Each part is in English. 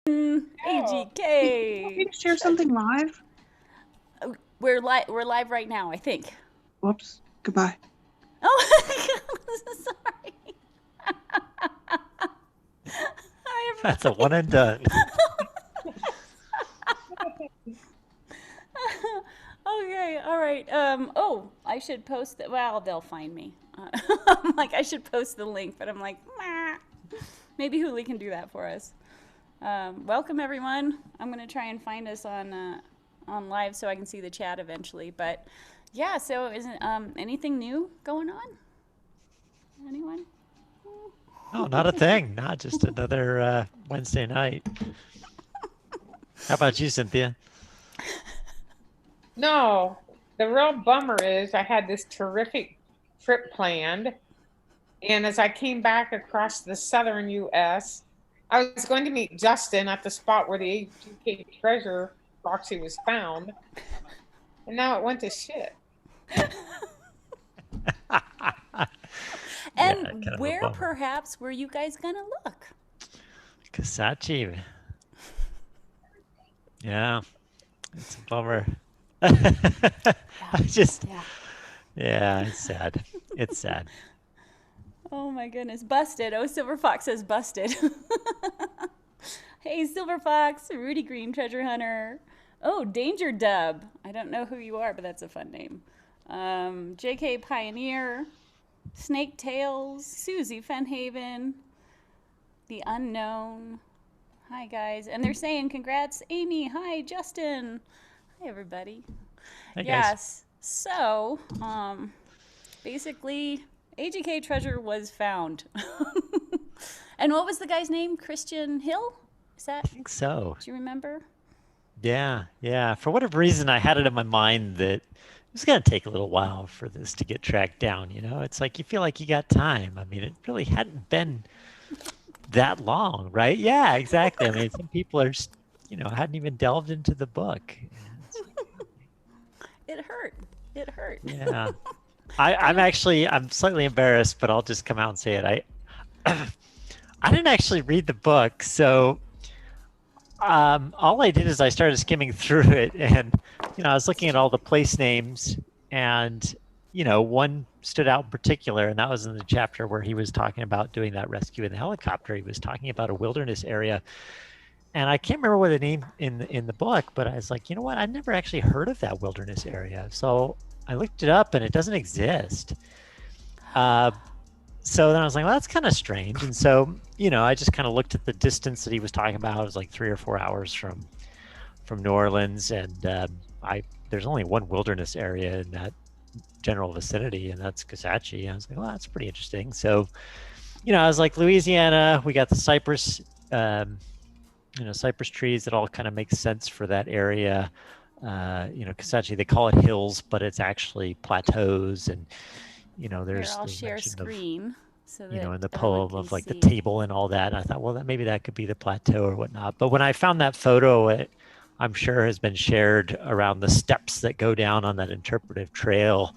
AGK. Can you share something live? We're live right now, I think. Whoops. Goodbye. Oh, sorry. That's a one and done. Okay, all right. Oh, I should post it. Well, they'll find me. I'm like, I should post the link, but I'm like, "Meh." Maybe Huli can do that for us. Welcome everyone. I'm gonna try and find us on live so I can see the chat eventually. But yeah, so isn't anything new going on? Anyone? No, not a thing. Not just another Wednesday night. How about you, Cynthia? No, the real bummer is I had this terrific trip planned. And as I came back across the southern U.S., I was going to meet Justin at the spot where the AGK treasure boxy was found. And now it went to shit. And Yeah, kind of a where bummer. perhaps were you guys gonna look? Kasachi. Yeah, it's a bummer. I just, Yeah. yeah, it's sad. It's sad. Oh my goodness, busted. Oh, Silver Fox says busted. Hey, Silver Fox, Rudy Green, treasure hunter. Oh, Danger Dub. I don't know who you are, but that's a fun name. JK Pioneer, Snake Tails, Susie Fenhaven, The Unknown. Hi, guys. And they're saying congrats, Amy. Hi, Justin. Hi, everybody. Hey, guys. Yes. So, basically, AGK treasure was found. And what was the guy's name? Christian Hill? Is that? I think so. Do you remember? Yeah, yeah. For whatever reason, I had it in my mind that it's going to take a little while for this to get tracked down. You know, it's like you feel like you got time. I mean, it really hadn't been that long, right? Yeah, exactly. I mean, some people are just, hadn't even delved into the book. It hurt. It hurt. Yeah. I'm slightly embarrassed, but I'll just come out and say it. I didn't actually read the book, so all I did is I started skimming through it, and I was looking at all the place names, and one stood out in particular, and that was in the chapter where he was talking about doing that rescue in the helicopter. He was talking about a wilderness area, and I can't remember what the name in the book, but I was like, you know what? I'd never actually heard of that wilderness area, so I looked it up, and it doesn't exist. So then I was like, well, that's kind of strange. And so, I just kind of looked at the distance that he was talking about. It was like 3 or 4 hours from New Orleans. And there's only one wilderness area in that general vicinity, and that's Kasachi. I was like, well, that's pretty interesting. So, I was like, Louisiana, we got the cypress, cypress trees that all kind of make sense for that area. Kasachi, they call it hills, but it's actually plateaus. And there's I'll share screen so that in the poem of like see. the table and all that. And I thought, well, maybe that could be the plateau or whatnot. But when I found that photo, it, I'm sure has been shared around the steps that go down on that interpretive trail.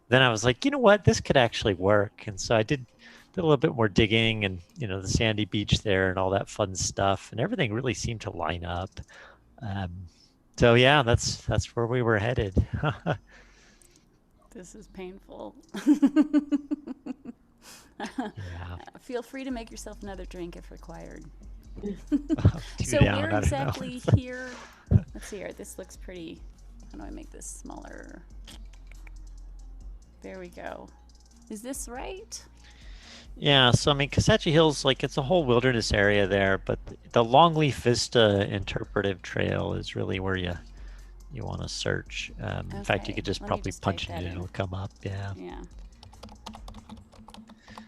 Then I was like, you know what, this could actually work. And so I did a little bit more digging, and the sandy beach there and all that fun stuff, and everything really seemed to line up. So yeah, that's where we were headed. This is painful. Yeah. Feel free to make yourself another drink if required. So where exactly here? Let's see here. This looks pretty. How do I make this smaller? There we go. Is this right? Yeah, so I mean, Kasachi Hills, like it's a whole wilderness area there, but the Longleaf Vista Interpretive Trail is really where you want to search. In fact, you could just probably punch it in and it'll come up. Yeah. Yeah.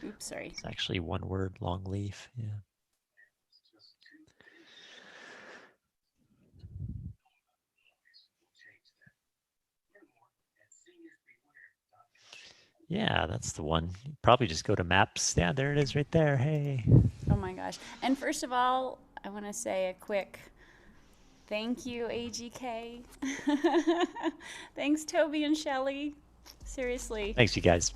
Oops, sorry. It's actually one word, Longleaf. Yeah. Yeah, that's the one. You probably just go to maps. Yeah, there it is right there. Hey. Oh my gosh. And first of all, I want to say a quick thank you, AGK. Thanks, Toby and Shelley. Seriously. Thanks, you guys.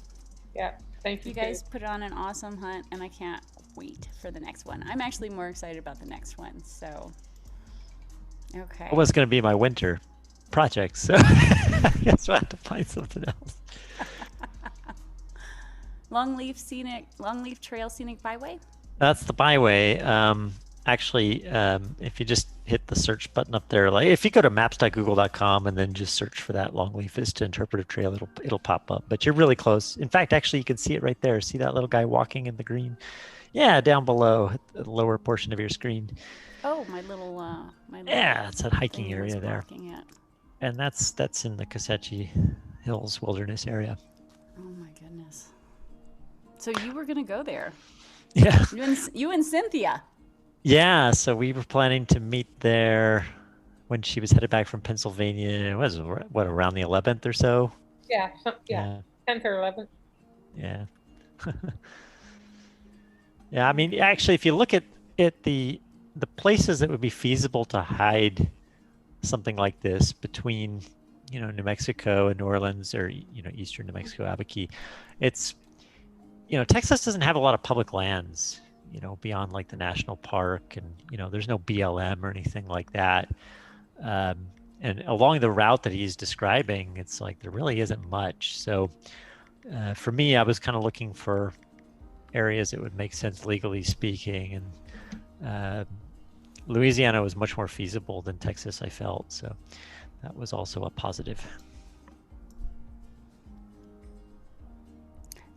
Yeah, thank you. You guys put on an awesome hunt, and I can't wait for the next one. I'm actually more excited about the next one. So, okay. It was going to be my winter project, so I guess we'll have to find something else. Longleaf Trail Scenic Byway. That's the byway. Actually, if you just hit the search button up there, like if you go to maps.google.com and then just search for that Longleaf Vista Interpretive Trail, it'll pop up. But you're really close. In fact, actually, you can see it right there. See that little guy walking in the green? Yeah, down below, at the lower portion of your screen. Oh, my little Yeah, it's that hiking thing I was area there. walking at. And that's in the Cosechi Hills Wilderness area. Oh my goodness. So you were gonna go there? Yeah. You and Cynthia. Yeah, so we were planning to meet there when she was headed back from Pennsylvania. Was it, what, around the 11th or so? Yeah, 10th or 11th. Yeah. Yeah, I mean, actually, if you look at the places that would be feasible to hide something like this between, New Mexico and New Orleans, or, eastern New Mexico, Albuquerque, it's, Texas doesn't have a lot of public lands, beyond like the national park, and, there's no BLM or anything like that. And along the route that he's describing, it's like there really isn't much. So for me, I was kind of looking for areas that would make sense legally speaking, and Louisiana was much more feasible than Texas, I felt. So that was also a positive.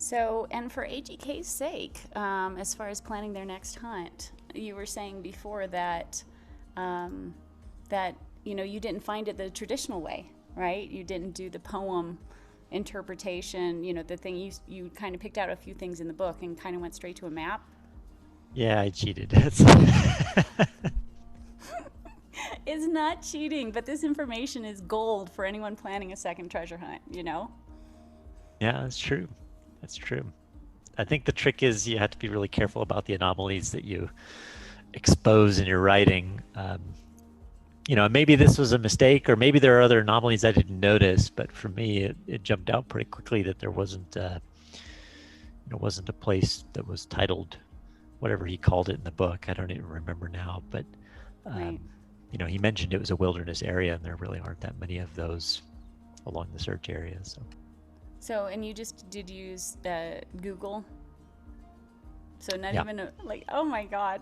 So, and for AGK's sake, as far as planning their next hunt, you were saying before that you didn't find it the traditional way, right? You didn't do the poem interpretation, the thing you kind of picked out a few things in the book and kind of went straight to a map. Yeah, I cheated. It's not cheating, but this information is gold for anyone planning a second treasure hunt, Yeah, that's true. That's true. I think the trick is you have to be really careful about the anomalies that you expose in your writing. Maybe this was a mistake, or maybe there are other anomalies I didn't notice, but for me, it jumped out pretty quickly that there wasn't a place that was titled whatever he called it in the book. I don't even remember now, but right. He mentioned it was a wilderness area, and there really aren't that many of those along the search area. So, and you just did use Google? So not even oh my God.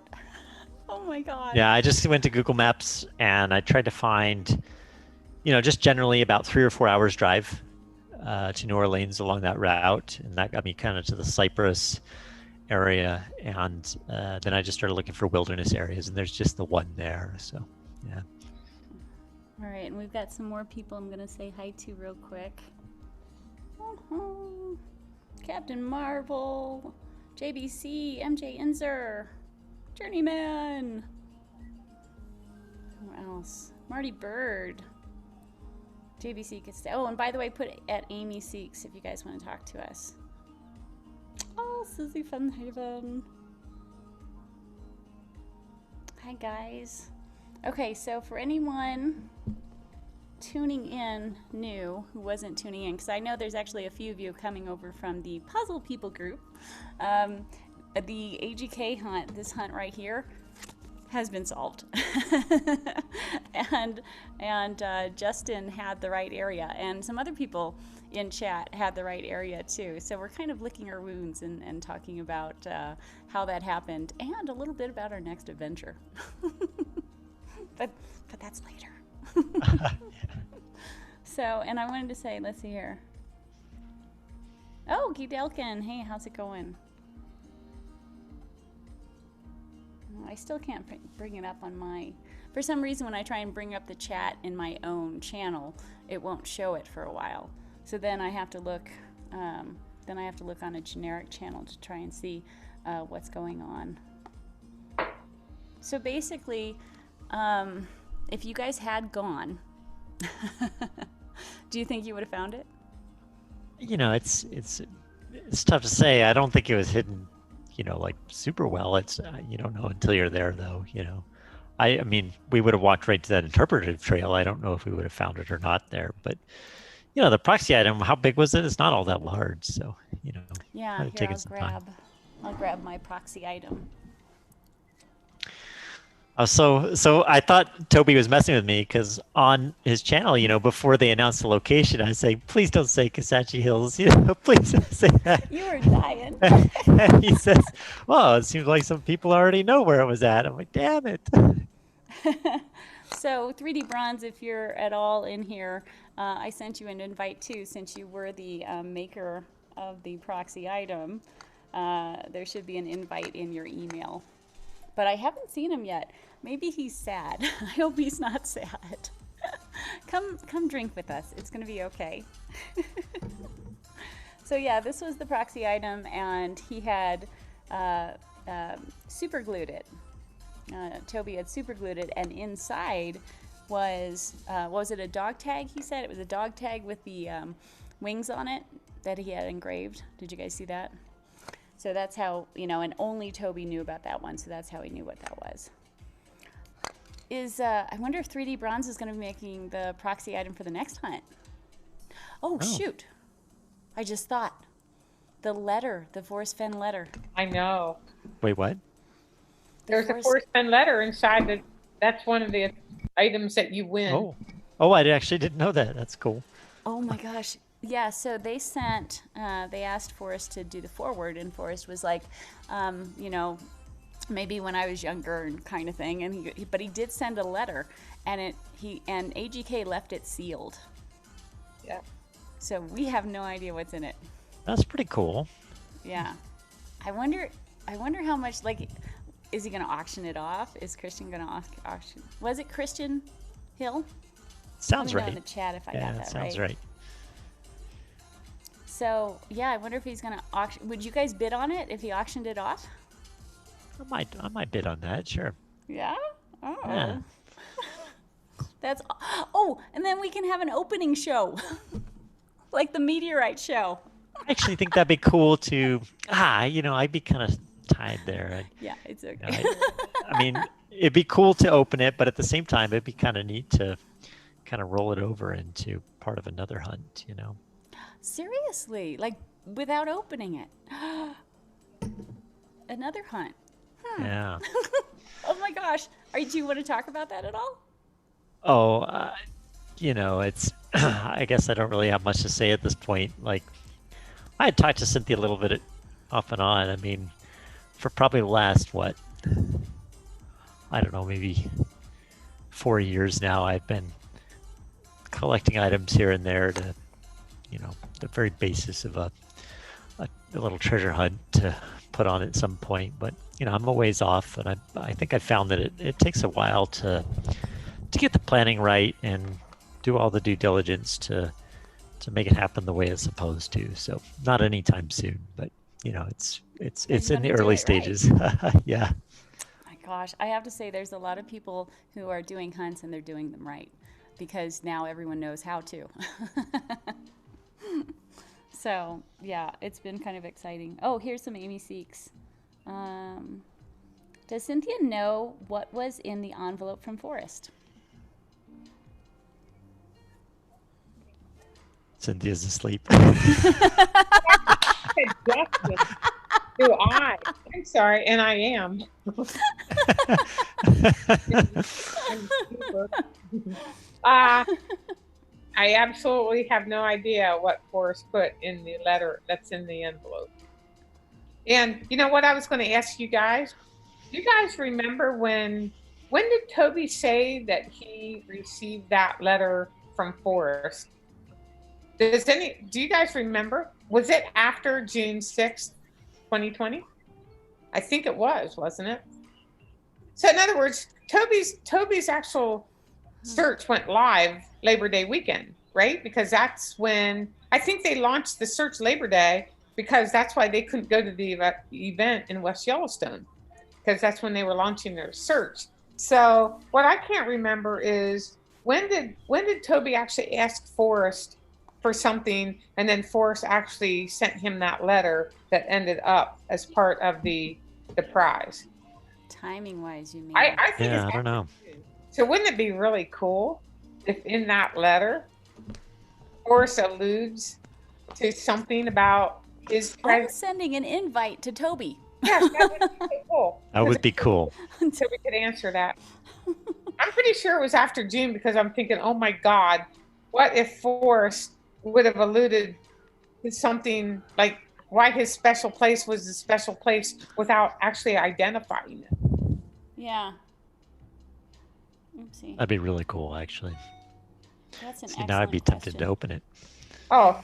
Oh my God. Yeah, I just went to Google Maps and I tried to find, just generally about 3 or 4 hours drive to New Orleans along that route. And that got me kind of to the Cypress area. And then I just started looking for wilderness areas, and there's just the one there. So, yeah. All right. And we've got some more people I'm going to say hi to real quick. Captain Marvel, JBC, MJ Inzer, Journeyman. Who else? Marty Bird. JBC could stay. Oh, and by the way, put at Amy Seeks if you guys want to talk to us. Oh, Susie Funhaven. Hi, guys. Okay, so for anyone tuning in new who wasn't tuning in, because I know there's actually a few of you coming over from the Puzzle People group, the AGK hunt, this hunt right here, has been solved. and Justin had the right area, and some other people in chat had the right area too. So we're kind of licking our wounds and talking about how that happened, and a little bit about our next adventure. but that's later. So, and I wanted to say, let's see here. Oh, Gidelkin, hey, how's it going? I still can't bring it up on my, for some reason when I try and bring up the chat in my own channel, it won't show it for a while. So then I have to look, on a generic channel to try and see what's going on. So basically, if you guys had gone, do you think you would have found it? It's tough to say. I don't think it was hidden, like super well. It's you don't know until you're there, though. I mean, we would have walked right to that interpretive trail. I don't know if we would have found it or not there, but the proxy item, how big was it? It's not all that large, so Yeah, here, I'll grab. I'll grab my proxy item. So I thought Toby was messing with me because on his channel, before they announced the location, I say, please don't say Comanche Hills, please don't say that. You were dying. And he says, well, it seems like some people already know where it was at. I'm like, damn it. So 3D Bronze, if you're at all in here, I sent you an invite too, since you were the maker of the proxy item. There should be an invite in your email. But I haven't seen him yet. Maybe he's sad. I hope he's not sad. Come drink with us. It's going to be okay. So yeah, this was the proxy item, and he had super glued it. Toby had super glued it, and inside was it a dog tag? He said it was a dog tag with the wings on it that he had engraved. Did you guys see that? So that's how, and only Toby knew about that one, so that's how he knew what that was. I wonder if 3D Bronze is going to be making the proxy item for the next hunt. Oh, shoot. I just thought. The letter, the Forest Fen letter. I know. Wait, what? There's a Forest Fen letter inside that's one of the items that you win. Oh, I actually didn't know that. That's cool. Oh my gosh. Yeah, so they asked Forrest to do the forward, and Forrest was like, maybe when I was younger and kind of thing. But he did send a letter, and AGK left it sealed. Yeah. So we have no idea what's in it. That's pretty cool. Yeah. I wonder how much, is he going to auction it off? Is Christian going to auction? Was it Christian Hill? Sounds Let me know right. in the chat if I got that right. Sounds right. So, yeah, I wonder if he's going to auction. Would you guys bid on it if he auctioned it off? I might bid on that, sure. Yeah? Oh. Yeah. And then we can have an opening show. Like the meteorite show. I actually think that'd be cool to, I'd be kind of tied there. Yeah, it's okay. I mean, it'd be cool to open it, but at the same time, it'd be kind of neat to kind of roll it over into part of another hunt, Seriously, without opening it. Another hunt. Yeah. Oh my gosh. Do you want to talk about that at all? Oh, it's, I guess I don't really have much to say at this point. I had talked to Cynthia a little bit off and on. I mean, for probably the last, I don't know, maybe 4 years now, I've been collecting items here and there to, the very basis of a little treasure hunt to put on at some point. But, I'm a ways off, and I think I found that it takes a while to get the planning right and do all the due diligence to make it happen the way it's supposed to. So not anytime soon, but it's in the early stages. Right. Yeah. My gosh, I have to say there's a lot of people who are doing hunts and they're doing them right because now everyone knows how to. So yeah, it's been kind of exciting. Oh, here's some Amy Seeks. Does Cynthia know what was in the envelope from Forrest? Cynthia's asleep. Do I? I'm sorry, and I am. I absolutely have no idea what Forrest put in the letter that's in the envelope. And you know what I was going to ask you guys? Do you guys remember when did Toby say that he received that letter from Forrest? Do you guys remember? Was it after June 6th, 2020? I think it was, wasn't it? So in other words, Toby's actual search went live Labor Day weekend, right? Because that's when I think they launched the search Labor Day, because that's why they couldn't go to the event in West Yellowstone, because that's when they were launching their search. So what I can't remember is when did Toby actually ask Forrest for something, and then Forrest actually sent him that letter that ended up as part of the prize. Timing wise, you mean? I think I don't know. So wouldn't it be really cool if in that letter Forrest alludes to something about his I'm sending an invite to Toby. Yes, that would be so cool. That would be cool. So we could answer that. I'm pretty sure it was after June because I'm thinking, oh my God, what if Forrest would have alluded to something like why his special place was a special place without actually identifying it? Yeah. Oopsie. That'd be really cool, actually. That's an See, now I'd be excellent tempted to question. open it. Oh,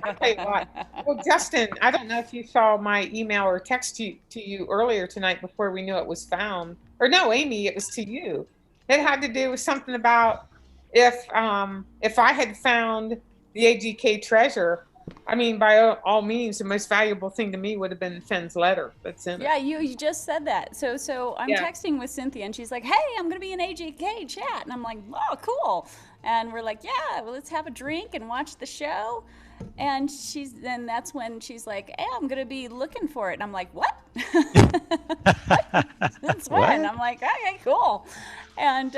I'll tell you what. Well, Justin, I don't know if you saw my email or text to you earlier tonight before we knew it was found. Or no, Amy, it was to you. It had to do with something about if I had found the AGK treasure. I mean, by all means, the most valuable thing to me would have been Finn's letter that's in it. Yeah, you just said that. So I'm Yeah. texting with Cynthia, and she's like, "Hey, I'm gonna be in AGK chat," and I'm like, "Oh, cool." And we're like, "Yeah, well, let's have a drink and watch the show." And then that's when she's like, "Hey, I'm gonna be looking for it," and I'm like, "What?" That's when What? I'm like, "Okay, cool." And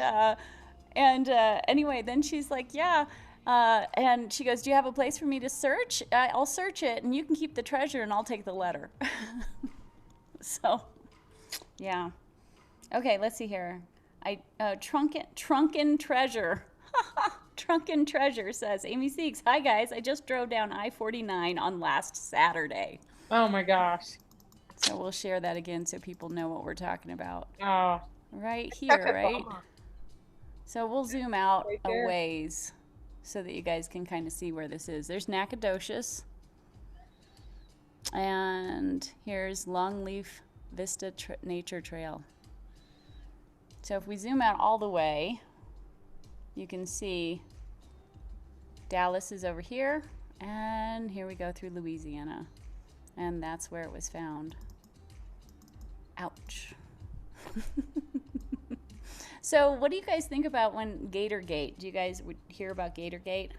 anyway, then she's like, "Yeah." And she goes, "Do you have a place for me to search? I'll search it, and you can keep the treasure, and I'll take the letter." So, yeah. Okay, let's see here. Trunken treasure. Trunken treasure says Amy Seeks. Hi guys, I just drove down I-49 on last Saturday. Oh my gosh. So we'll share that again so people know what we're talking about. Oh, Right such here, a right? bummer. So we'll zoom out Right a there. ways so that you guys can kind of see where this is. There's Nacogdoches. And here's Longleaf Vista Nature Trail. So if we zoom out all the way, you can see Dallas is over here, and here we go through Louisiana. And that's where it was found. Ouch. So what do you guys think about when Gatorgate? Do you guys hear about Gatorgate?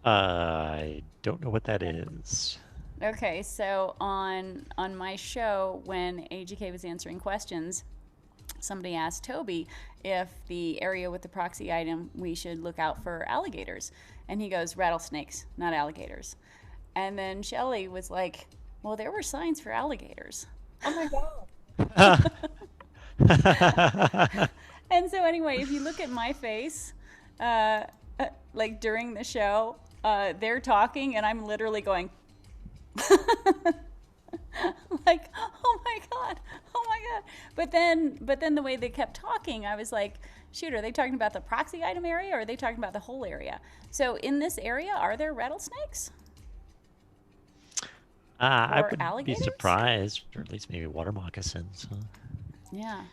I don't know what that is. Okay, so on my show, when AGK was answering questions, somebody asked Toby if the area with the proxy item, we should look out for alligators. And he goes, rattlesnakes, not alligators. And then Shelley was like, well, there were signs for alligators. Oh my God. And so anyway, if you look at my face, like during the show, they're talking and I'm literally going, like, oh my God. But then the way they kept talking, I was like, shoot, are they talking about the proxy item area or are they talking about the whole area? So in this area, are there rattlesnakes? I Or wouldn't be alligators? surprised, or at least maybe water moccasins. Huh? Yeah.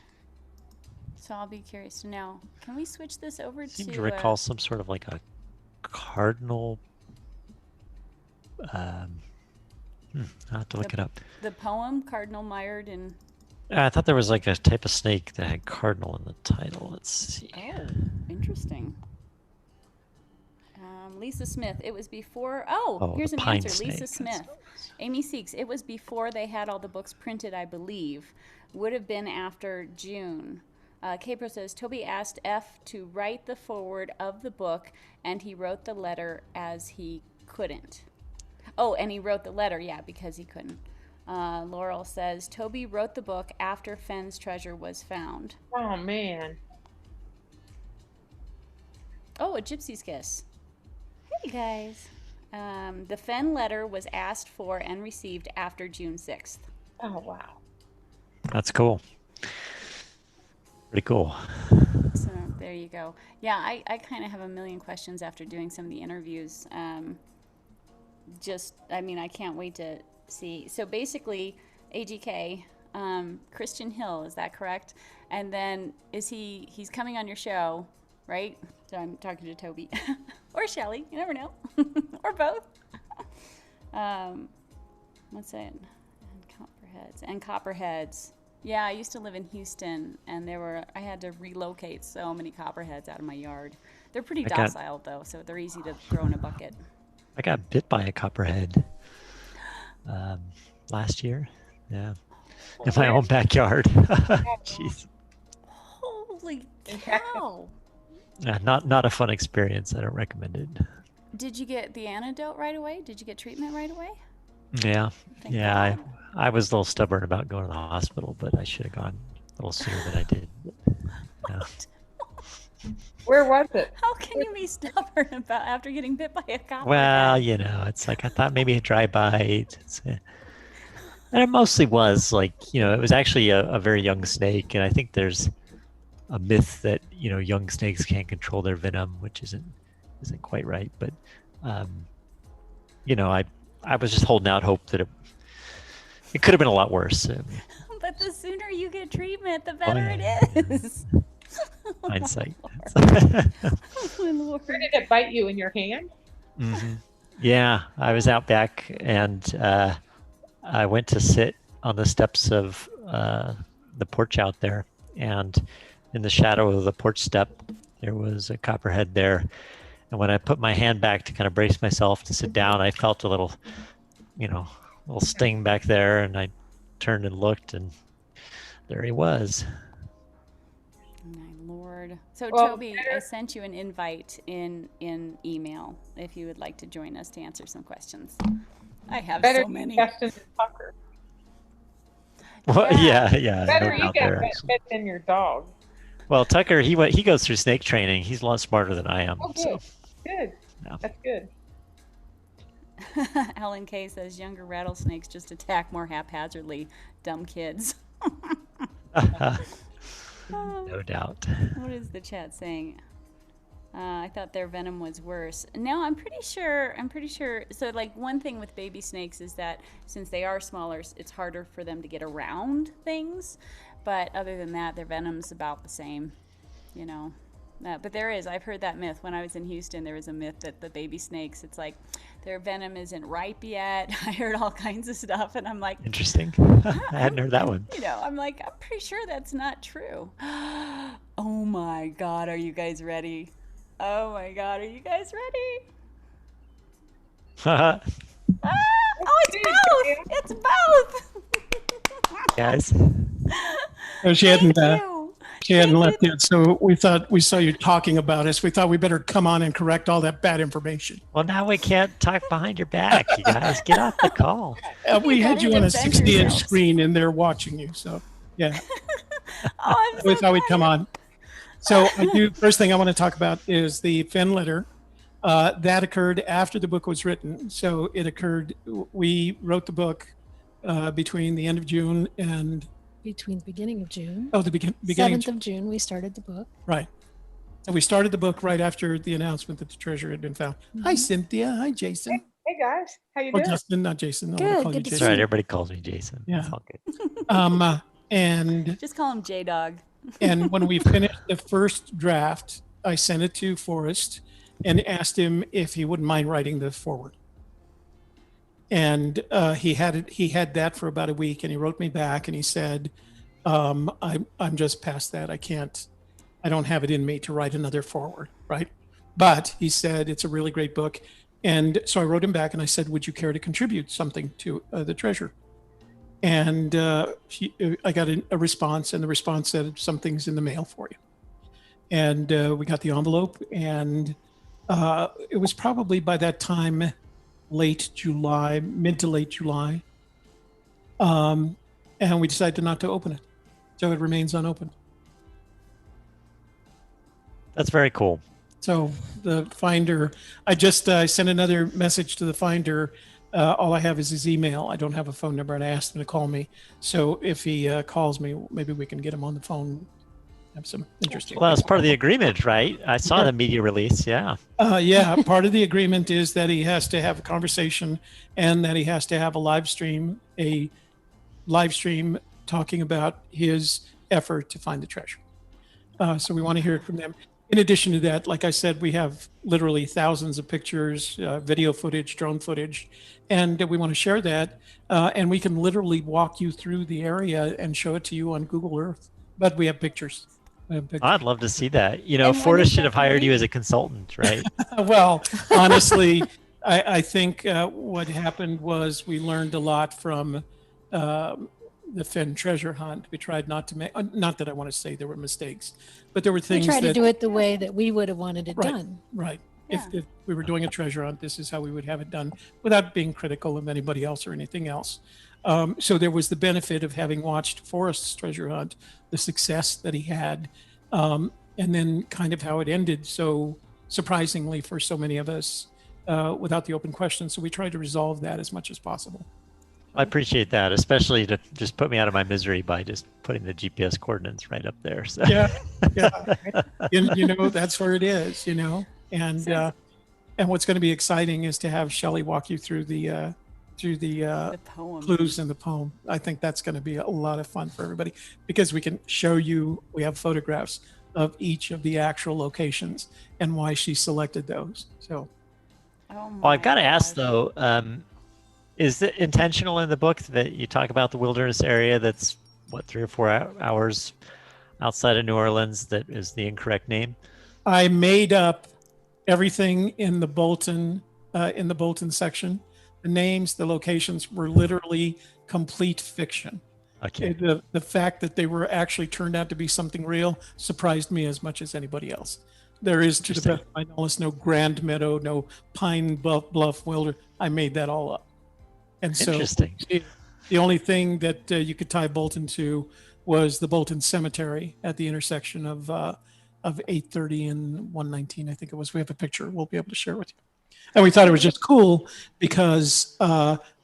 So I'll be curious to know. Can we switch this over Seem to to recall some sort of like a cardinal. I'll have to look it up. the poem Cardinal Mired in? I thought there was like a type of snake that had cardinal in the title. Let's see. Oh, interesting. Lisa Smith. It was before. Oh, here's the an pine answer. Lisa snake. Smith. Amy Seeks. It was before they had all the books printed, I believe. Would have been after June. Capro says Toby asked F to write the foreword of the book, and he wrote the letter as he couldn't. Oh, and he wrote the letter, yeah, because he couldn't. Laurel says Toby wrote the book after Fenn's treasure was found. Oh man. Oh, a gypsy's kiss. Hey guys. The Fenn letter was asked for and received after June 6th. Oh wow. That's cool. Pretty cool. So there you go. Yeah, I kind of have a million questions after doing some of the interviews. I can't wait to see. So basically, AGK, Christian Hill, is that correct? And then he's coming on your show, right? So I'm talking to Toby or Shelley, you never know, or both. What's it? And copperheads. Yeah, I used to live in Houston, and I had to relocate so many copperheads out of my yard. They're pretty docile though, so they're easy to throw in a bucket. I got bit by a copperhead last year. Yeah, in my own backyard. Jeez. Holy cow! Not a fun experience. I don't recommend it. Did you get the antidote right away? Did you get treatment right away? Yeah. Thank Yeah. God. I was a little stubborn about going to the hospital, but I should have gone a little sooner than I did. Yeah. Where was it? How can you be stubborn about after getting bit by a Well, copperhead? you know, it's like I thought maybe a dry bite. And it mostly was like, you know, it was actually a very young snake. And I think there's a myth that, you know, young snakes can't control their venom, which isn't quite right. But, um, you know, I was just holding out hope that it could have been a lot worse. But the sooner you get treatment, the Oh, better yeah, it is. hindsight. Oh, my Lord. Where did it bite you in your hand? Hmm. Yeah, I was out back and I went to sit on the steps of the porch out there, and in the shadow of the porch step, there was a copperhead there. And when I put my hand back to kind of brace myself to sit down, I felt a little, you know, little sting back there, and I turned and looked, and there he was. My Lord. So, Well, Toby, I sent you an invite in email if you would like to join us to answer some questions. I have Better so many. Justin than Tucker. Well, Yeah. yeah, Better no you doubt get there. bit than your dog. Well, Tucker, he goes through snake training. He's a lot smarter than I am. Oh, So, good. Good. yeah. That's good. Alan K says younger rattlesnakes just attack more haphazardly. Dumb kids. No doubt. What is the chat saying? I thought their venom was worse. No, I'm pretty sure. So, like, one thing with baby snakes is that since they are smaller, it's harder for them to get around things. But other than that, their venom's about the same, you know. But I've heard that myth. When I was in Houston, there was a myth that the baby snakes, it's like their venom isn't ripe yet. I heard all kinds of stuff, and I'm like, Interesting. I hadn't heard that one. you know, I'm like, I'm pretty sure that's not true. Oh my God, are you guys ready? Oh my God, are you guys ready? Ah, oh, it's both! It's both! Guys. Oh, she Thank hadn't you. she hadn't Thank left you. yet, so we thought we saw you talking about us. We thought we better come on and correct all that bad information. Well, now we can't talk behind your back. You guys get off the call. We had gotta you on a defend 60-inch yourselves. screen, and they're watching you. So, yeah, Oh, I'm we so thought we'd glad come you- on. So, first thing I want to talk about is the Finn letter. That occurred after the book was written. So it occurred. We wrote the book between the end of June and Between the beginning of June, the beginning. 7th of June, we started the book. Right. And we started the book right after the announcement that the treasure had been found. Hi, Cynthia. Hi, Jason. Hey guys, how you Or doing? Justin, not Jason. I Good, want to call you good to That's Jason. right. Everybody calls me Jason. Yeah. It's all good. And Just call him J Dog. and when we finished the first draft, I sent it to Forrest and asked him if he wouldn't mind writing the foreword. And he had that for about a week, and he wrote me back and he said, I'm just past that. I don't have it in me to write another foreword, right? But he said it's a really great book. And so I wrote him back and I said, would you care to contribute something to the treasure? And I got a response, and the response said, something's in the mail for you. And we got the envelope, and it was probably by that time, mid to late July. And we decided not to open it. So it remains unopened. That's very cool. So the finder, I sent another message to the finder. All I have is his email. I don't have a phone number, and I asked him to call me. So if he calls me, maybe we can get him on the phone. Have some interesting. Well, it's part of the agreement, right? I saw the media release. Yeah. Yeah, part of the agreement is that he has to have a conversation, and that he has to have a live stream talking about his effort to find the treasure. So we want to hear it from them. In addition to that, like I said, we have literally thousands of pictures, video footage, drone footage, and we want to share that. And we can literally walk you through the area and show it to you on Google Earth. But we have pictures. I'd love to see that. You know, And when Forrest is should that have hired you released? as a consultant, right? Well, honestly, I think what happened was we learned a lot from the Finn treasure hunt. We tried not to make, not that I want to say there were mistakes, but there were We things tried to that, do it the way that we would have wanted it Right. done. right. Yeah. if we were doing a treasure hunt, this is how we would have it done without being critical of anybody else or anything else. So there was the benefit of having watched Forrest's treasure hunt, the success that he had, and then kind of how it ended so surprisingly for so many of us without the open question. So we tried to resolve that as much as possible. I appreciate that, especially to just put me out of my misery by just putting the GPS coordinates right up there. So. Yeah, you know, that's where it is, you know, and what's going to be exciting is to have Shelley walk you through the poem. clues in the poem. I think that's going to be a lot of fun for everybody because we can show you, we have photographs of each of the actual locations and why she selected those. So, Oh my Well, I've got to ask gosh. though, is it intentional in the book that you talk about the wilderness area that's what 3 or 4 hours outside of New Orleans that is the incorrect name? I made up everything in the Bolton section. The names, the locations were literally complete fiction. Okay. The fact that they were actually turned out to be something real surprised me as much as anybody else. There is, to the best of my knowledge, no Grand Meadow, no Pine Bluff Wilder. I made that all up. And so Interesting. the only thing that you could tie Bolton to was the Bolton Cemetery at the intersection of 830 and 119, I think it was. We have a picture we'll be able to share with you. And we thought it was just cool because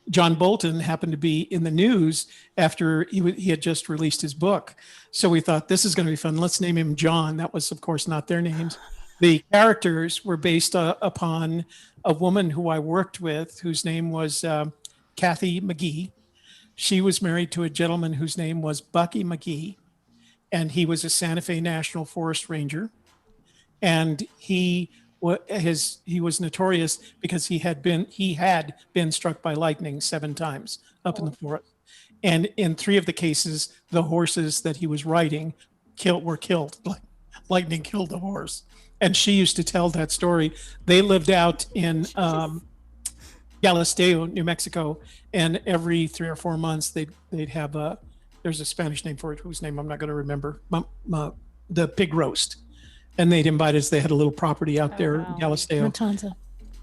John Bolton happened to be in the news after he had just released his book. So we thought this is going to be fun. Let's name him John. That was, of course, not their names. The characters were based upon a woman who I worked with whose name was Kathy McGee. She was married to a gentleman whose name was Bucky McGee, and he was a Santa Fe National Forest Ranger. And he was notorious because he had been struck by lightning 7 times up in the forest. And in 3 of the cases, the horses that he was riding were killed. Lightning killed the horse. And she used to tell that story. They lived out in Galisteo, New Mexico, and every 3 or 4 months they'd have there's a Spanish name for it whose name I'm not going to remember, the pig roast. And they'd invite us. They had a little property out there, wow. Galisteo.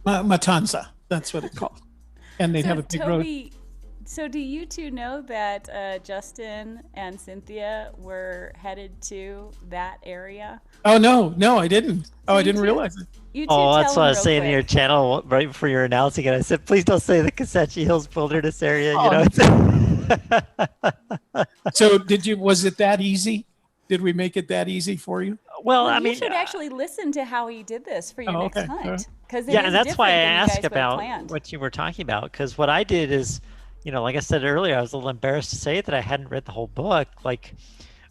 Matanza, that's what it's called. And they'd have a pig roast. Toby, so do you two know that Justin and Cynthia were headed to that area? Oh no, I didn't. Oh, I you didn't two- realize it. You two Oh, tell that's them what I was real saying in your quick. channel right before you were announcing it. I said, please don't say the Comanche Hills Wilderness area. Oh. You know. So was it that easy? Did we make it that easy for you? Well, Well, I you mean, should actually listen to how he did this for your Oh, next okay. All hunt. right. Because yeah, and that's why I asked about what you were talking about. Because what I did is, like I said earlier, I was a little embarrassed to say that I hadn't read the whole book. Like,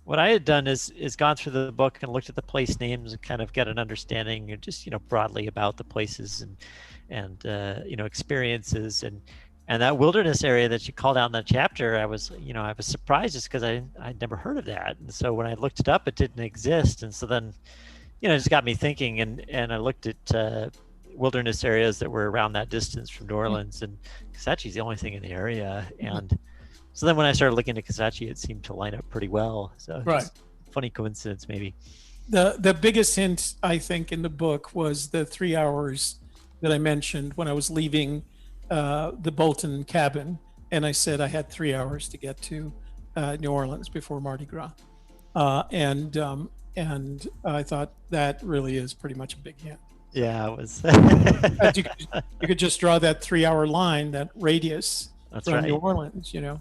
what I had done is gone through the book and looked at the place names and kind of get an understanding, just broadly about the places and experiences and that wilderness area that you called out in that chapter. I was surprised just because I'd never heard of that, and so when I looked it up, it didn't exist, and so then it just got me thinking, and I looked at wilderness areas that were around that distance from New Orleans, and Comanche's the only thing in the area, and so then when I started looking at Comanche, it seemed to line up pretty well. So Right. just funny coincidence, maybe. The biggest hint, I think, in the book was the 3 hours that I mentioned when I was leaving the Bolton cabin, and I said I had 3 hours to get to New Orleans before Mardi Gras, and I thought that really is pretty much a big hint. Yeah, it was. You could just draw that 3 hour line, that radius That's from right. New Orleans, So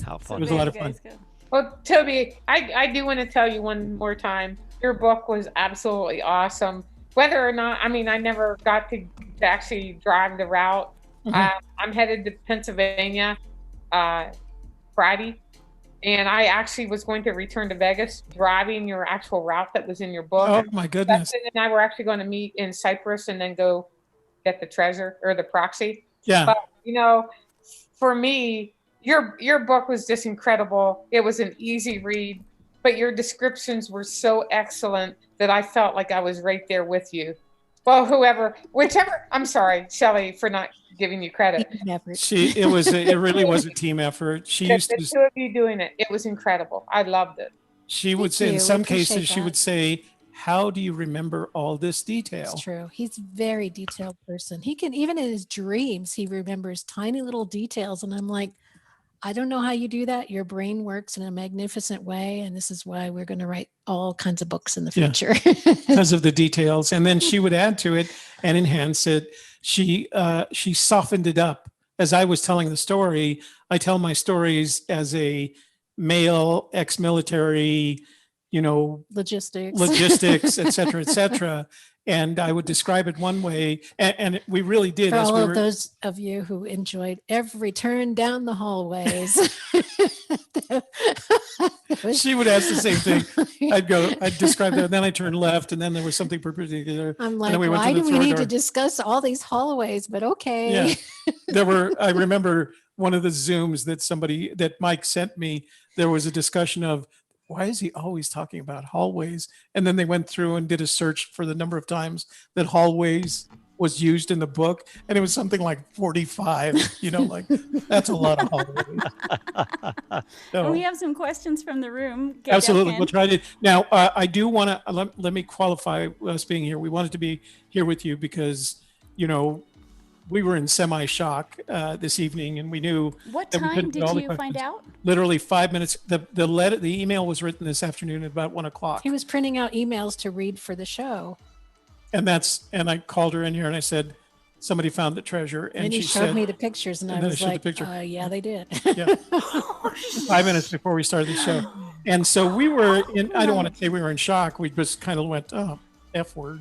How So fun. It was a there lot you of fun. guys go. Well, Toby, I do want to tell you one more time. Your book was absolutely awesome. Whether or not, I never got to actually drive the route. Mhm. I'm headed to Pennsylvania Friday, and I actually was going to return to Vegas driving your actual route that was in your book. Oh my goodness. Justin and I were actually going to meet in Cyprus and then go get the treasure or the proxy. Yeah. But for me, your book was just incredible. It was an easy read, but your descriptions were so excellent that I felt like I was right there with you. Well, whichever. I'm sorry, Shelley, for not giving you credit. It really was a team effort. She The used to, two of you doing it, it was incredible. I loved it. she would Thank say, in you. some We appreciate cases, she that. would say, how do you remember all this detail? It's true. He's a very detailed person. He can, even in his dreams, he remembers tiny little details. And I'm like, I don't know how you do that. Your brain works in a magnificent way. And this is why we're going to write all kinds of books in the Yeah. future. Because of the details. And then she would add to it and enhance it. She softened it up. As I was telling the story, I tell my stories as a male ex-military, logistics, et cetera, and I would describe it one way, and we really did. For as all we of were, those of you who enjoyed every turn down the hallways. she would ask the same thing. I'd describe that, and then I turned left, and then there was something particular. I'm and like, then we went why to the do we third need door. to discuss all these hallways? But okay. Yeah, I remember one of the Zooms that Mike sent me. There was a discussion of, why is he always talking about hallways? And then they went through and did a search for the number of times that hallways was used in the book. And it was something like 45, like that's a lot of hallways. So, And we have some questions from the room. Get absolutely. back in. We'll try to. Now, I do want to, let me qualify us being here. We wanted to be here with you because, we were in semi-shock this evening, and we knew What that we time couldn't did get all the you find questions. out? Literally 5 minutes. The email was written this afternoon at about 1 o'clock. He was printing out emails to read for the show. And I called her in here and I said, somebody found the treasure. And he she showed said, me the pictures, and I and then I was showed the like, picture. yeah, they did. Yeah. 5 minutes before we started the show. And so we were in, I don't want to say we were in shock. We just kind of went, oh, F word.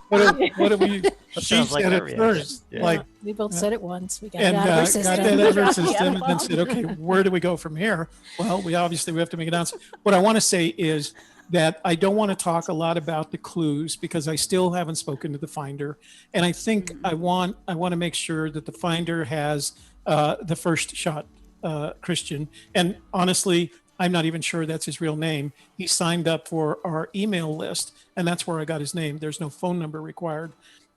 What do we, she sounds like said that it reaction. first. Yeah. Like, We both said it once. We got and it out of our got system. that out of our Yeah, system and well. then said, okay, where do we go from here? Well, we have to make an announcement. What I want to say is that I don't want to talk a lot about the clues because I still haven't spoken to the finder. And I think I want to make sure that the finder has the first shot, Christian. And honestly, I'm not even sure that's his real name. He signed up for our email list, and that's where I got his name. There's no phone number required.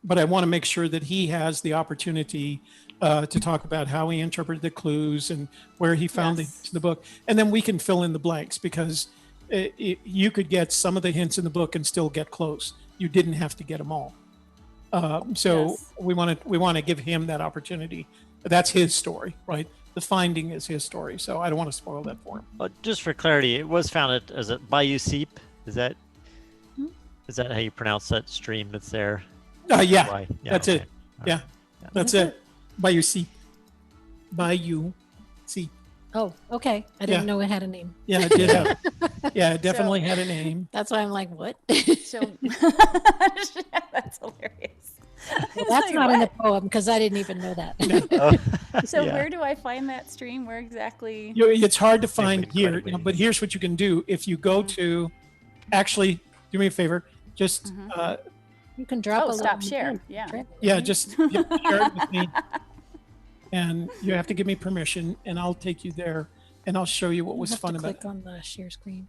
But I want to make sure that he has the opportunity to talk about how he interpreted the clues and where he found Yes. the book. And then we can fill in the blanks because you could get some of the hints in the book and still get close. You didn't have to get them all. So Yes. we want to give him that opportunity. That's his story, right? The finding is his story. So I don't want to spoil that for him. Just for clarity, it was found as a Bayou Seep. Is that how you pronounce that stream that's there? Yeah, Why? that's okay. it. Yeah, that's it. Bayou Seep. Bayou Seep. Oh, okay. I didn't know it had a name. Yeah, it did have. Yeah, it definitely had a name. That's why I'm like, what? So that's hilarious. It's That's like, not in the what? poem because I didn't even know that. So Yeah. where do I find that stream? Where exactly? It's hard to find Incredibly here, incredibly. but here's what you can do. If you go to, actually, do me a favor. Just You can drop Oh, a stop little share. link. Yeah. Share. yeah, just share it with me, and you have to give me permission, and I'll take you there, and I'll show you what You was have fun to about click it. on the share screen.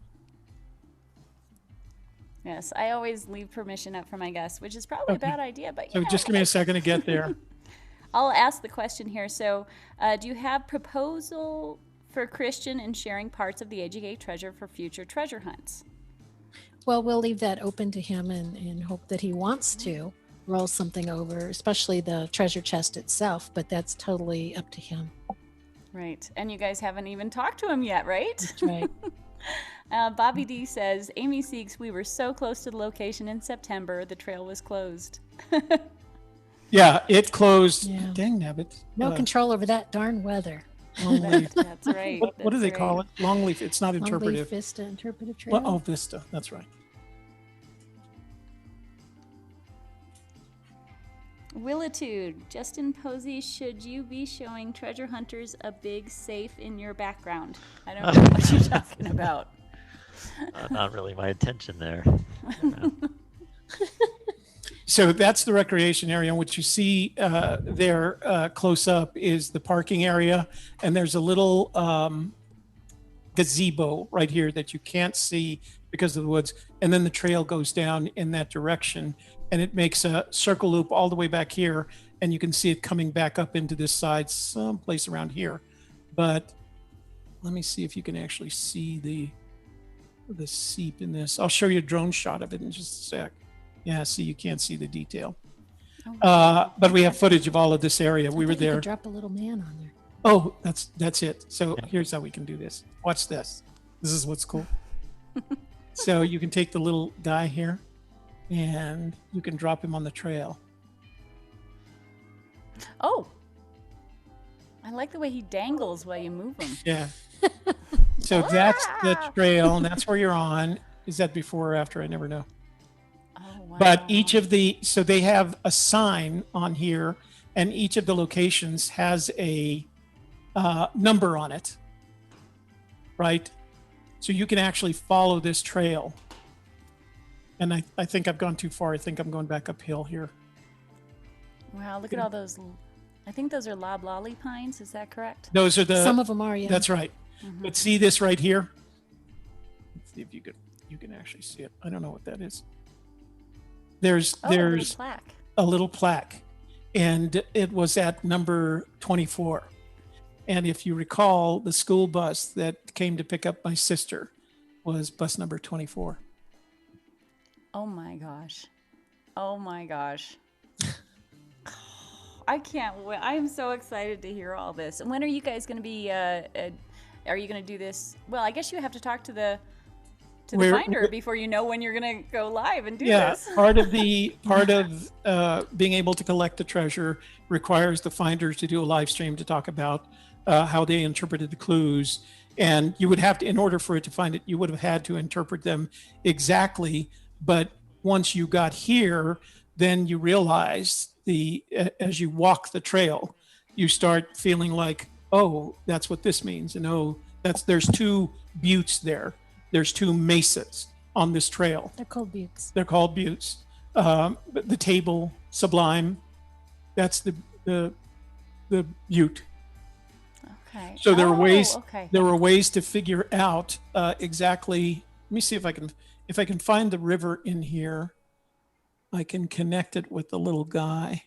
Yes, I always leave permission up for my guests, which is probably Okay. a bad idea. But So just give me a second to get there. I'll ask the question here. So, do you have proposal for Christian in sharing parts of the AGK treasure for future treasure hunts? Well, we'll leave that open to him and hope that he wants to roll something over, especially the treasure chest itself, but that's totally up to him. Right. And you guys haven't even talked to him yet, right? That's right. Bobby D says, Amy Seeks, we were so close to the location in September, the trail was closed. Yeah, it closed. Yeah. Dang nabbit. No control over that darn weather. Longleaf. That's right. What do they call it? Longleaf. It's not Longleaf interpretive. Vista Interpretive Trail. Well, oh, Vista. That's right. Willitude, Justin Posey, should you be showing treasure hunters a big safe in your background? I don't know what you're talking about. Not really my intention there. So that's the recreation area. And what you see there close up is the parking area. And there's a little gazebo right here that you can't see because of the woods. And then the trail goes down in that direction. And it makes a circle loop all the way back here. And you can see it coming back up into this side someplace around here. But let me see if you can actually see the the seep in this. I'll show you a drone shot of it in just a sec. Yeah, see, you can't see the detail. But we have footage of all of this area. We I were bet you could there. drop a little man on there. Oh, that's it. So here's how we can do this. Watch this. This is what's cool. So you can take the little guy here and you can drop him on the trail. Oh, I like the way he dangles while you move him. Yeah. So that's the trail, and that's where you're on. Is that before or after? I never know. Oh, wow. But so they have a sign on here, and each of the locations has a number on it, right? So you can actually follow this trail. And I think I've gone too far. I think I'm going back uphill here. Wow, look at all those. I think those are loblolly pines. Is that correct? Those are Some of them are, yeah. That's right. But see this right here? Let's see if you can actually see it. I don't know what that is. There's Oh, a little plaque. a little plaque, and it was at number 24. And if you recall, the school bus that came to pick up my sister was bus number 24. Oh my gosh. Oh my gosh. I can't wait. I am so excited to hear all this. And when are you guys going to be, are you going to do this? Well, I guess you have to talk to the finder before you know when you're going to go live and do this. part of being able to collect the treasure requires the finders to do a live stream to talk about how they interpreted the clues. And you would have to, in order for it to find it, you would have had to interpret them exactly. But once you got here, then you realize as you walk the trail, you start feeling like, oh, that's what this means. And oh, there's two buttes there. There's two mesas on this trail. They're called buttes. They're called buttes. The table, Sublime, that's the butte. Okay. So there are ways. Okay. There were ways to figure out exactly. Let me see if I can find the river in here. I can connect it with the little guy.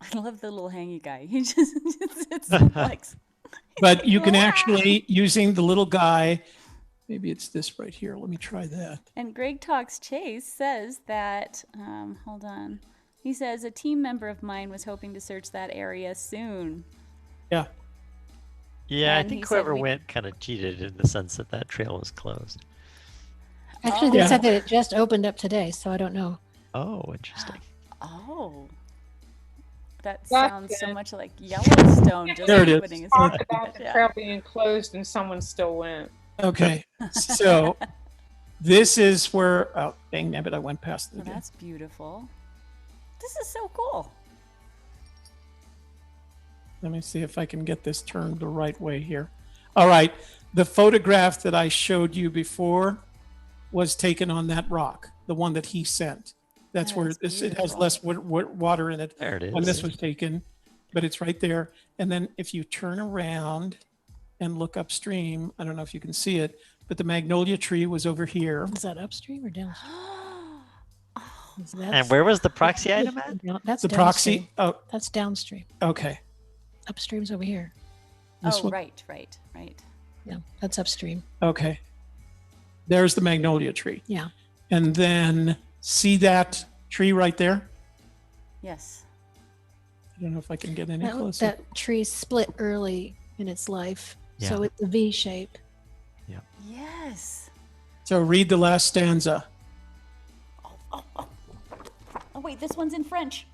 I love the little hangy guy. He just sits and flex. But you can actually, using the little guy, maybe it's this right here. Let me try that. And Greg Talks Chase says that, hold on. He says, a team member of mine was hoping to search that area soon. Yeah. Yeah, And I he think said whoever we- went kind of cheated in the sense that trail was closed. Actually, they Yeah. said that it just opened up today, so I don't know. Oh, interesting. Oh. That That's sounds so good. much like Yellowstone. Just There it is. opening its Talked mouth. about the Yeah. trail being closed and someone still went. Okay. So this is where, oh, dang nabbit, I went past it Well, again. that's beautiful. This is so cool. Let me see if I can get this turned the right way here. All right. The photograph that I showed you before was taken on that rock, the one that he sent. That's That where is it has beautiful. less water in it There it is. when this was taken, but it's right there. And then if you turn around and look upstream, I don't know if you can see it, but the magnolia tree was over here. Is that upstream or downstream? Is that- And where was the proxy item at? That's The downstream. proxy. Oh, That's downstream. okay. Upstream's over here. This Oh, one. right. Yeah, that's upstream. Okay. There's the magnolia tree. Yeah. And then see that tree right there? Yes. I don't know if I can get any That, closer. that tree split early in its life, so Yeah. it's a V shape. Yes. So read the last stanza. Oh, wait, this one's in French.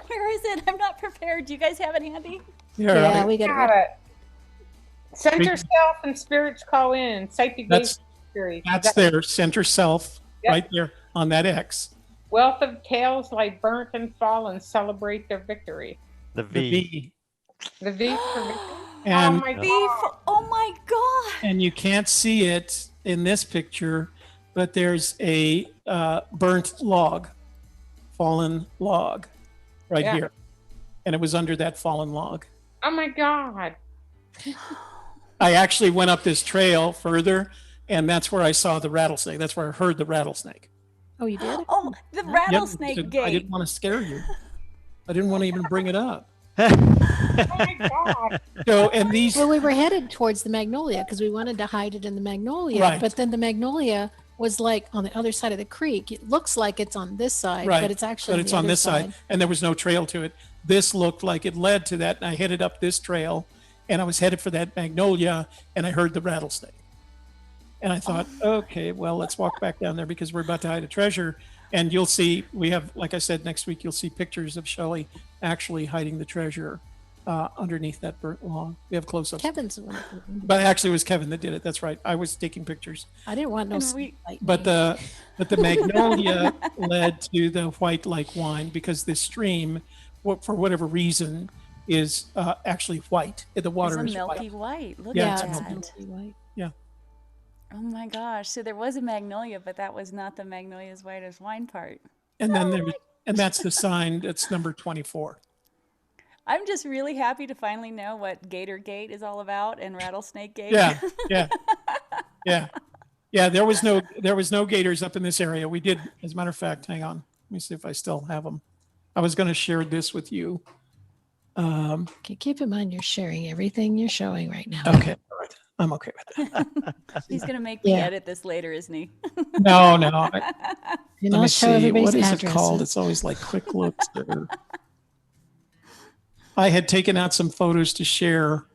Where is it? I'm not prepared. Do you guys have it handy? Here, Yeah, we got Got it. it. Center self and spirits call in. Cite the That's- gates of victory. that's there, center self, Yep. right there on that X. Wealth of tales lie burnt and fallen. Celebrate their victory. The The V. V. The V for victory. And, oh my Beef. God. Oh my god. and you can't see it in this picture, but there's a burnt log, fallen log right Yeah. here. And it was under that fallen log. Oh my God. I actually went up this trail further, and that's where I saw the rattlesnake. That's where I heard the rattlesnake. Oh, you did? Oh, the Yep, rattlesnake I gate. didn't want to scare you. I didn't want to even bring it up. Oh my God. So, and these, Well, we were headed towards the magnolia because we wanted to hide it in the magnolia, Right. but then the magnolia was like on the other side of the creek. It looks like it's on this side, right, but it's actually but it's the on other this side, and there was no trail to it. This looked like it led to that, and I headed up this trail, and I was headed for that magnolia, and I heard the rattlesnake. And I thought, okay, well, let's walk back down there because we're about to hide a treasure. And you'll see, we have, like I said, next week, you'll see pictures of Shelley actually hiding the treasure underneath that burnt log. We have close-ups. Kevin's the one. But actually, it was Kevin that did it. That's right. I was taking pictures. I didn't want no And snake biting But me. the magnolia led to the white like wine because this stream, for whatever reason, is actually white. The It's water a is milky white. white. Look Yeah, Yeah, at it's it's that. milky white. Oh my gosh. So there was a magnolia, but that was not the magnolia's white as wine part. And then and that's the sign. That's number 24. I'm just really happy to finally know what Gator Gate is all about and Rattlesnake Gate. Yeah, yeah, yeah, yeah. There was no gators up in this area. We did, as a matter of fact. Hang on. Let me see if I still have them. I was going to share this with you. Okay, keep in mind you're sharing everything you're showing right now. Okay, all right. I'm okay with that. He's going to make me Yeah. edit this later, isn't he? No. You Let know, me show see. everybody's What is addresses. it called? It's always like quick looks. I had taken out some photos to share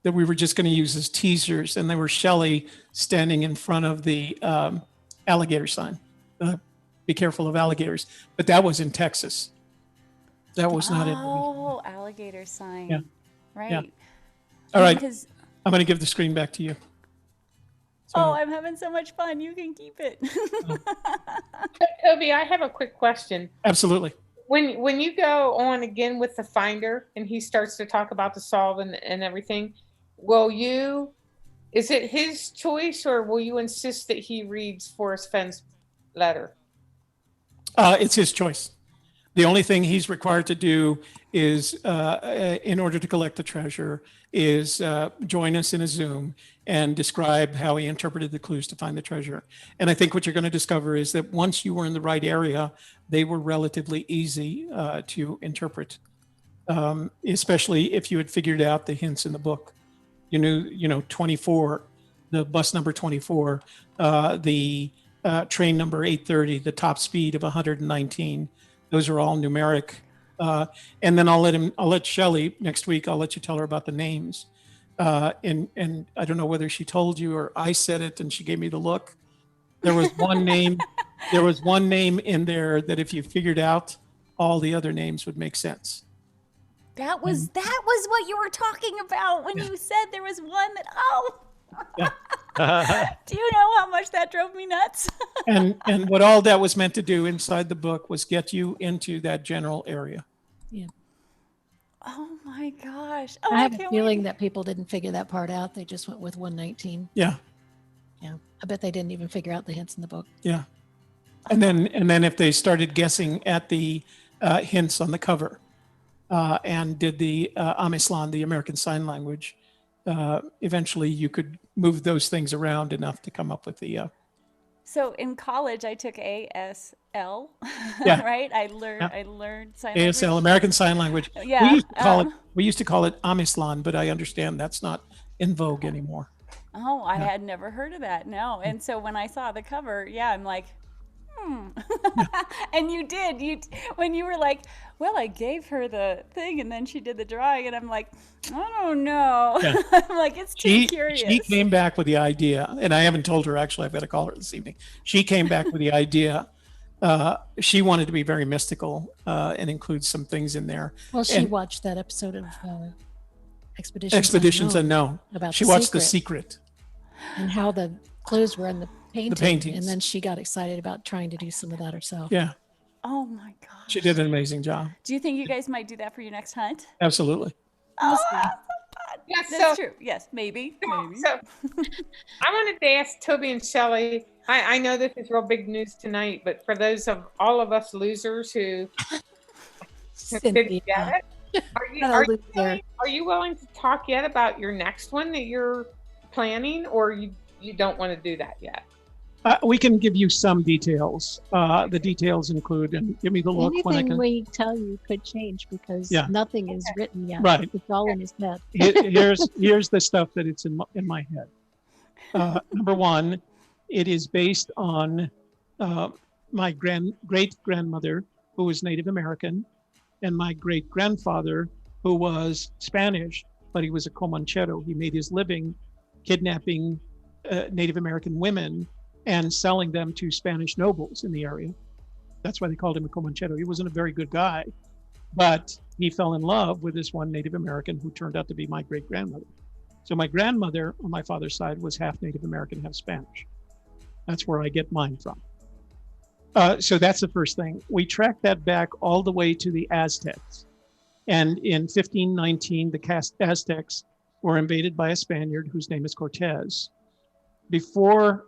that we were just going to use as teasers, and they were Shelley standing in front of the alligator sign. Be careful of alligators. But that was in Texas. That was not in. Oh, alligator sign. Yeah. Right. Yeah. All right. Because, I'm going to give the screen back to you. So, oh, I'm having so much fun. You can keep it. Toby, I have a quick question. absolutely. When you go on again with the finder and he starts to talk about the solve and everything, is it his choice or will you insist that he reads Forrest Fenn's letter? It's his choice. The only thing he's required to do is, in order to collect the treasure, is join us in a Zoom and describe how he interpreted the clues to find the treasure. And I think what you're going to discover is that once you were in the right area, they were relatively easy to interpret, especially if you had figured out the hints in the book. You knew, 24, the bus number 24, the train number 830, the top speed of 119. Those are all numeric. And then I'll let Shelley next week, I'll let you tell her about the names. And I don't know whether she told you or I said it and she gave me the look. There was one name in there that if you figured out, all the other names would make sense. that was what you were talking about when you said there was one that, do you know how much that drove me nuts? And what all that was meant to do inside the book was get you into that general area. Oh my gosh. Oh, I have a can't feeling wait. that people didn't figure that part out. They just went with 119. Yeah. Yeah. I bet they didn't even figure out the hints in the book. Yeah. And then if they started guessing at the hints on the cover and did the Amislan, the American Sign Language, eventually you could move those things around enough to come up with the. So in college, I took ASL, Yeah. right? I learned sign language. ASL, American Sign Language. Yeah, We used to call it Amislan, but I understand that's not in vogue anymore. Oh, I had never heard of that. No. And so when I saw the cover, yeah, I'm like, And you did. When you were like, well, I gave her the thing and then she did the drawing, and I'm like, I don't know. Yeah. I'm like, it's too curious. She came back with the idea, and I haven't told her actually. I've got to call her this evening. She came back with the idea. She wanted to be very mystical and include some things in there. Well, she And- watched that episode of Expeditions Expeditions Unknown. about She the watched secret The Secret. and how the clues were in the painting. paintings. And then she got excited about trying to do some of that herself. Yeah, Oh my gosh. she did an amazing job. Do you think you guys might do that for your next hunt? Absolutely. Oh, Yeah, that's true. Yes, maybe. Maybe. So I wanted to ask Toby and Shelley. I know this is real big news tonight, but for those of all of us losers who didn't get it, are you willing to talk yet about your next one that you're planning, or you don't want to do that yet? We can give you some details. The details include, and give me the look when I Anything can. we tell you could change because Yeah. nothing is written yet. Right. It's all in his head. Here's the stuff that it's in my head. Number one, it is based on my great grandmother, who was Native American, and my great grandfather, who was Spanish, but he was a Comanchero. He made his living kidnapping Native American women and selling them to Spanish nobles in the area. That's why they called him a Comanchero. He wasn't a very good guy, but he fell in love with this one Native American who turned out to be my great grandmother. So my grandmother on my father's side was half Native American, half Spanish. That's where I get mine from. So that's the first thing. We tracked that back all the way to the Aztecs. And in 1519, the Aztecs were invaded by a Spaniard whose name is Cortez. Before,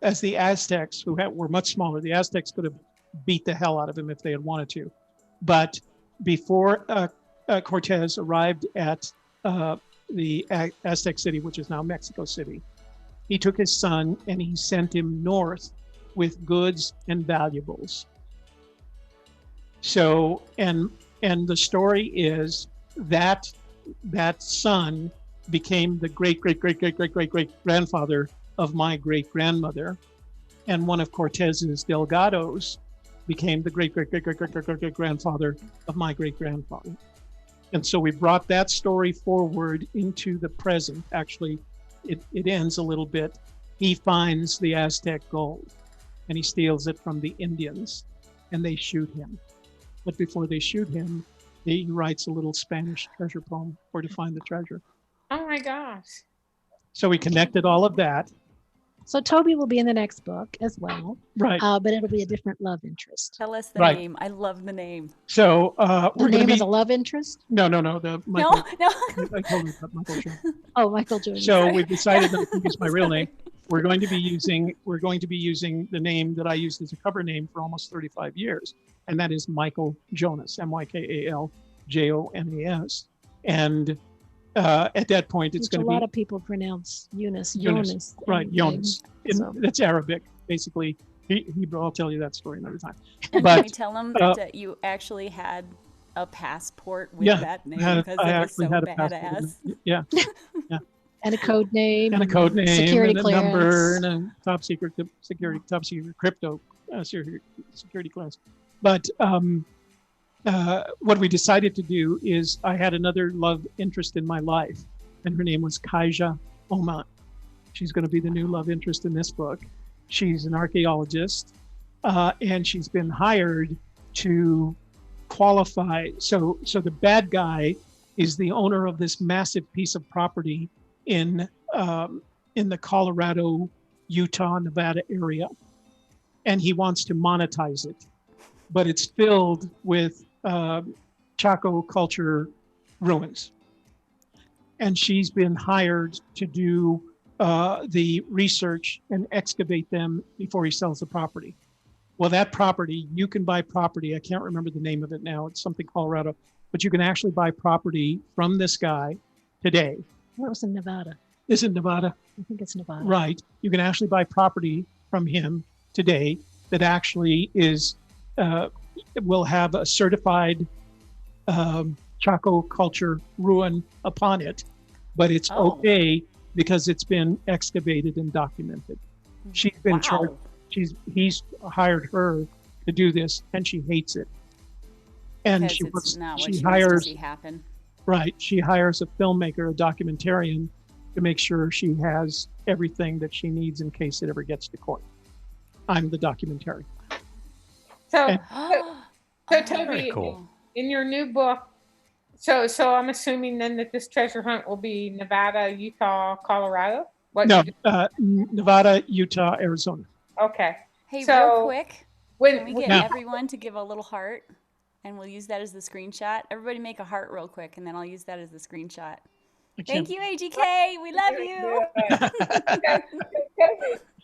as the Aztecs, were much smaller, the Aztecs could have beat the hell out of him if they had wanted to. But before Cortez arrived at the Aztec city, which is now Mexico City, he took his son and he sent him north with goods and valuables. So, and the story is that that son became the great grandfather of my great grandmother, and one of Cortez's Delgados became the great grandfather of my great grandfather. And so we brought that story forward into the present. Actually, it ends a little bit. He finds the Aztec gold and he steals it from the Indians and they shoot him. But before they shoot him, he writes a little Spanish treasure poem where to find the treasure. Oh my gosh. So we connected all of that. So Toby will be in the next book as well, Right. but it'll be a different love interest. Tell us the Right. name. I love the name. So The we're going name to of be the love interest? no. The Michael. No. I told you about Michael Jones. Oh, Michael Jones. So we've decided not to use my real name. We're going to be using the name that I used as a cover name for almost 35 years, and that is Michael Jonas, MykalJonas. And at that point, it's Which going a to be lot of people pronounce Jonas. right? Jonas. So- That's Arabic, basically. Hebrew. I'll tell you that story another time. And But can we tell them that you actually had a passport with that name because I it was so actually had a passport. badass? Yeah. And a code name. And a code name, Security and a clearance. number, and a top secret crypto security clearance. But what we decided to do is I had another love interest in my life, and her name was Kaija Oman. She's going to be the new love interest in this book. She's an archaeologist, and she's been hired to qualify. So the bad guy is the owner of this massive piece of property in the Colorado, Utah, Nevada area, and he wants to monetize it, but it's filled with Chaco culture ruins. And she's been hired to do the research and excavate them before he sells the property. Well, that property, you can buy property. I can't remember the name of it now. It's something Colorado, but you can actually buy property from this guy today. That was in Nevada. Is it Nevada? I think it's Nevada. Right. You can actually buy property from him today that actually is will have a certified Chaco culture ruin upon it, but it's okay because it's been excavated and documented. She's been charged. He's hired her to do this, and she hates it. And Because she it's works. not what She she wants to hires. see happen. Right. She hires a filmmaker, a documentarian, to make sure she has everything that she needs in case it ever gets to court. I'm the documentarian. So, And- so Toby, Very cool. in your new book, so I'm assuming then that this treasure hunt will be Nevada, Utah, Colorado? What No, you Nevada, Utah, Arizona. okay. Hey, So, real quick, can we When, get Yeah. everyone to give a little heart? And we'll use that as the screenshot. Everybody make a heart real quick, and then I'll use that as the screenshot. I can't- Thank you, AGK. We love you.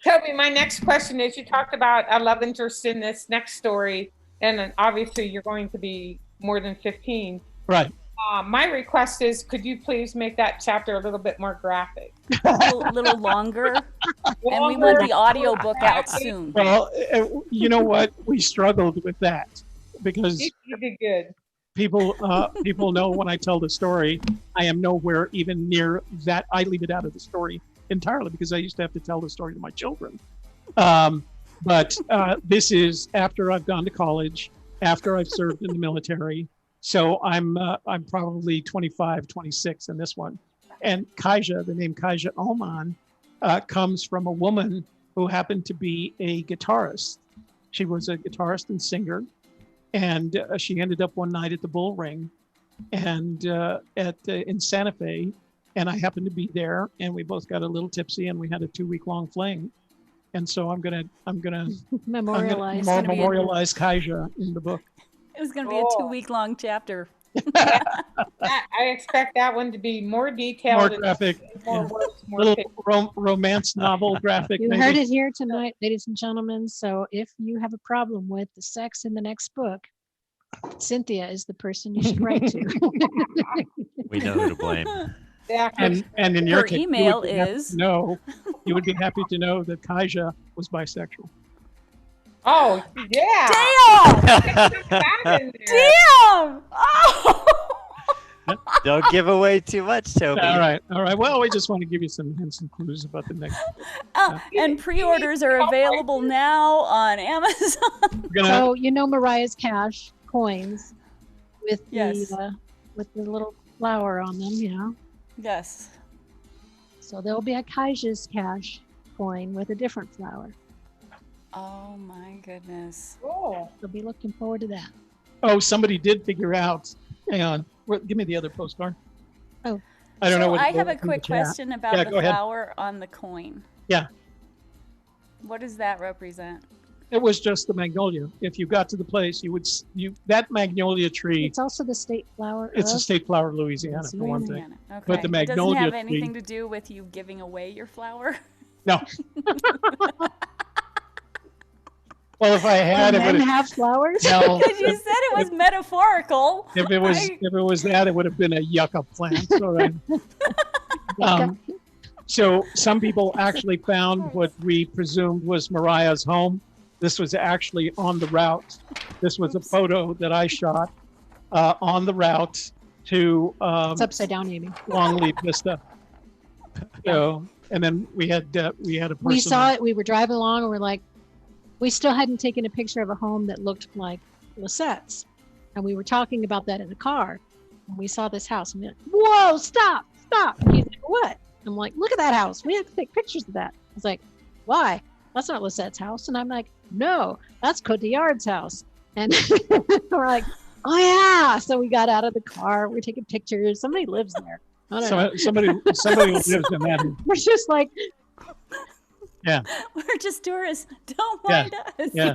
Toby, my next question is, you talked about a love interest in this next story, and then obviously you're going to be more than 15. Right. My request is, could you please make that chapter a little bit more graphic? Little longer. And we want the audio book out soon. Well, you know what? We struggled with that because You did good. people know when I tell the story, I am nowhere even near that. I leave it out of the story entirely because I used to have to tell the story to my children. But this is after I've gone to college, after I've served in the military. So I'm probably 25, 26 in this one. And Kaija, the name Kaija Oman, comes from a woman who happened to be a guitarist. She was a guitarist and singer. And she ended up one night at the Bull Ring and in Santa Fe. And I happened to be there, and we both got a little tipsy, and we had a 2-week-long fling. And so I'm gonna Memorialize. memorialize Kaija in the book. It was going to be a 2-week-long chapter. I expect that one to be more detailed. More and graphic, more yeah. words, more Little pictures. romance novel graphic. You maybe. heard it here tonight, ladies and gentlemen. So if you have a problem with the sex in the next book, Cynthia is the person you should write to. We know who to blame. Yeah, And in your Her case, email is- you would be happy to know that Kaija was bisexual. oh, yeah. Damn! That in there. Damn! Oh! Don't give away too much, Toby. All right. Well, we just want to give you some hints and clues about the next. And pre-orders are available now on Amazon. We're gonna, So you know Mariah's Cash coins with Yes. the little flower on them, you know. Yes. So there'll be a Kaija's Cash coin with a different flower. Oh my goodness. Cool. So be looking forward to that. oh, somebody did figure out. Hang on. Give me the other postcard. Oh. I don't know what. I have a in the quick chat. question about Yeah, the go ahead. flower on the coin. Yeah. What does that represent? It was just the magnolia. If you got to the place, that magnolia tree. It's also the state flower. It's a of state flower of Louisiana for one thing. Louisiana. Okay. But the It doesn't magnolia have tree- anything to do with you giving away your flower. No. Well, if I had, Do it would men have. have flowers? No, Because you said it was metaphorical. if it was that, it would have been a yucca plant. So, so some people actually found what we presumed was Mariah's home. This was actually on the route. This was a photo that I shot on the route to It's upside down, Amy. Longleaf Vista. So, and then we had a person. We saw it. We were driving along, and we're like, we still hadn't taken a picture of a home that looked like Lisette's, and we were talking about that in the car. And we saw this house, and we're like, "Whoa! Stop! Stop!" And he's like, "What?" I'm like, "Look at that house. We have to take pictures of that." He's like, "Why? That's not Lisette's house." And I'm like, "No, that's Cotillard's house." And we're like, "Oh yeah!" So we got out of the car. We're taking pictures. Somebody lives there. I don't know. Somebody lives in that. We're just like, Yeah, We're just tourists. Don't mind us. yeah.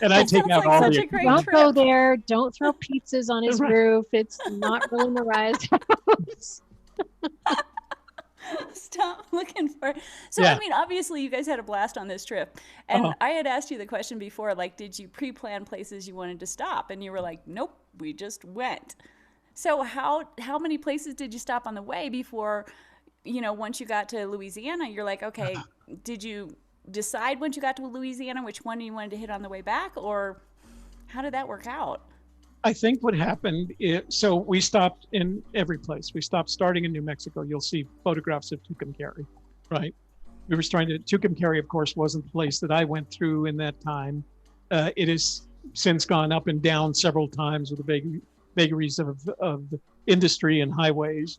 And I That take sounds out like all such the. a great don't trip. go there. Don't throw pizzas on his Right. roof. It's not really Mariah's house. Stop looking for it. So, Yeah. I mean, obviously, you guys had a blast on this trip. And Uh-huh. I had asked you the question before, like, did you pre-plan places you wanted to stop? And you were like, nope, we just went. So how many places did you stop on the way before, once you got to Louisiana, you're like, okay, did you decide once you got to Louisiana which one you wanted to hit on the way back? Or how did that work out? I think what happened is, so we stopped in every place. We stopped starting in New Mexico. You'll see photographs of Tucumcari, right? We were trying to, Tucumcari, of course, wasn't the place that I went through in that time. It has since gone up and down several times with the vagaries of industry and highways,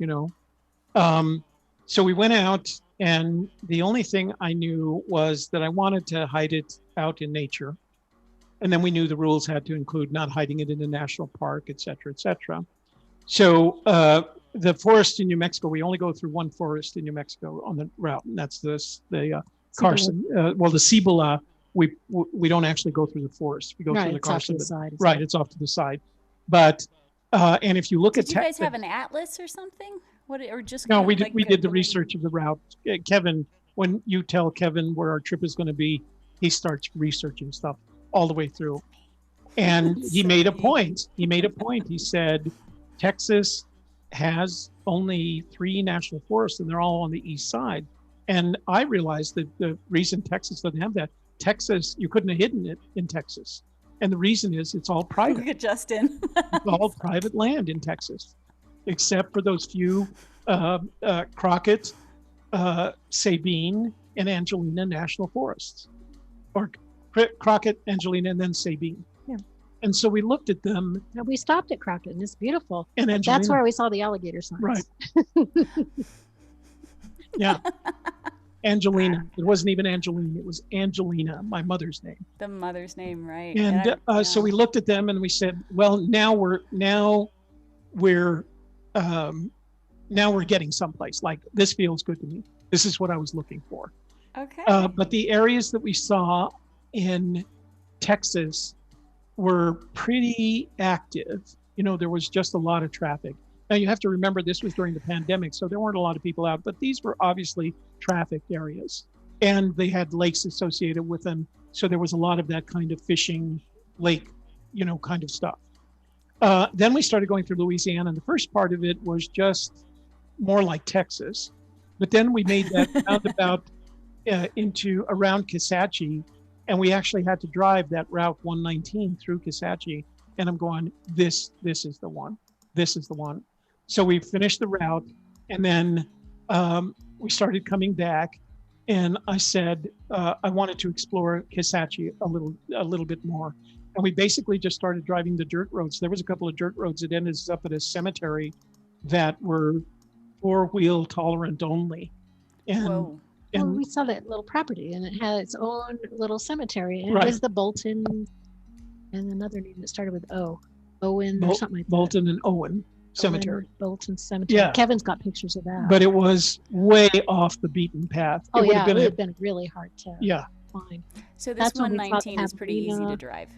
So we went out, and the only thing I knew was that I wanted to hide it out in nature. And then we knew the rules had to include not hiding it in a national park, et cetera, et cetera. So the forest in New Mexico, we only go through one forest in New Mexico on the route, and that's the Carson. The Cibola, we don't actually go through the forest. We go Right, through the it's off to Carson. the side. Right, it's off to the side. But and if you look Did at you guys have an atlas or something? Or just no, kind we of did like we a- did the research of the route. Kevin, when you tell Kevin where our trip is going to be, he starts researching stuff all the way through. And he made a point. He said, Texas has only 3 national forests, and they're all on the east side. And I realized that the reason Texas doesn't have that, Texas, you couldn't have hidden it in Texas. And the reason is it's all private. Look at Justin. It's all private land in Texas, except for those few Crockett, Sabine, and Angelina national forests, or Crockett, Angelina, and then Sabine. Yeah. And so we looked at them. Now, we stopped at Crockett, and it's beautiful. And That's Angelina. where we saw the alligator signs. Right. Yeah. Angelina. It wasn't even Angeline. It was Angelina, my mother's name. The mother's name, right? And so we looked at them and we said, well, now we're getting someplace. Like, this feels good to me. This is what I was looking for. Okay. But the areas that we saw in Texas were pretty active. You know, there was just a lot of traffic. Now, you have to remember this was during the pandemic, so there weren't a lot of people out, but these were obviously trafficked areas. And they had lakes associated with them. So there was a lot of that kind of fishing, lake, you know, kind of stuff. Then we started going through Louisiana, and the first part of it was just more like Texas. But then we made that roundabout into around Kisatchie, and we actually had to drive that Route 119 through Kisatchie. And I'm going, this is the one. This is the one. So we finished the route, and then we started coming back, and I said I wanted to explore Kisatchie a little bit more. And we basically just started driving the dirt roads. There was a couple of dirt roads that ended up at a cemetery that were 4-wheel tolerant only. And, Whoa. Well, and we saw that little property, and it had its own little cemetery, and Right. it was the Bolton, and another name that started with Owen or something like that. Bolton and Owen Cemetery. Bolton Cemetery. Yeah. Kevin's got pictures of that. But it was way off the beaten path. oh It would yeah, have been it would have been really hard to yeah. find. So this That's when we thought 119 is pretty easy to Pasadena- drive.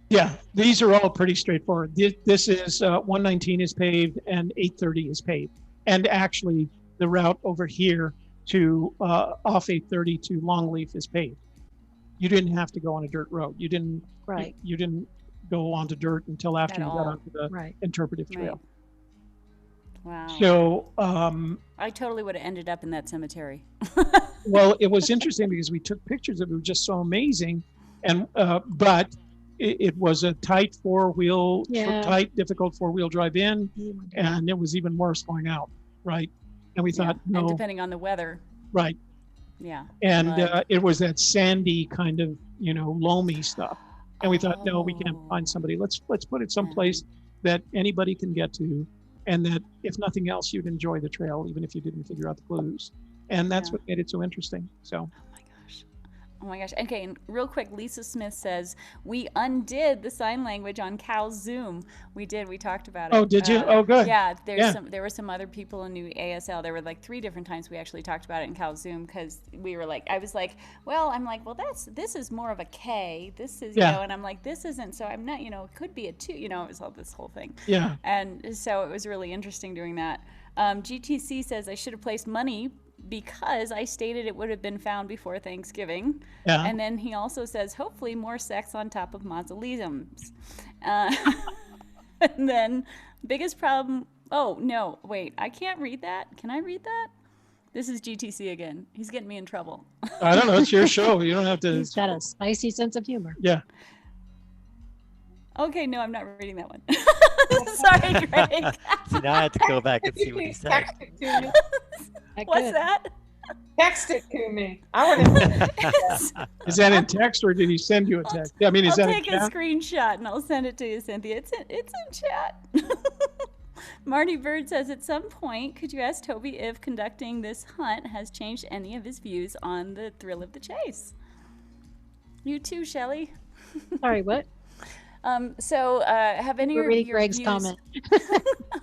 Yeah, these are all pretty straightforward. This is 119 is paved and 830 is paved. And actually, the route over here to off 830 to Longleaf is paved. You didn't have to go on a dirt road. You didn't. Right, You didn't go onto dirt until after At you got all. onto the right. interpretive trail. Wow. So, I totally would have ended up in that cemetery. well, it was interesting because we took pictures of it. It was just so amazing, and but it was a tight Yeah. tight, difficult 4-wheel drive in, You went down. and it was even worse going out, right? And we thought, And no, depending on the weather. right. Yeah. And But- it was that sandy kind of, you know, loamy stuff. And we thought, no, we can't Oh. find somebody. Let's put it someplace that anybody can get to, and that if nothing else, you'd enjoy the trail, even if you didn't figure out the clues. And that's Yeah. what made it so interesting. So Oh my gosh. Oh my gosh. Okay, and real quick, Lisa Smith says, we undid the sign language on Cal's Zoom. We did. We talked about it. Oh, did you? Oh, good. Yeah, Yeah. there were some other people in new ASL. There were like 3 different times we actually talked about it in Cal's Zoom because we were like, I was like, well, this is more of a K. This is, Yeah. and I'm like, this isn't, so I'm not, it could be a 2, it was all this whole thing. yeah. And so it was really interesting doing that. GTC says I should have placed money because I stated it would have been found before Thanksgiving. Yeah. And then he also says, hopefully more sex on top of mausoleums. And then biggest problem. Oh, no, wait, I can't read that. Can I read that? This is GTC again. He's getting me in trouble. I don't know. It's your show. You don't have to. He's got a spicy sense of humor. Yeah. Okay, no, I'm not reading that one. Sorry, Greg. See, now I have to go back and see what he said. Text it to me. What's Good. that? Text it to me. I want to. Is that in text or did he send you a text? I mean, is I'll that take in a chat? screenshot and I'll send it to you, Cynthia. It's in chat. Marty Bird says, at some point, could you ask Toby if conducting this hunt has changed any of his views on the thrill of the chase? You too, Shelley. Sorry, what? So have any We're of reading your Greg's views... comment.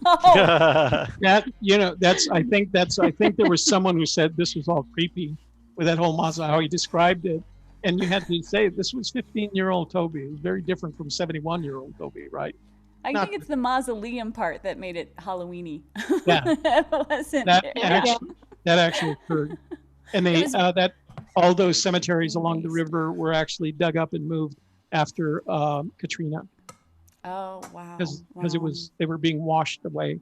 Oh, That I think there was someone who said this was all creepy with that whole Mazda, how he described it. And you had to say this was 15-year-old Toby. It was very different from 71-year-old Toby, right? I Not- think it's the mausoleum part that made it Halloweeny. Yeah. It wasn't. That actually occurred. And they It was- that all those cemeteries along the river were actually dug up and moved after Katrina. Oh, wow. because it Wow. was they were being washed away.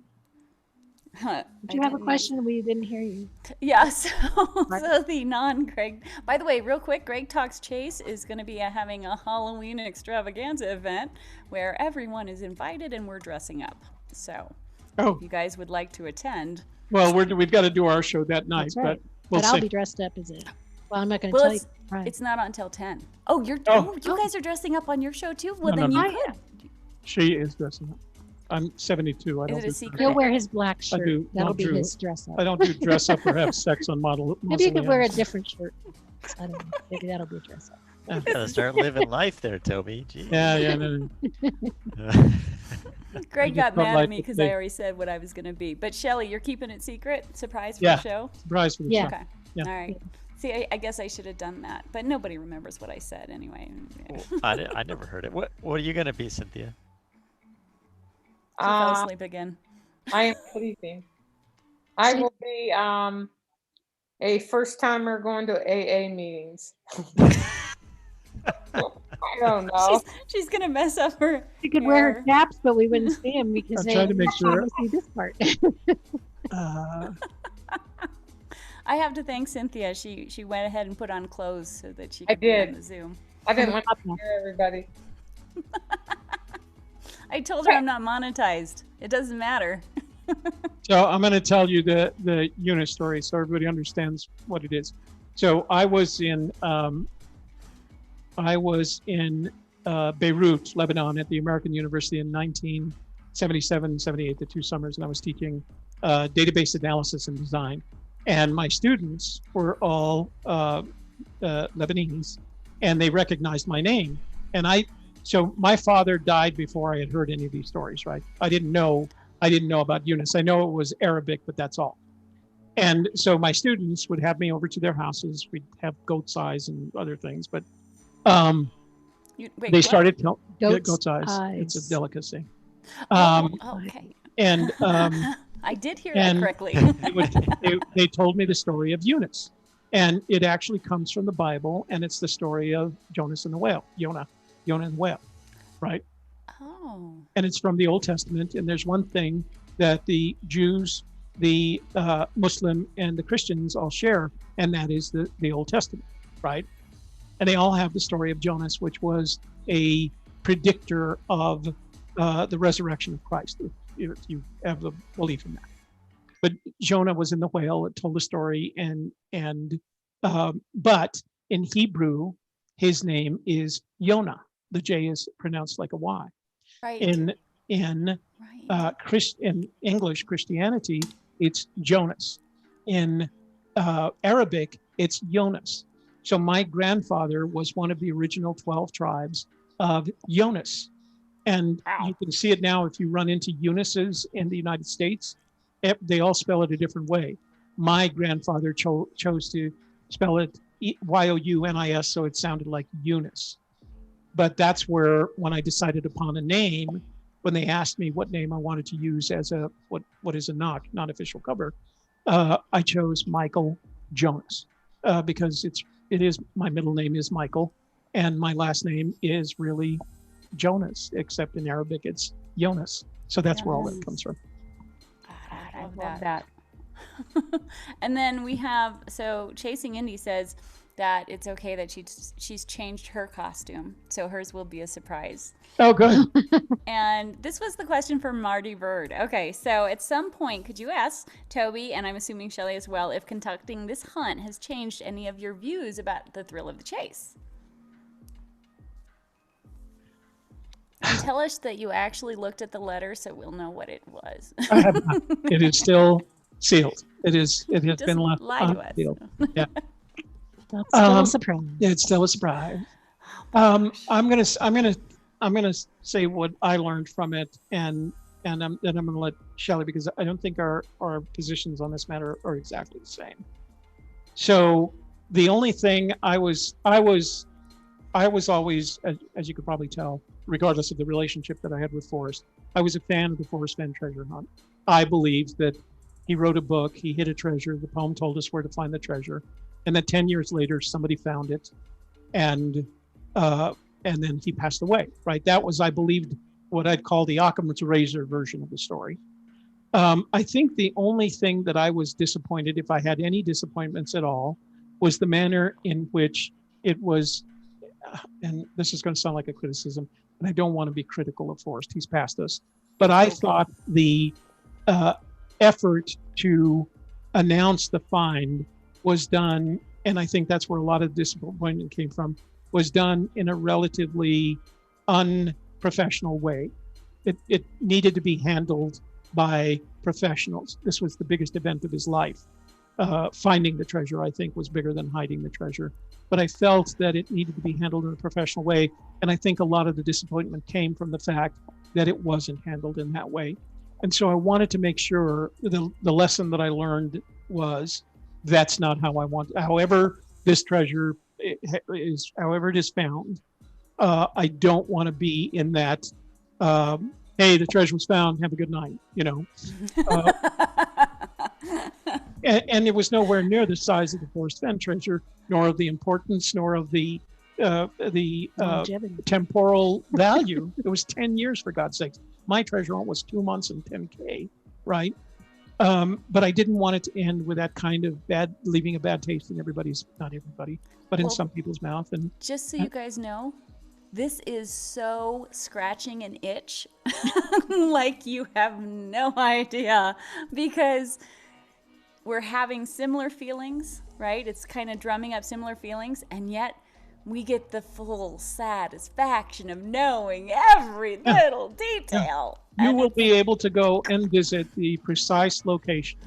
Huh, Did I you have a didn't- question? We didn't hear you. Yeah, so, Right. so the non-Greg, by the way, real quick, Greg Talks Chase is going to be having a Halloween extravaganza event where everyone is invited and we're dressing up. So Oh, if you guys would like to attend, well, we've got to do our show that night, That's right. but we'll But I'll see. be dressed up as it. Well, I'm not going to well, tell you. it's, Right. it's not until 10. Oh, you Oh. guys are dressing up on your show too? Well, No, then no, you no. could. She is dressing up. I'm 72. I Is don't it a do secret? He'll wear his black shirt. do That'll not be do- his dress up. I don't do dress up or have sex on model. Maybe you could wear a mausoleums. different shirt. I don't know. Maybe that'll be a dress up. Gotta start living life there, Toby. Gee. Yeah, no. Greg just got felt mad like at me because they- I already said what I was going to be. But Shelley, you're keeping it secret? Surprise for Yeah. the show? Surprise for the Yeah. show. Okay. Yeah. All right. See, I guess I should have done that, but nobody remembers what I said anyway. She I never heard it. What are you gonna be, Cynthia? fell Uh, asleep again. I am sleeping. I will be a first timer going to AA meetings. I don't know. She's gonna mess up her. You could wear her hair. caps, but we wouldn't see him because I'm they trying to make sure- see this part. I have to thank Cynthia. She went ahead and put on clothes so that she I could be on did. the Zoom. I didn't want to scare everybody. I told her I'm not monetized. It doesn't matter. So I'm going to tell you the Eunice story so everybody understands what it is. So I was in Beirut, Lebanon, at the American University in 1977, 78, the 2 summers, and I was teaching database analysis and design. And my students were all Lebanese, and they recognized my name. And so my father died before I had heard any of these stories, right? I didn't know about Eunice. I know it was Arabic, but that's all. And so my students would have me over to their houses. We'd have goat's eyes and other things, but Wait, they what? started Goat's goat's eyes. It's a eyes. delicacy. Oh, okay. And I did hear and- that correctly. they told me the story of Eunice, and it actually comes from the Bible, and it's the story of Jonas and the whale, Jonah and the whale, right? Oh. And it's from the Old Testament. And there's one thing that the Jews, the Muslim, and the Christians all share, and that is the Old Testament, right? And they all have the story of Jonas, which was a predictor of the resurrection of Christ, if you have the belief in that. But Jonah was in the whale. It told the story, but in Hebrew, his name is Yonah. The J is pronounced like a Y. Right. In right. in English Christianity, it's Jonas. In Arabic, it's Jonas. So my grandfather was one of the original 12 tribes of Jonas. And Wow. you can see it now if you run into Eunices in the United States. They all spell it a different way. My grandfather chose to spell it Younis, so it sounded like Eunice. But that's where, when I decided upon a name, when they asked me what name I wanted to use as what is a non-official cover, I chose Michael Jonas because my middle name is Michael, and my last name is really Jonas, except in Arabic it's Jonas. So that's where all that comes from. I love that. And then we have, so Chasing Indy says that it's okay that she's changed her costume, so hers will be a surprise. Oh, good. And this was the question from Marty Bird. Okay, so at some point, could you ask Toby, and I'm assuming Shelley as well, if conducting this hunt has changed any of your views about the thrill of the chase? And tell us that you actually looked at the letter so we'll know what it was. I have not. It is still sealed. It has Just been left lie to us. unsealed. Yeah. That's still a surprise. It's still a surprise. Oh I'm gonna say what I learned from it, and I'm gonna let Shelley, because I don't think our positions on this matter are exactly the same. So the only thing I was always, as you could probably tell, regardless of the relationship that I had with Forrest, I was a fan of the Forrest Fenn treasure hunt. I believed that he wrote a book, he hid a treasure, the poem told us where to find the treasure, and that 10 years later somebody found it, and then he passed away, right? That was, I believed what I'd call the Occam's razor version of the story. I think the only thing that I was disappointed, if I had any disappointments at all, was the manner in which it was, and this is going to sound like a criticism, and I don't want to be critical of Forrest, he's past us, but I thought the effort to announce the find was done, and I think that's where a lot of disappointment came from, was done in a relatively unprofessional way. It needed to be handled by professionals. This was the biggest event of his life. Finding the treasure, I think, was bigger than hiding the treasure. But I felt that it needed to be handled in a professional way. And I think a lot of the disappointment came from the fact that it wasn't handled in that way. And so I wanted to make sure the lesson that I learned was that's not how I want, however this treasure is, however it is found, I don't want to be in that, hey, the treasure was found, have a good night, you know. And it was nowhere near the size of the Forrest Fenn treasure, nor of the importance, nor of the temporal value. It was 10 years, for God's sakes. My treasure hunt was 2 months and 10K, right? But I didn't want it to end with that kind of bad, leaving a bad taste in everybody's, not everybody, but in some people's mouth. And just so you guys know, this is so scratching an itch like you have no idea, because we're having similar feelings, right? It's kind of drumming up similar feelings, and yet we get the full satisfaction of knowing every little detail. You will be able to go and visit the precise location.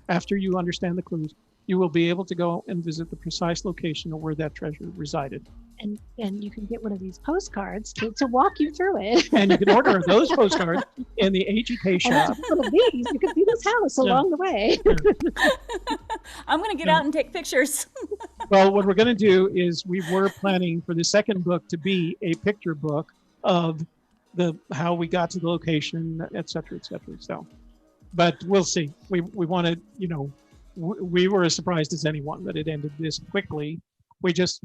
After you understand the clues, you will be able to go and visit the precise location of where that treasure resided. And you can get one of these postcards to walk you through it. And you can order those postcards in the AGK shop. One of these, you can see this house along the way. I'm going to get out and take pictures. Well, what we're going to do is we were planning for the second book to be a picture book of how we got to the location, et cetera, et cetera. So, but we'll see. We want to, you know, we were as surprised as anyone that it ended this quickly. We just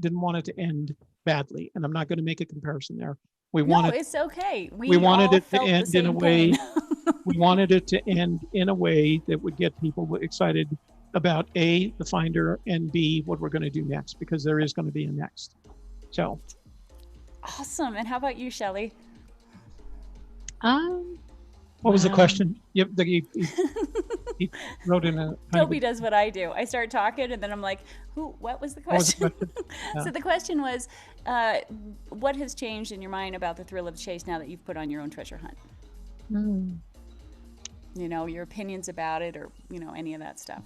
didn't want it to end badly, and I'm not going to make a comparison there. No, it's okay. We wanted it to end in a way. We wanted it to end in a way that would get people excited about A, the finder, and B, what we're going to do next, because there is going to be a next. So awesome. And how about you, Shelley? What was the question? Yep, he wrote in a. Toby does what I do. I start talking, and then I'm like, what was the question? So the question was, what has changed in your mind about the thrill of the chase now that you've put on your own treasure hunt? You know, your opinions about it, or, you know, any of that stuff.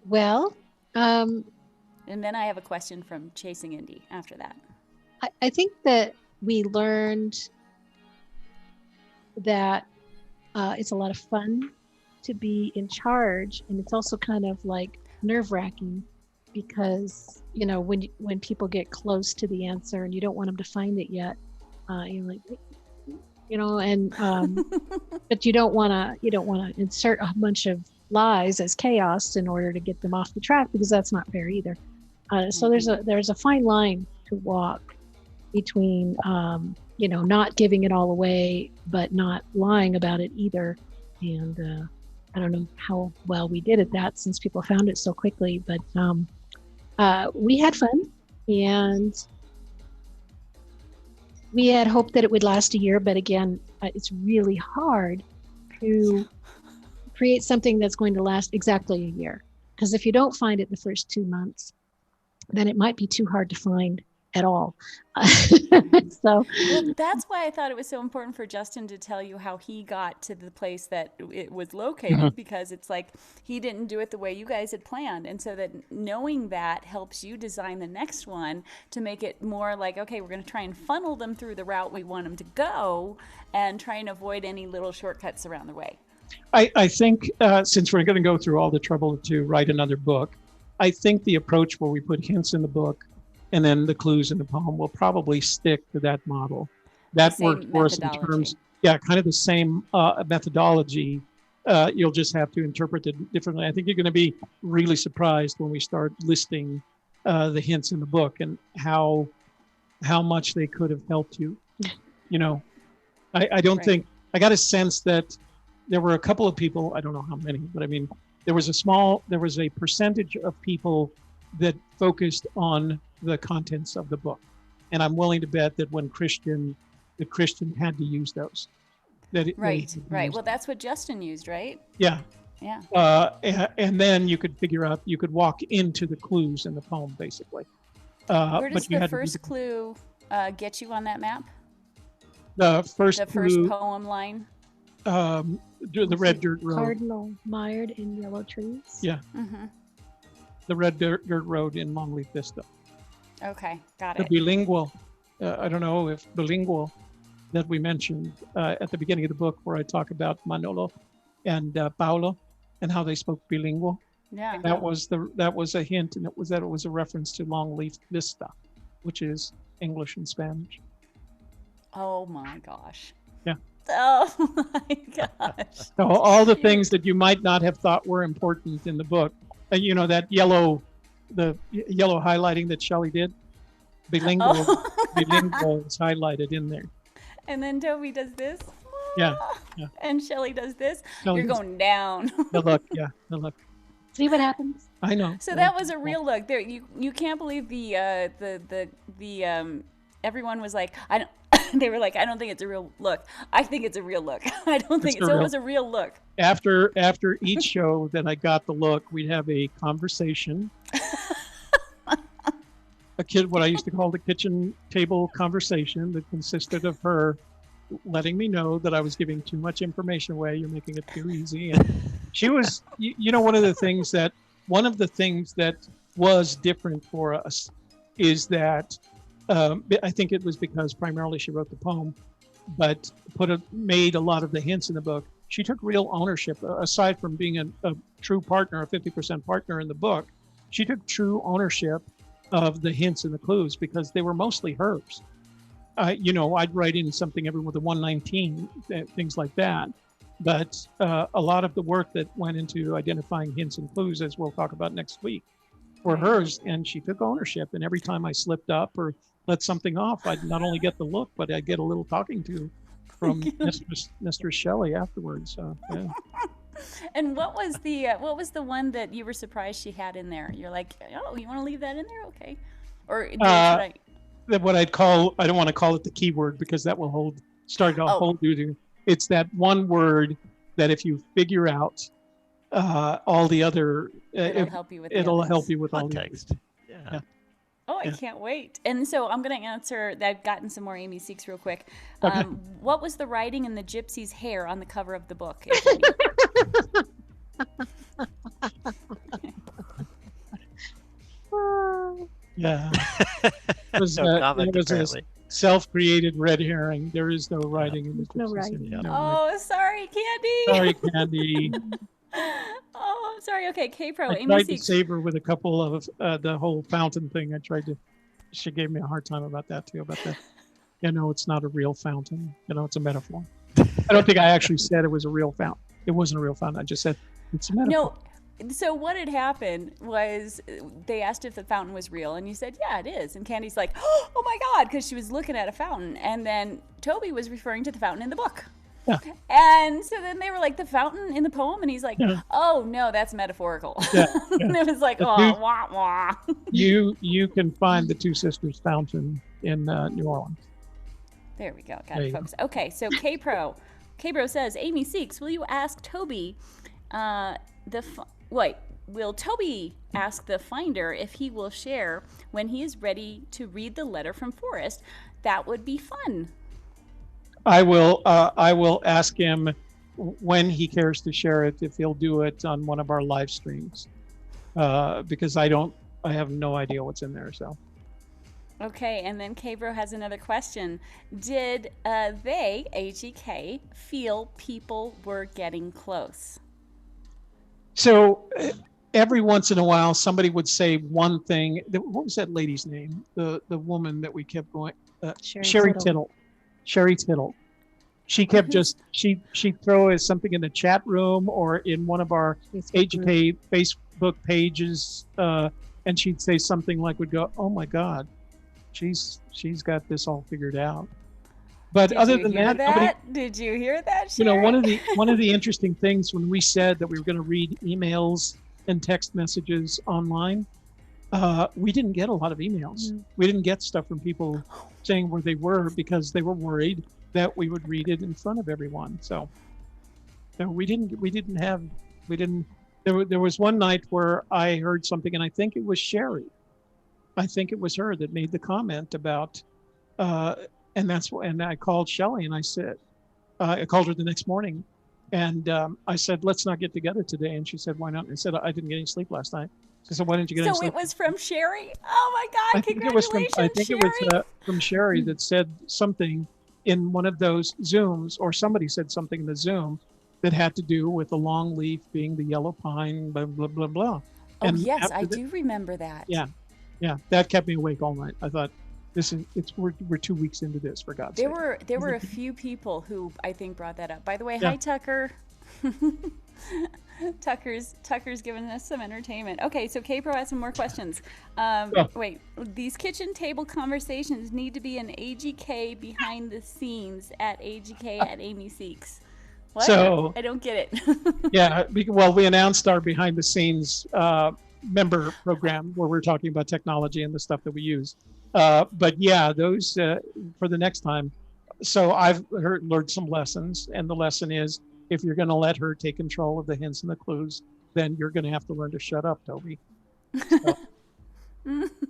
Well, and then I have a question from Chasing Indy after that. I think that we learned that it's a lot of fun to be in charge, and it's also kind of like nerve-wracking, because, you know, when people get close to the answer and you don't want them to find it yet, you're like, you know, and but you don't want to insert a bunch of lies as chaos in order to get them off the track, because that's not fair either. So there's a fine line to walk between you know, not giving it all away, but not lying about it either. And I don't know how well we did at that, since people found it so quickly, but we had fun, and we had hoped that it would last a year. But again, it's really hard to create something that's going to last exactly a year, because if you don't find it the first 2 months, then it might be too hard to find at all. So well, that's why I thought it was so important for Justin to tell you how he got to the place that it was located, because it's like he didn't do it the way you guys had planned, and so that knowing that helps you design the next one to make it more like, okay, we're going to try and funnel them through the route we want them to go, and try and avoid any little shortcuts around the way. I think since we're going to go through all the trouble to write another book, I think the approach where we put hints in the book and then the clues in the poem will probably stick to that model. That worked for us in terms, kind of the same methodology. You'll just have to interpret it differently. I think you're going to be really surprised when we start listing the hints in the book and how much they could have helped you. You know, I don't Right. think, I got a sense that there were a couple of people, I don't know how many, but I mean, there was a percentage of people that focused on the contents of the book. And I'm willing to bet that the Christian had to use those. Right. Right. Well, that's what Justin used, right? Yeah. Yeah. And then you could walk into the clues in the poem, basically. Where does but you the had to do first clue get you on that map? the first The first clue, poem line? the red dirt road. Cardinal mired in yellow trees. Yeah. Mm-hmm. The red dirt road in Longleaf Vista. Okay. Got The it. bilingual, I don't know if bilingual that we mentioned at the beginning of the book, where I talk about Manolo and Paolo and how they spoke bilingual. Yeah. That was a hint, and it was a reference to Longleaf Vista, which is English and Spanish. Oh my gosh. Yeah. Oh my gosh. So all the things that you might not have thought were important in the book, you know, the yellow highlighting that Shelley did, bilingual, bilingual is highlighted in there. And then Toby does this. Yeah, yeah. And Shelley does this. Shelley You're does- going down. The look, yeah, the look. See what happens? I know. So that was a real look. There, you can't believe the everyone was like, I don't. They were like, I don't think it's a real look. I think it's a real look. I don't think so. It was a real look. After each show that I got the look, we'd have a conversation. What I used to call the kitchen table conversation that consisted of her letting me know that I was giving too much information away. You're making it too easy. And she was, you know, one of the things that was different for us is that I think it was because primarily she wrote the poem, but made a lot of the hints in the book. She took real ownership, aside from being a true partner, a 50% partner in the book. She took true ownership of the hints and the clues because they were mostly hers. You know, I'd write in something every with a 119, things like that. But a lot of the work that went into identifying hints and clues, as we'll talk about next week, were hers, and she took ownership. And every time I slipped up or let something off, I'd not only get the look, but I'd get a little talking to from Mistress Shelley afterwards. Yeah. And what was the one that you were surprised she had in there? You're like, oh, you want to leave that in there? Okay. Or should I? What I don't want to call it the keyword because that will start a whole doo-doo. It's that one word that if you figure out all the other, It'll help you with all the Context. Yeah. Oh, I can't wait. And so I'm going to answer, I've gotten some more Amy Seeks real quick. Okay. What was the writing in the Gypsy's hair on the cover of the book? Yeah. It was, No comment, it was a apparently. self-created red herring. There is no writing in the No Gypsy writing. City. No Oh, sorry, Candy. Sorry, Candy. Oh, I'm sorry. Okay, K-Pro, I Amy tried to Seeks. save her with a couple of the whole fountain thing. She gave me a hard time about that too. About that, it's not a real fountain. It's a metaphor. I don't think I actually said it was a real fountain. It wasn't a real fountain. I just said it's a metaphor. No. So what had happened was they asked if the fountain was real, and you said, yeah, it is. And Candy's like, oh my God, because she was looking at a fountain. And then Toby was referring to the fountain in the book. Yeah. And so then they were like, the fountain in the poem? And he's like, Yeah. oh, no, that's metaphorical. Yeah, And it was like, oh, wah, wah. You can find the Two Sisters Fountain in New Orleans. There we go. Got There it, you go. folks. Okay, so K-Pro says, Amy Seeks, will you ask Toby will Toby ask the finder if he will share when he is ready to read the letter from Forrest? That would be fun. I will ask him when he cares to share it, if he'll do it on one of our live streams, because I have no idea what's in there. So. Okay, and then K-Bro has another question. Did they, AGK, feel people were getting close? So every once in a while, somebody would say one thing. What was that lady's name? The woman that we kept going. Sherry Tittle. Sherry Tittle. She kept she'd throw as something in the chat room or in one of our AGK Facebook pages, and she'd say something like, "Would go, oh my God, she's got this all figured out." But Did other you than hear that, nobody, Did you hear that? you know, Sherry? one of the interesting things when we said that we were going to read emails and text messages online, we didn't get a lot of emails. We didn't get stuff from people saying where they were because they were worried that we would read it in front of everyone. So we didn't there was one night where I heard something, and I think it was Sherry. I think it was her that made the comment about and I called Shelley and I said I called her the next morning and I said, let's not get together today. And she said, why not? And I said, I didn't get any sleep last night. She said, why didn't you get any So sleep? it was from Sherry? Oh my I God, think it was congratulations, Sherry. from Sherry that said something in one of those Zooms, or somebody said something in the Zoom that had to do with the long leaf being the yellow pine, blah, blah, blah, blah. Oh And yes, I after that, do remember that. yeah, that kept me awake all night. I thought, we're 2 weeks into this, for God's sake. There were a few people who I think brought that up. By the way, Yeah. hi Tucker. Tucker's giving us some entertainment. Okay, so K-Pro has some more questions. Wait, these kitchen table conversations need to be an AGK behind the scenes at AGK at Amy Seeks. What? So I don't get it. yeah, we announced our behind the scenes member program where we're talking about technology and the stuff that we use. But yeah, those for the next time. So I've learned some lessons, and the lesson is if you're going to let her take control of the hints and the clues, then you're going to have to learn to shut up, Toby. So,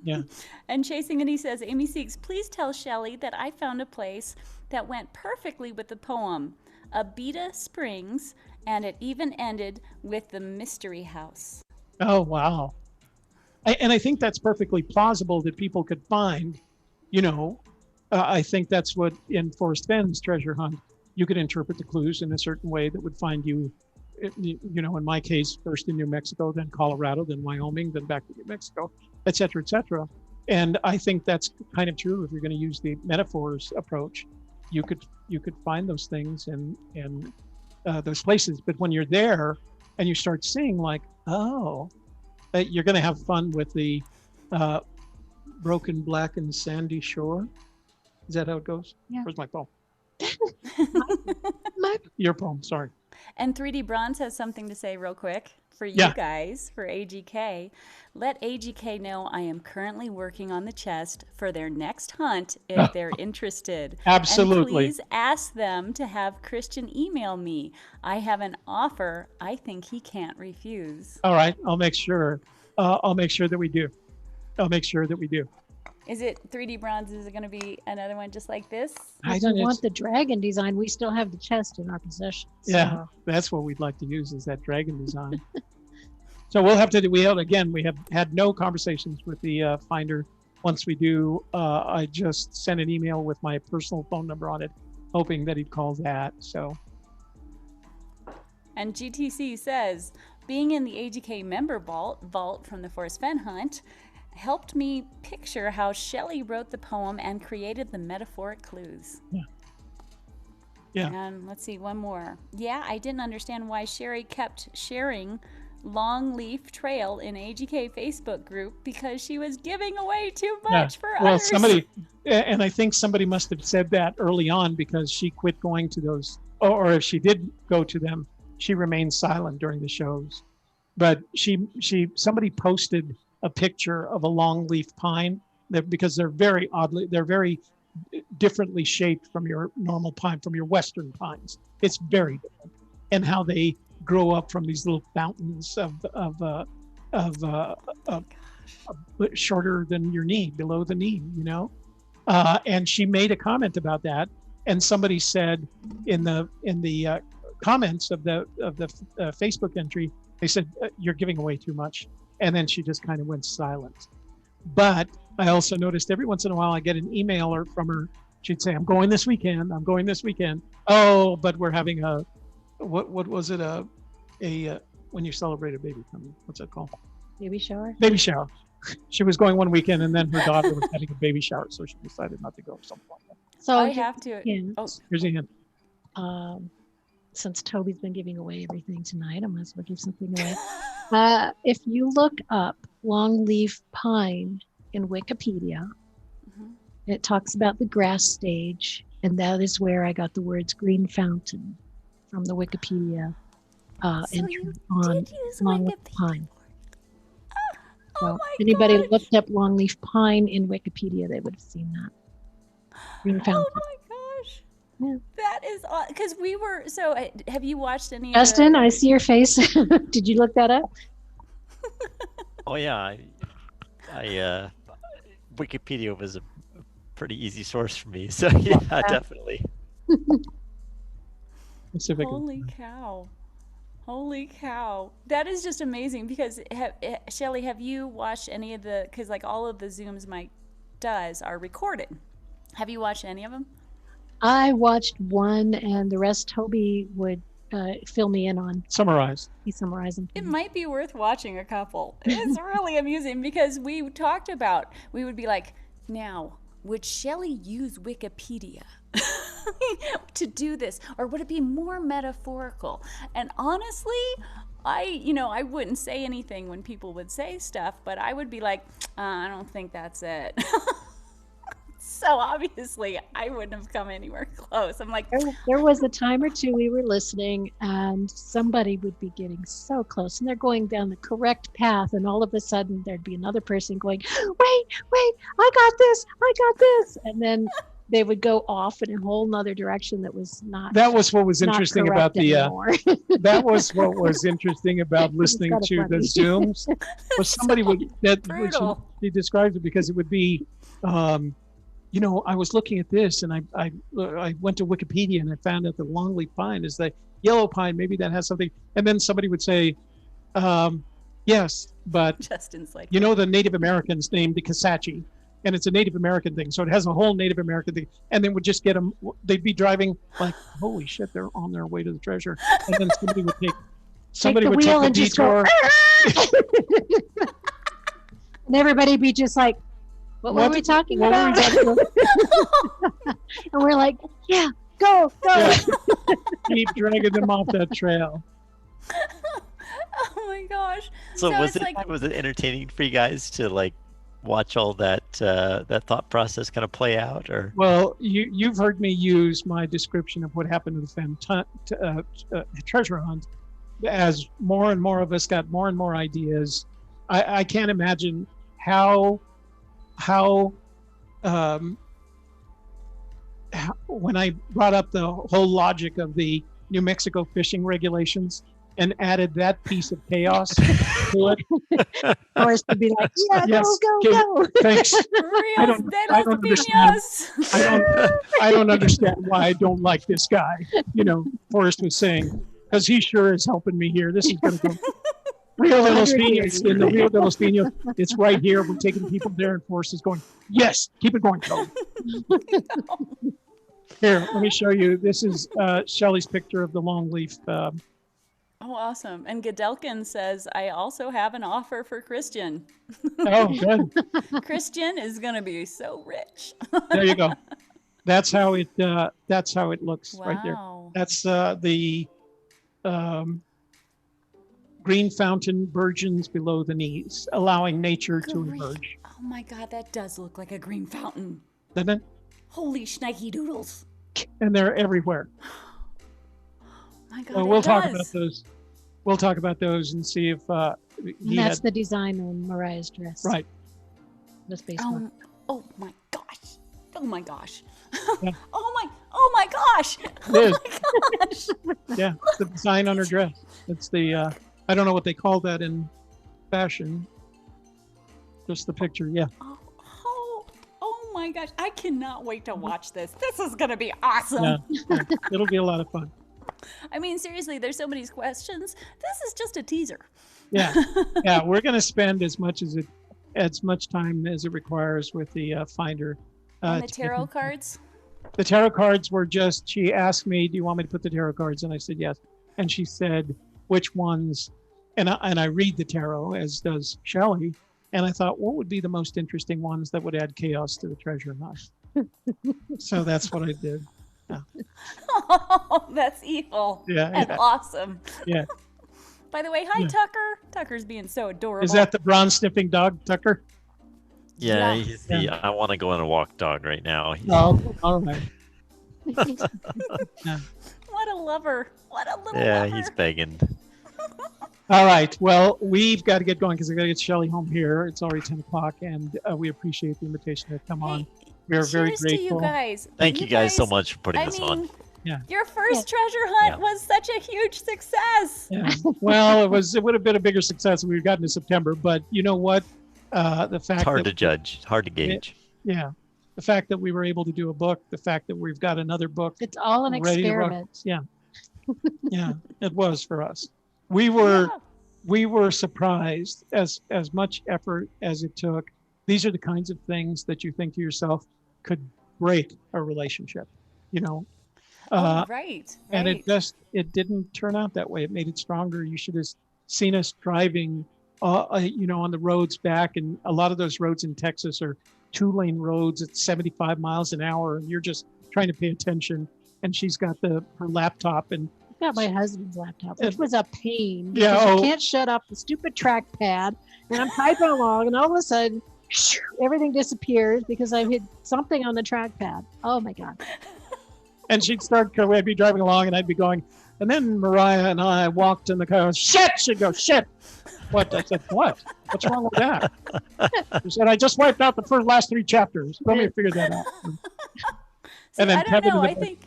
yeah. And Chasing and he says, Amy Seeks, please tell Shelley that I found a place that went perfectly with the poem, Abita Springs, and it even ended with the mystery house. Oh, wow. And I think that's perfectly plausible that people could find, you know, I think that's what in Forrest Fenn's treasure hunt, you could interpret the clues in a certain way that would find you, you know, in my case, first in New Mexico, then Colorado, then Wyoming, then back to New Mexico, et cetera, et cetera. And I think that's kind of true. If you're going to use the metaphors approach, you could find those things in those places. But when you're there and you start seeing like, oh, you're going to have fun with the broken, black, and sandy shore. Is that how it goes? Yeah. Where's my poem? My Your poem, sorry. And 3D Bronze has something to say real quick for you Yeah. guys, for AGK. Let AGK know I am currently working on the chest for their next hunt if they're interested. Absolutely. And please ask them to have Christian email me. I have an offer I think he can't refuse. All right, I'll make sure. I'll make sure that we do. I'll make sure that we do. Is it 3D Bronze? Is it going to be another one just like this? If you want the dragon design, we still have the chest in our possession. Yeah, that's what we'd like to use is that dragon design. So we'll have to do, we have had no conversations with the finder. Once we do, I just sent an email with my personal phone number on it, hoping that he'd call that. So. And GTC says, being in the AGK member vault from the Forrest Fenn hunt helped me picture how Shelley wrote the poem and created the metaphoric clues. Yeah. Yeah. And let's see, one more. Yeah, I didn't understand why Sherry kept sharing Longleaf Trail in AGK Facebook group because she was giving away too much for others. Somebody, and I think somebody must have said that early on because she quit going to those, or if she did go to them, she remained silent during the shows. But somebody posted a picture of a longleaf pine because they're very differently shaped from your normal pine, from your Western pines. It's very different. And how they grow up from these little fountains shorter than your knee, below the knee, you know? And she made a comment about that. And somebody said in the comments of the Facebook entry, they said, you're giving away too much. And then she just kind of went silent. But I also noticed every once in a while I get an email from her. She'd say, I'm going this weekend. Oh, but we're having what was it? When you celebrate a baby coming, what's that called? Baby shower. Baby shower. She was going one weekend and then her daughter was having a baby shower. So she decided not to go. Something like that. So I have to. Yeah. Here's a hint. Since Toby's been giving away everything tonight, I might as well give something away. If you look up longleaf pine in Wikipedia, it talks about the grass stage And that is where I got the words green fountain from the Wikipedia So entry you on did use longleaf Wikipedia. pine. Oh So my if anybody gosh. looked up longleaf pine in Wikipedia, they would have seen that. Green Oh fountain. my gosh. Yeah. That is because we were so. Have you watched any Justin, of I see your face. Did you look that up? Oh yeah, Wikipedia was a pretty easy source for me. So yeah, definitely. Pacific. Holy cow. Holy cow. That is just amazing because, Shelley, have you watched any of the, because like all of the Zooms Mike does are recorded. Have you watched any of them? I watched one, and the rest Toby would fill me in on. Summarized. He summarized them. It might be worth watching a couple. It's really amusing because we talked about, we would be like, now, would Shelley use Wikipedia to do this? Or would it be more metaphorical? And honestly, I wouldn't say anything when people would say stuff, but I would be like, I don't think that's it. So obviously, I wouldn't have come anywhere close. I'm like, There was a time or two we were listening, and somebody would be getting so close, and they're going down the correct path, and all of a sudden there'd be another person going, wait, I got this, and then they would go off in a whole nother direction that was not. That was what was not interesting about correct the. anymore. That was what was interesting about listening kinda to the funny. Zooms. Was somebody would that brutal. she describes it because it would be, I was looking at this and I went to Wikipedia and I found out that longleaf pine is the yellow pine. Maybe that has something. And then somebody would say, yes, but Justin's like, the Native Americans named the Kisatchie, and it's a Native American thing. So it has a whole Native American thing. And then would just get them. They'd be driving like, holy shit, they're on their way to the treasure. And then somebody would take. Somebody the would wheel take a and just go, detour. and everybody be just like, what were we talking what were about? we talking about? And we're like, yeah, go. Yeah. Keep dragging them off that trail. oh my gosh. So So was it's it like- was it entertaining for you guys to like watch all that that thought process kind of play out, or? Well, you've heard me use my description of what happened to the treasure hunt. As more and more of us got more and more ideas, I can't imagine how when I brought up the whole logic of the New Mexico fishing regulations and added that piece of chaos to it. Forrest would be like, yeah, Yes, go. Thanks. I Rios don't- de I los don't understand. Piñas. I don't understand why I don't like this guy. Forrest was saying, because he sure is helping me here. This is going to go. Rio de los 100 Pinos, years. in the Rio de los Pinos, it's right here. We're taking people there, and Forrest is going, yes, keep it going, Toby. Here, let me show you. This is Shelley's picture of the longleaf. Oh, awesome. And Gadelkin says, I also have an offer for Christian. Oh, good. Christian is going to be so rich. There you go. That's how it looks right there. Wow. That's the green fountain burgeons below the knees, allowing nature to Green- emerge. Oh my God, that does look like a green fountain. Doesn't it? Holy schnikeydoodles. And they're everywhere. My God, So it we'll talk does. about those. We'll talk about those and see if And he that's had the design on Mariah's dress. right. That's based on. Oh my gosh. Oh my gosh. Yeah. Oh my gosh. It Oh is. my gosh. Yeah, it's the design on her dress. It's the I don't know what they call that in fashion. Just the picture. Yeah. Oh my gosh. I cannot wait to watch this. This is going to be awesome. Yeah. It'll be a lot of fun. I mean, seriously, there's so many questions. This is just a teaser. Yeah. Yeah. We're going to spend as much time as it requires with the finder. And the to get tarot them- cards. The tarot cards were just, she asked me, do you want me to put the tarot cards? And I said, yes. And she said, which ones? And I read the tarot, as does Shelley. And I thought, what would be the most interesting ones that would add chaos to the treasure hunt? So that's what I did. Oh, that's evil. Yeah, And yeah. awesome. Yeah. By the way, hi, Yeah. Tucker. Tucker's being so adorable. Is that the bronze sniffing dog, Tucker? Yeah, Yeah. he's the I want to go on a walk dog right now. Oh, all right. What a lover. What a little Yeah, lover. he's begging. All right. Well, we've got to get going because I got to get Shelley home here. It's already 10 o'clock, and we appreciate the invitation to come on. Hey, We are very cheers to you grateful. guys. Thank you guys so much for putting this on. Yeah. Your first treasure hunt was such a huge success. Yeah. Well, it would have been a bigger success if we had gotten to September, but you know what? The fact It's hard that to judge, hard to gauge. yeah, the fact that we were able to do a book, the fact that we've got another book It's all an ready to rock. experiment. Yeah, yeah, it was for us. We were surprised as much effort as it took. These are the kinds of things that you think to yourself could break a relationship, you know. Right. And it didn't turn out that way. It made it stronger. You should have seen us driving, on the roads back. And a lot of those roads in Texas are 2-lane roads at 75 miles an hour. And you're just trying to pay attention. And she's got her laptop and I got my husband's laptop, which was a pain. Yeah, because you can't shut off the stupid trackpad. And I'm typing along, and all of a sudden, everything disappears because I hit something on the trackpad. Oh my God. and she'd start, I'd be driving along and I'd be going, and then Mariah and I walked in the car, shit, she'd go, shit. What? I said, what? What's wrong with that? She said, I just wiped out the last 3 chapters. Let me figure that out. See, And then I don't know. I think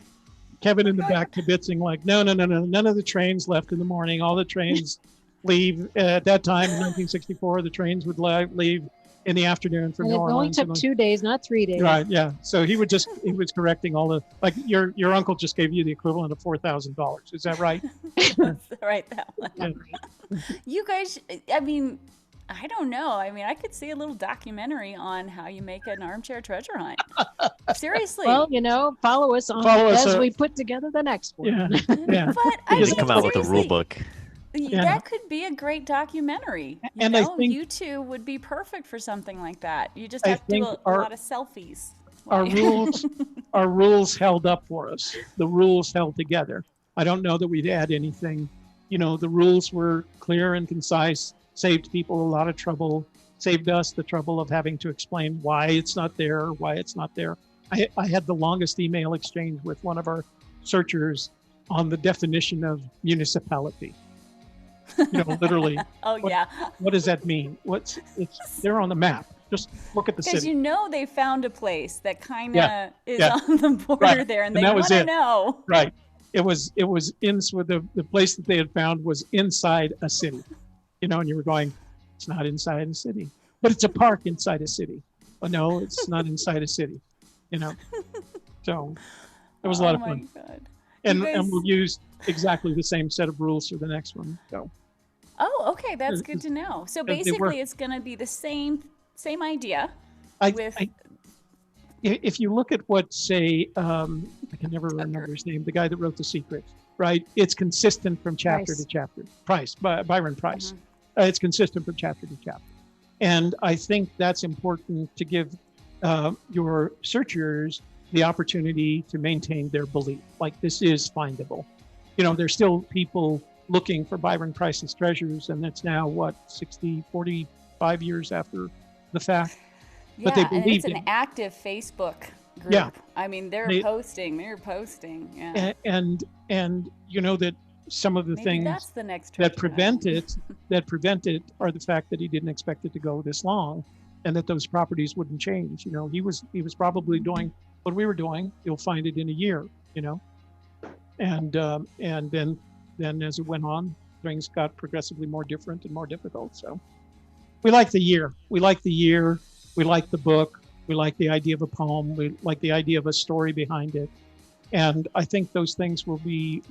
Kevin in the back kibitzing like, no, none of the trains left in the morning. All the trains leave at that time in 1964. The trains would leave in the afternoon from And New it only Orleans. took 2 days, not 3 days. Right, yeah. So he was correcting all the, like your uncle just gave you the equivalent of $4,000. Is that right? right that one. Yeah. You guys, I mean, I don't know. I mean, I could see a little documentary on how you make an armchair treasure hunt. Seriously. Well, follow us as we put together the next one. Yeah, yeah. But I Just mean, come out with a rule seriously, book. That could be a great documentary. And I think- you two would be perfect for something like that. You just I have to do think a lot of selfies. Our rules held up for us. The rules held together. I don't know that we'd add anything. The rules were clear and concise, saved people a lot of trouble, saved us the trouble of having to explain why it's not there, why it's not there. I had the longest email exchange with one of our searchers on the definition of municipality. Literally. Oh, yeah. What does that mean? They're on the map. Just look at the Because city. they found a place that kind of Yeah, is yeah. on the border Right, there, and and they that want was to it. know. Right. It was the place that they had found was inside a city, and you were going, it's not inside a city, but it's a park inside a city. Oh no, it's not inside a city, So it was a lot of fun. Oh my God. And You guys- we'll use exactly the same set of rules for the next one. So Oh, okay, that's good to know. So they basically, work. it's going to be the same idea. I if you look at what, say, I can never remember his name, the guy that wrote The Secret, right? It's consistent from chapter to chapter. Byron Price. It's consistent from chapter to chapter. And I think that's important to give your searchers the opportunity to maintain their belief. Like, this is findable. There's still people looking for Byron Price's treasures, and that's now, 45 years after the fact. Yeah, But they and it's believed an him. active Facebook group. Yeah. I mean, they're posting. Yeah. And that some of the Maybe things that's the next that treasure prevent hunt. it are the fact that he didn't expect it to go this long, and that those properties wouldn't change. He was probably doing what we were doing. You'll find it in a year. And then as it went on, things got progressively more different and more difficult. So we like the year. We like the book. We like the idea of a poem. We like the idea of a story behind it. And I think those things will be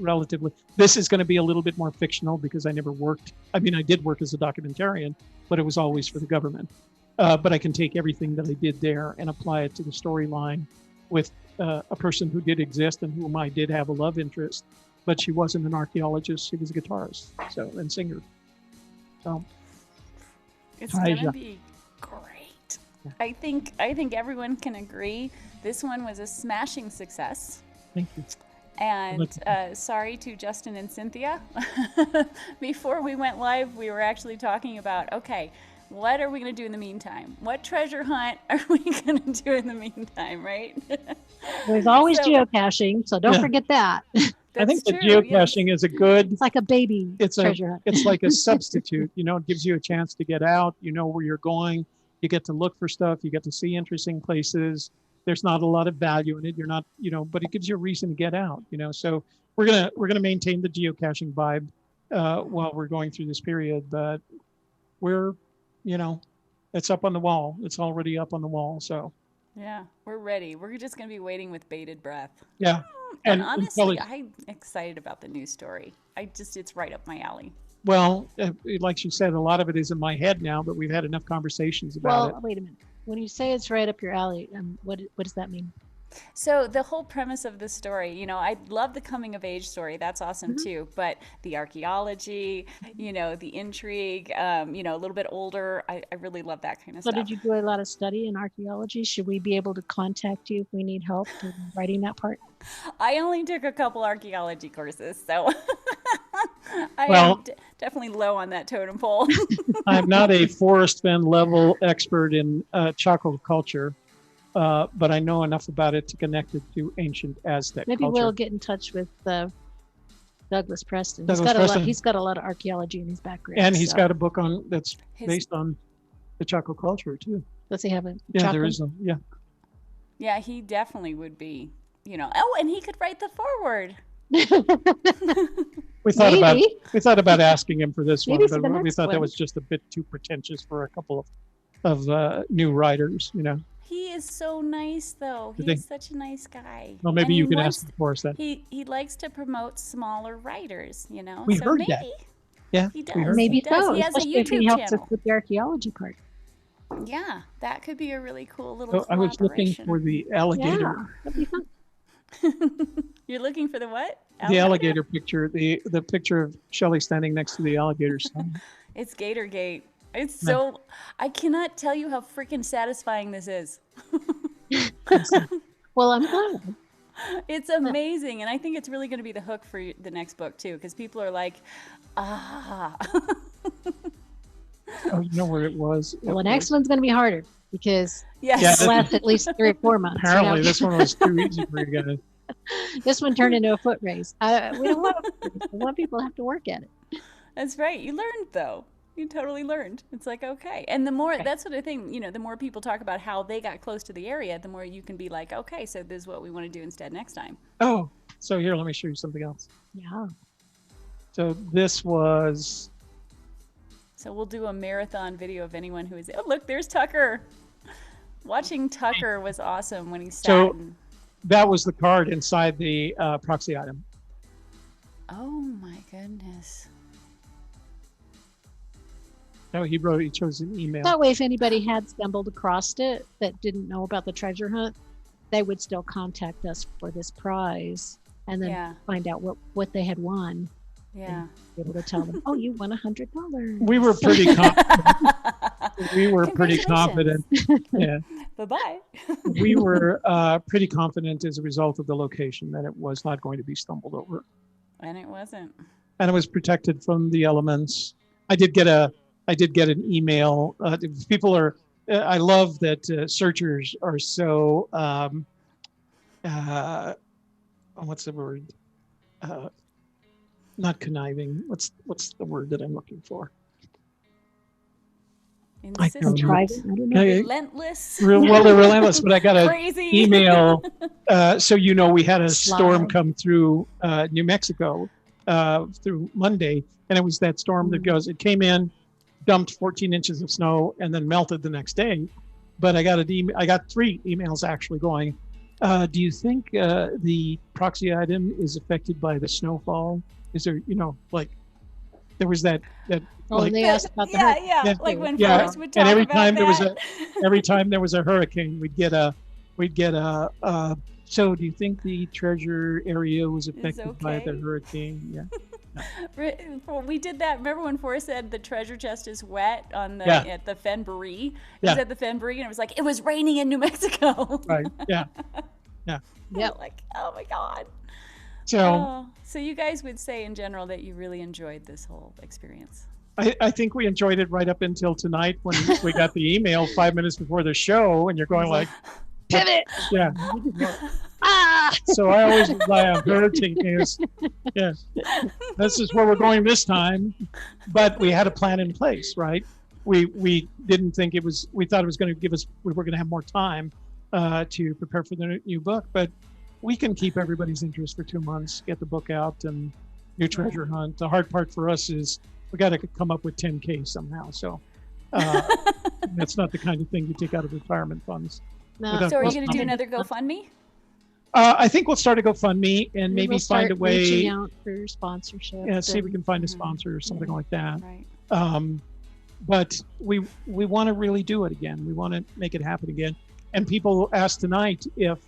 this is going to be a little bit more fictional because I never worked. I mean, I did work as a documentarian, but it was always for the government. But I can take everything that I did there and apply it to the storyline with a person who did exist and whom I did have a love interest, but she wasn't an archaeologist. She was a guitarist, and singer. So It's gonna be great. I think everyone can agree this one was a smashing success. thank you. And sorry to Justin and Cynthia. Before we went live, we were actually talking about, okay, What are we going to do in the meantime? What treasure hunt are we going to do in the meantime, right? There's always So- geocaching, so don't Yeah. forget that. I think the That's true, yes. geocaching is a good, It's like a baby treasure hunt. it's like a substitute, it gives you a chance to get out, where you're going, you get to look for stuff, you get to see interesting places. There's not a lot of value in it. You're not, but it gives you a reason to get out, so we're going to maintain the geocaching vibe while we're going through this period, but we're, it's up on the wall. It's already up on the wall. So Yeah, we're ready. We're just going to be waiting with bated breath. yeah. And And honestly, probably- I'm excited about the news story. It's right up my alley. Well, like she said, a lot of it is in my head now, but we've had enough conversations about it. Well, wait a minute. When you say it's right up your alley, what does that mean? So the whole premise of this story, I love the coming of age story. That's awesome too. But the archaeology, the intrigue, a little bit older. I really love that kind of So stuff. did you do a lot of study in archaeology? Should we be able to contact you if we need help in writing that part? I only took a couple archaeology courses, so I Well- am definitely low on that totem pole. I'm not a Forrest Fenn level expert in Chaco culture, but I know enough about it to connect it to ancient Aztec Maybe culture. we'll get in touch with Douglas Preston. Douglas Preston. He's got a lot of archaeology in his background. And he's so- got a book that's His- based on the Chaco culture too. Does he have a Yeah, there chocolate? is. Yeah. Yeah, he definitely would be. Oh, and he could write the foreword. We thought about Maybe. asking him for this Maybe one, for but the we next thought that one. was just a bit too pretentious for a couple of new writers. He is so nice, though. You think- He's such a nice guy. Well, maybe And you he can wants- ask him for us then. He likes to promote smaller writers, We so heard maybe that. Yeah, he does. we heard Maybe he does. so. He has a Especially if he YouTube helps us channel. with the archaeology part. Yeah, that could be a really cool little So I was looking for collaboration. the alligator, Yeah, that'd be fun. You're looking for the what? the alligator picture, the picture of Shelley standing next to the alligator sign. It's Gatorgate. It's Yeah. so. I cannot tell you how freaking satisfying this is. Well, I'm glad. It's amazing, and I think it's really going to be the hook for the next book too, because people are like, ah. Oh, you know where it was? Well, the It next was- one's going to be harder because Yes. Yeah, it lasts at least 3 or 4 months. you know? Apparently, this one was too easy for you guys. This one turned into a foot race. We don't want a foot race. We want people to have to work at it. That's right. You learned though. You totally learned. It's like, okay. And the more, that's what I think, the more people talk about how they got close to the area, the more you can be like, okay, so this is what we want to do instead next time. Oh, so here, let me show you something else. Yeah. So this was, So we'll do a marathon video of anyone who is, oh, look, there's Tucker. Watching Tucker was awesome when he sat So- and, that was the card inside the proxy item. oh my goodness. No, he chose an email. That way, if anybody had stumbled across it that didn't know about the treasure hunt, they would still contact us for this prize and then Yeah. find out what they had won. Yeah. Be able to tell them, oh, you won $100. We were pretty confident. We were pretty confident. Yeah, Bye-bye. we were pretty confident as a result of the location that it was not going to be stumbled over, And it wasn't. and it was protected from the elements. I did get an email. People are. I love that searchers are so. What's the word? Not conniving. What's the word that I'm looking for? I don't know. Contriving. I don't know. Yeah, Relentless. Well, they're relentless, but I got an Crazy. email. So we had a storm Sly. come through New Mexico through Monday, and it was that storm that goes. It came in, dumped 14 inches of snow, and then melted the next day. But I got I got 3 emails actually going. Do you think the proxy item is affected by the snowfall? Is there, there was that Oh, like, and they asked about the yeah, hurt. yeah, Yeah. like when Yeah. Forrest would talk And every about time there was that. every time there was a hurricane, we'd get a so do you think the treasure area was affected by the okay. hurricane? Yeah. We did that. Remember when Forrest said the treasure chest is wet on the Yeah. at the Fenbury? It Yeah. was at the Fenbury, and it was like it was raining in New Mexico. Right. Yeah. Yep. Like, oh my god. So Oh, so you guys would say in general that you really enjoyed this whole experience. I think we enjoyed it right up until tonight when we got the email 5 minutes before the show, and you're going like, Pivot. yeah. Ah! So I always rely on her taking us. Yeah, this is where we're going this time, but we had a plan in place, right? We didn't think it was. We thought it was going to give us. We were going to have more time to prepare for the new book, but we can keep everybody's interest for 2 months, get the book out, and new treasure hunt. The hard part for us is we got to come up with 10K somehow. So that's not the kind of thing you take out of retirement funds. No. Without So are you most going to do money. another GoFundMe? I think we'll start a GoFundMe and We maybe will find a start reaching way. out for sponsorship. Yeah, see if we and- can find a Mhm. sponsor or something like that. Right. But we want to really do it again. We want to make it happen again. And people asked tonight if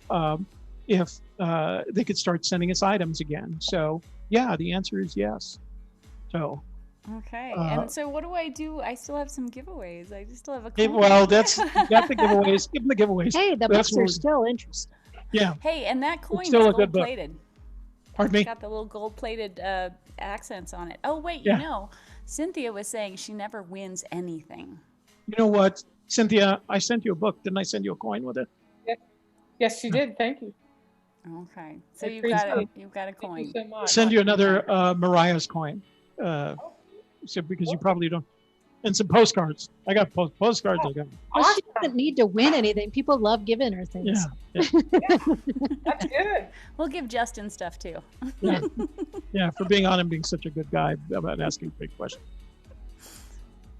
they could start sending us items again. So yeah, the answer is yes. So Okay. Uh, And so what do I do? I still have some giveaways. I just still have a well, that's you got the giveaways. Give them the giveaways. Hey, the That's books what are we're- still interesting. Yeah. Hey, and that coin is still a good gold book. plated. Pardon me. It's got the little gold plated accents on it. Oh wait, Yeah. you know, Cynthia was saying she never wins anything. You know what, Cynthia? I sent you a book. Didn't I send you a coin with it? Yes, you did. Thank you. Okay. So I you've got appreciate you've got a Thank you coin. so much. Send you another Mariah's coin. So because you probably don't. And some postcards. I got postcards. I got. Well, she Awesome. doesn't need to win anything. People love giving her things. Yeah. That's good. We'll give Justin stuff too. Yeah. Yeah. For being on and being such a good guy about asking big questions.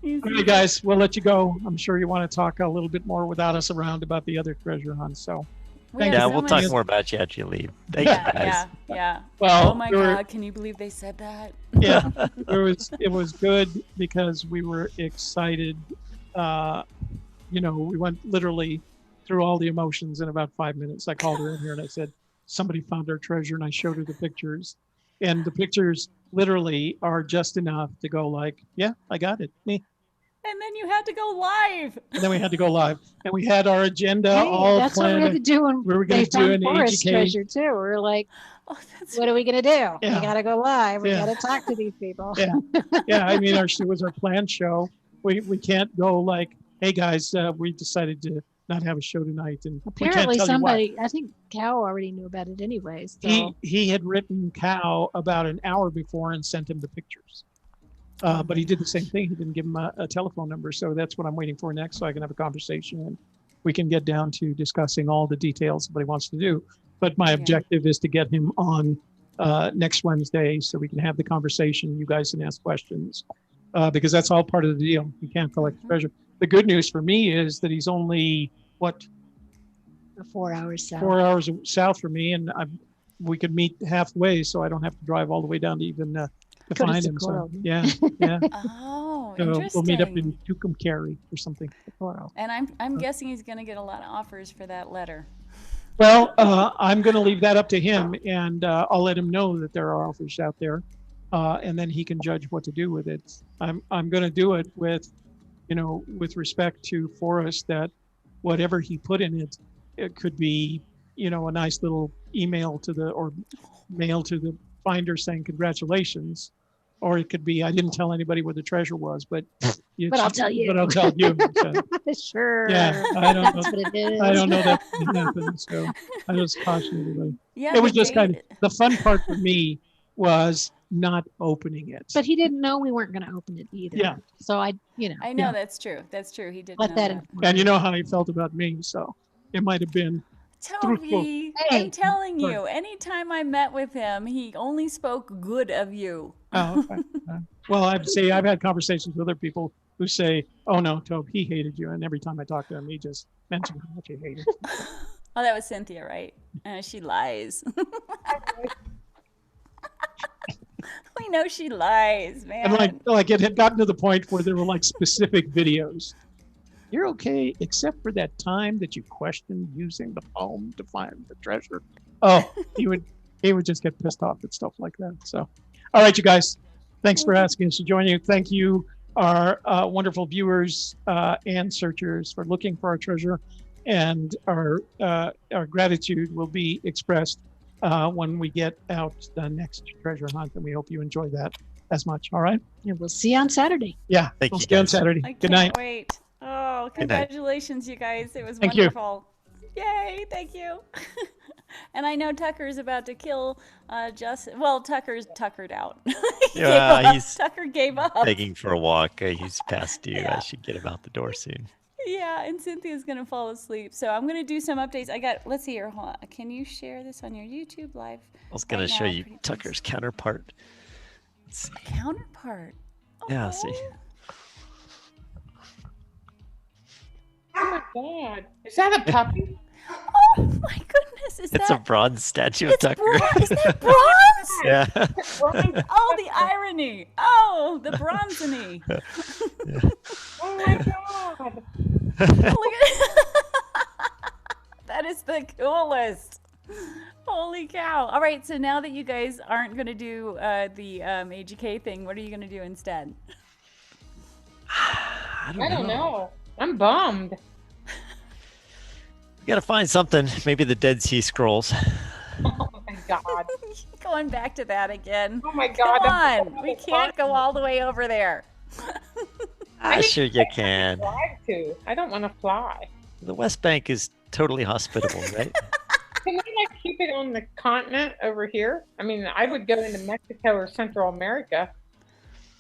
All right, guys, we'll let you go. I'm sure you want to talk a little bit more without us around about the other treasure hunts. So, We Thank have Yeah, you. so we'll many- talk more about you after you leave. Thank Yeah, you guys. yeah. well, Oh my we were- God! Can you believe they said that? yeah, it was good because we were excited. We went literally through all the emotions in about 5 minutes. I called her in here and I said, somebody found our treasure, and I showed her the pictures, and the pictures literally are just enough to go like, yeah, I got it. Me. And then you had to go live. And then we had to go live, and we had our agenda Hey, all that's what we had to planned. do when We were they going to do found an forest AGK. treasure too. We were like, Oh, that's what are we gonna do? We Yeah. gotta go live. We Yeah. gotta talk to these people. Yeah. Yeah, I mean, it was our planned show. We can't go like, hey guys, we decided to not have a show tonight, and Apparently, we can't tell somebody, I think Cal already knew about it anyway. So you why. He had written Cal about an hour before and sent him the pictures. But he did the same thing. He didn't give him a telephone number, so that's what I'm waiting for next, so I can have a conversation and we can get down to discussing all the details of what he wants to do. But my Yeah. objective is to get him on next Wednesday so we can have the conversation. You guys can ask questions because that's all part of the deal. You can't collect Mhm. treasure. The good news for me is that he's only, what, 4 hours south. 4 hours south from me, and we could meet halfway, so I don't have to drive all the way down to even to Go to find him. So, Socorro. yeah, yeah. Oh, So interesting. we'll meet up in Tucumcari or something. Socorro. And I'm guessing he's going to get a lot of offers for that letter. Well, I'm going to leave that up to him, and I'll let him know that there are offers out there, and then he can judge what to do with it. I'm going to do it with respect to Forrest, that whatever he put in it, it could be, a nice little email or mail to the finder saying congratulations, or it could be, I didn't tell anybody where the treasure was, but I'll tell you. But I'll tell you. So, Sure. yeah, I don't know. That's what it is. I don't know that can happen, so I just caution everybody. Yeah, It was the just kind of, date- the fun part for me was not opening it. But he didn't know we weren't going to open it either. Yeah. So I know Yeah. that's true. That's true. He did let know that that. inform And you know how he felt about me, so it might have been, Toby, Hey. I'm telling Sorry. you, anytime I met with him, he only spoke good of you. oh, okay. Well, I've had conversations with other people who say, oh no, Tobe, he hated you. And every time I talk to him, he just mentioned how much he hated you. Oh, that was Cynthia, right? She lies. We know she lies, man. And like it had gotten to the point where there were like specific videos. You're okay, except for that time that you questioned using the phone to find the treasure. Oh, he would just get pissed off at stuff like that. So, all right, you guys, thanks for asking us to join you. Thank you, our wonderful viewers and searchers, for looking for our treasure, and our gratitude will be expressed when we get out the next treasure hunt, and we hope you enjoy that as much. All right. And we'll see you on Saturday. Yeah. Thank we'll you, see you on guys. Saturday. I Good can't night. wait. Oh, Good night. congratulations, you guys. It was Thank you. wonderful. Yay, thank you. And I know Tucker's about to kill Justin. Well, Tucker's tuckered out. He gave Yeah, up. he's Tucker gave up. begging for a walk. He's past due. Yeah. I should get him out the door soon. Yeah, and Cynthia's gonna fall asleep. So I'm gonna do some updates. Let's see here. Hold on. Can you share this on your YouTube live? I was going Right to show now, you pretty please. Tucker's counterpart. Let's see. Counterpart. Yeah, see. Oh my God. Is that a puppy? Oh my goodness! Is It's a that? bronze statue of It's Tucker. Is that bronze? Yeah. Right. Oh, the irony. Oh, the bronzony. Oh my God. Look at that is the coolest. Holy cow. All right, so now that you guys aren't going to do the AGK thing, what are you going to do instead? I I don't know. I'm bummed. We got to find something. Maybe the Dead Sea Scrolls. Oh my God. Going back to that again. Oh my Come God. that's on. We can't go all the way over there. Ah, sure you can. Drive to. I don't want to fly. The West Bank is totally hospitable, right? Can we like keep it on the continent over here? I mean, I would go into Mexico or Central America.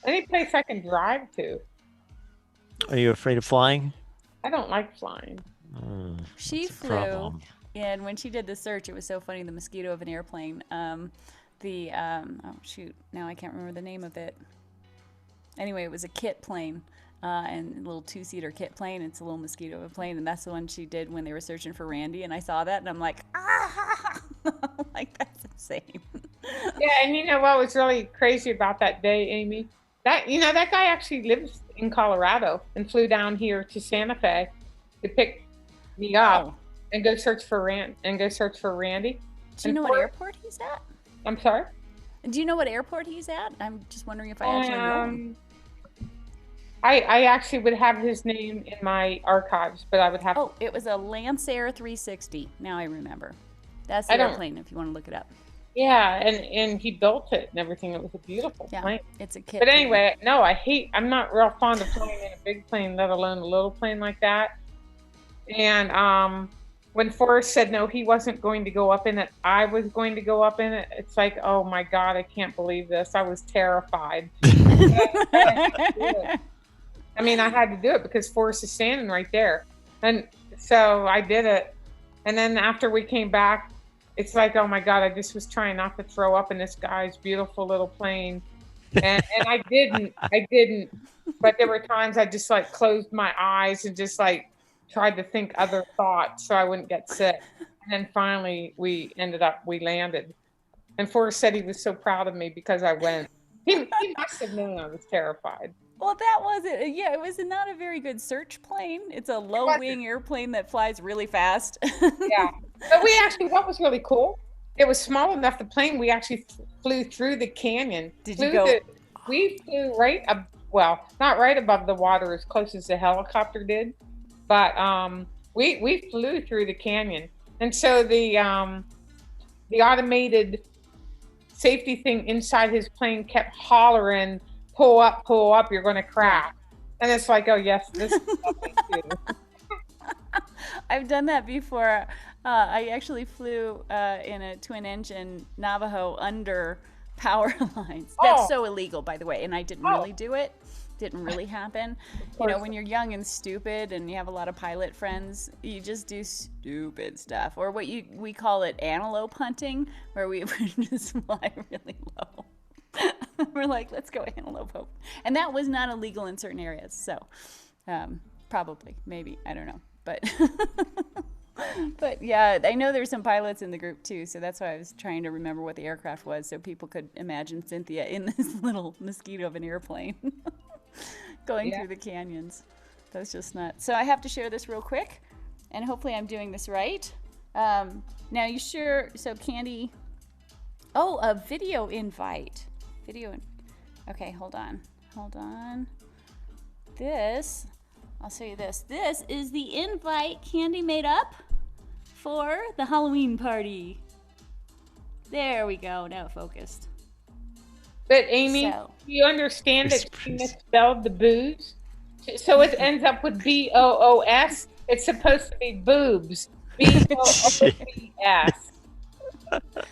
Any place I can drive to. Are you afraid of flying? I don't like flying. She that's a flew, problem. and when she did the search, it was so funny. The mosquito of an airplane. Oh shoot, now I can't remember the name of it. Anyway, it was a kit plane, and a little two-seater kit plane. It's a little mosquito of a plane, and that's the one she did when they were searching for Randy. And I saw that, and I'm like, ah, like that's insane. Yeah, and you know what was really crazy about that day, Amy? That that guy actually lives in Colorado and flew down here to Santa Fe to pick me up Oh. and go search for Randy. Do you know what airport he's at? I'm sorry. Do you know what airport he's at? I'm just wondering if I actually know him. I actually would have his name in my archives, but I would have. Oh, it was a Lancair 360. Now I remember. That's I the don't- airplane if you want to look it up. Yeah, and he built it and everything. It was a beautiful Yeah, plane. it's a kit. But plane. anyway, no, I'm not real fond of flying in a big plane, let alone a little plane like that. And when Forrest said no, he wasn't going to go up in it, I was going to go up in it. It's like, oh my God, I can't believe this. I was terrified. I mean, I had to do it because Forrest is standing right there. And so I did it. And then after we came back, it's like, oh my God, I just was trying not to throw up in this guy's beautiful little plane. And I didn't. But there were times I just like closed my eyes and just like tried to think other thoughts so I wouldn't get sick. And then finally we landed. And Forrest said he was so proud of me because I went. He must have known I was terrified. Well, that was it. Yeah, it was not a very good search plane. It's a low-wing airplane that flies really fast. Yeah. But what was really cool, it was small enough, the plane, we actually flew through the canyon. Did you go? We flew not right above the water as close as the helicopter did, but we flew through the canyon. And so the automated safety thing inside his plane kept hollering, pull up, you're going to crash. And it's like, oh yes, this is something too. I've done that before. I actually flew in a twin-engine Navajo under power lines. That's so illegal, by the way, and I didn't really do it. Didn't really happen. You know, when you're young and stupid and you have a lot of pilot friends, you just do stupid stuff. Or what we call it antelope hunting, where we would just fly really low. We're like, let's go antelope hope. And that was not illegal in certain areas. So probably, maybe, I don't know. But but yeah, I know there's some pilots in the group too, so that's why I was trying to remember what the aircraft was so people could imagine Cynthia in this little mosquito of an airplane going through the canyons. That's just nuts. So I have to share this real quick, and hopefully I'm doing this right. Now you sure, so Candy, a video invite. Okay, hold on. I'll show you this. This is the invite Candy made up for the Halloween party. There we go. Now it focused. But Amy, So- do you understand that she Whispers. misspelled the booze? So it ends up with BOOS. It's supposed to be boobs. BOOBS.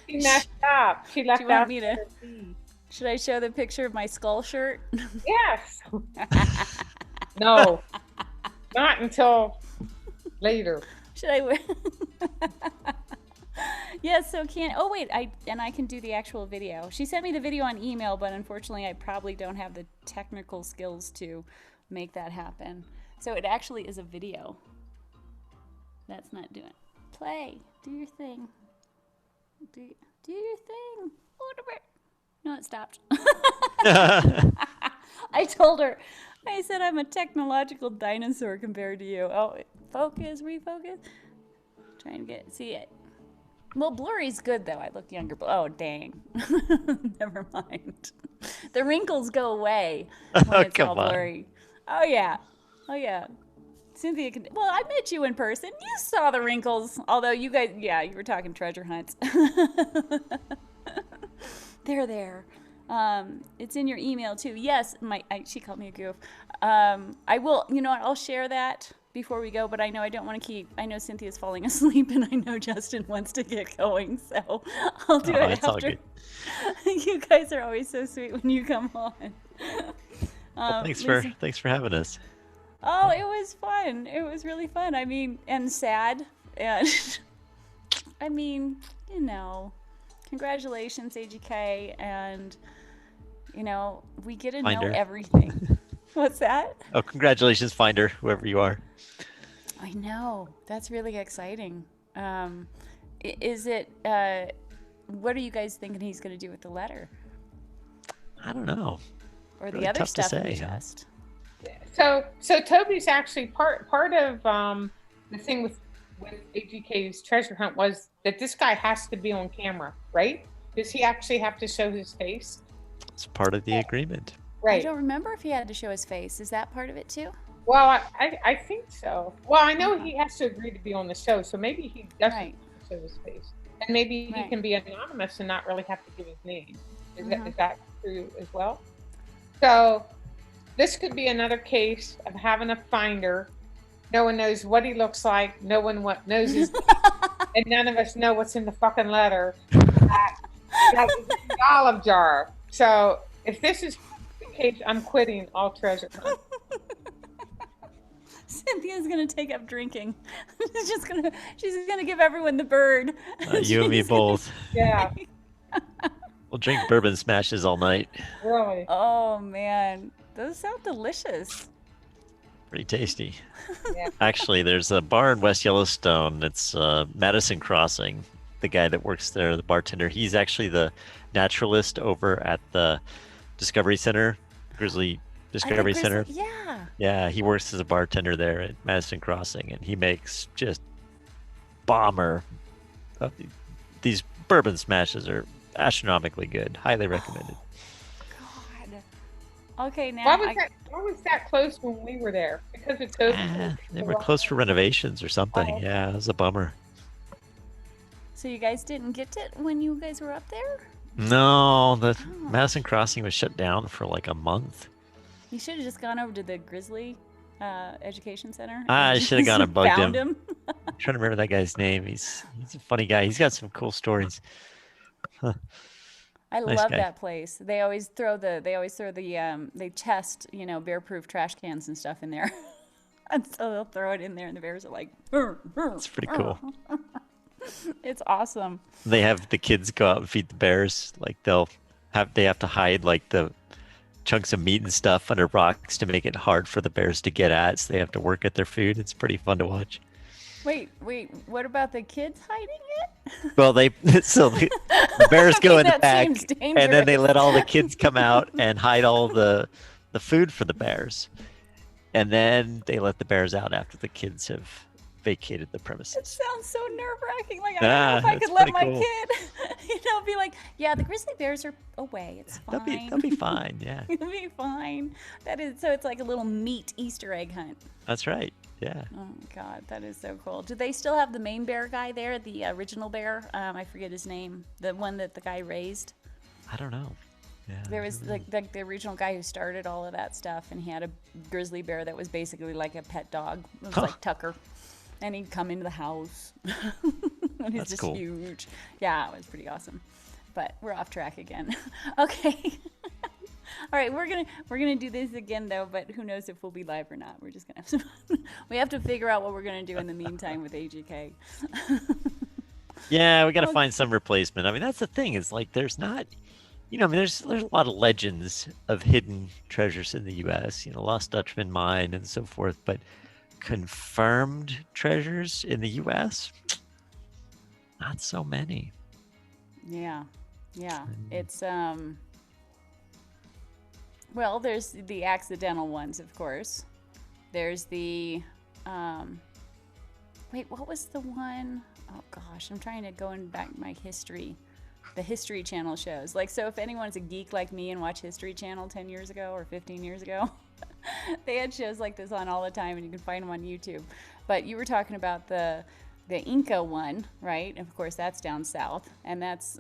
She messed up. She left Do you want out me the to- letter B. Should I show the picture of my skull shirt? Yes. No. Not until later. Should I wear? Yes, so oh wait, I can do the actual video. She sent me the video on email, but unfortunately I probably don't have the technical skills to make that happen. So it actually is a video. That's not doing. Play. Do your thing. Do your thing. No, it stopped. I told her. I said I'm a technological dinosaur compared to you. Oh, focus, refocus. Trying to see it. Well, blurry's good though. I look younger. Oh, dang. Never mind. The wrinkles go away when it's all Come on. blurry. Oh yeah. Oh yeah. Cynthia can. Well, I met you in person. You saw the wrinkles. Although you guys, yeah, you were talking treasure hunts. They're there. It's in your email too. Yes, she called me a goof. I will. You know what? I'll share that before we go. But I know I don't want to keep. I know Cynthia's falling asleep, and I know Justin wants to get going. So I'll do it it's all after. good. You guys are always so sweet when you come on. Well, Lisa- thanks for having us. Oh, it was fun. It was really fun. I mean, and sad. And I mean, you know, congratulations, AGK. And, you know, we get to know Finder. everything. What's that? Oh, congratulations, Finder, whoever you are. I know. That's really exciting. Is it, what are you guys thinking he's going to do with the letter? I don't know. Or Really the other tough to stuff in the say, huh? chest? So Toby's actually part of the thing with AGK's treasure hunt was that this guy has to be on camera, right? Does he actually have to show his face? It's part of the agreement. I Right. don't remember if he had to show his face. Is that part of it too? Well, I think so. Well, I know he has to agree to be on the show, so maybe he doesn't Right. have to show his face, and maybe he Right. can be anonymous and not really have to give his name. Is Mhm. is that true as well? So this could be another case of having a finder. No one knows what he looks like. No one knows his name, and none of us know what's in the fucking letter. Like it's in the olive jar. So if this is the case, I'm quitting all treasure hunt. Cynthia's gonna take up drinking. She's gonna give everyone the bird. You and me She's gonna- both. Yeah, We'll drink bourbon smashes all night. really. Oh man, those sound delicious. Pretty tasty. Yeah. Actually, there's a bar in West Yellowstone. It's Madison Crossing. The guy that works there, the bartender, he's actually the naturalist over at the Discovery Center, Grizzly Discovery Center. Yeah. Yeah, he works as a bartender there at Madison Crossing, and he makes just bomber. These bourbon smashes are astronomically good. Highly recommended. God. Okay, now Why was that closed when we were there? Because it's open. They were close for renovations or something. Oh. Yeah, it was a bummer. so you guys didn't get it when you guys were up there? No, the Madison Crossing was shut down for like a month. You should have just gone over to the Grizzly Education Center. I and should have gone just and bugged found him. I'm trying to remember that guy's name. He's a funny guy. He's got some cool stories. I Nice love guy. that place. They always throw the they chest, you know, bear-proof trash cans and stuff in there. And so they'll throw it in there and the bears are like, It's pretty cool. It's awesome. They have the kids go out and feed the bears. Like they have to hide like the chunks of meat and stuff under rocks to make it hard for the bears to get at. So they have to work at their food. It's pretty fun to watch. Wait, what about the kids hiding it? Well, the bears go in the that back, seems and then they dangerous. let all the kids come out and hide all the food for the bears, and then they let the bears out after the kids have vacated the It premises. sounds so nerve-wracking. Like, I don't know if I it's could let pretty my cool. kid, be like, yeah, the grizzly bears are away. It's fine. They'll be fine. Yeah, It'll be fine. That is, so it's like a little meat Easter egg hunt. that's right. Yeah. Oh God, that is so cool. Do they still have the main bear guy there, the original bear? I forget his name, the one that the guy raised. I don't know. Yeah. There was the original guy who started all of that stuff, and he had a grizzly bear that was basically like a pet dog. It was like Tucker, and he'd come into the house, and he's That's just cool. huge. Yeah, it was pretty awesome. But we're off track again. Okay. All right, we're gonna do this again though, but who knows if we'll be live or not. We're just gonna have some we have to figure out what we're gonna do in the meantime with AGK. Yeah, we got to find some replacement. I mean, that's the thing. Is like there's not, I mean, there's a lot of legends of hidden treasures in the U.S. Lost Dutchman mine and so forth, but confirmed treasures in the U.S. not so many. Yeah. It's well, there's the accidental ones, of course. There's the wait, what was the one? Oh gosh, I'm trying to go in back my history. The History Channel shows. Like, so if anyone's a geek like me and watch History Channel 10 years ago or 15 years ago, they had shows like this on all the time, and you can find them on YouTube. But you were talking about the Inca one, right? And of course, that's down south, and that's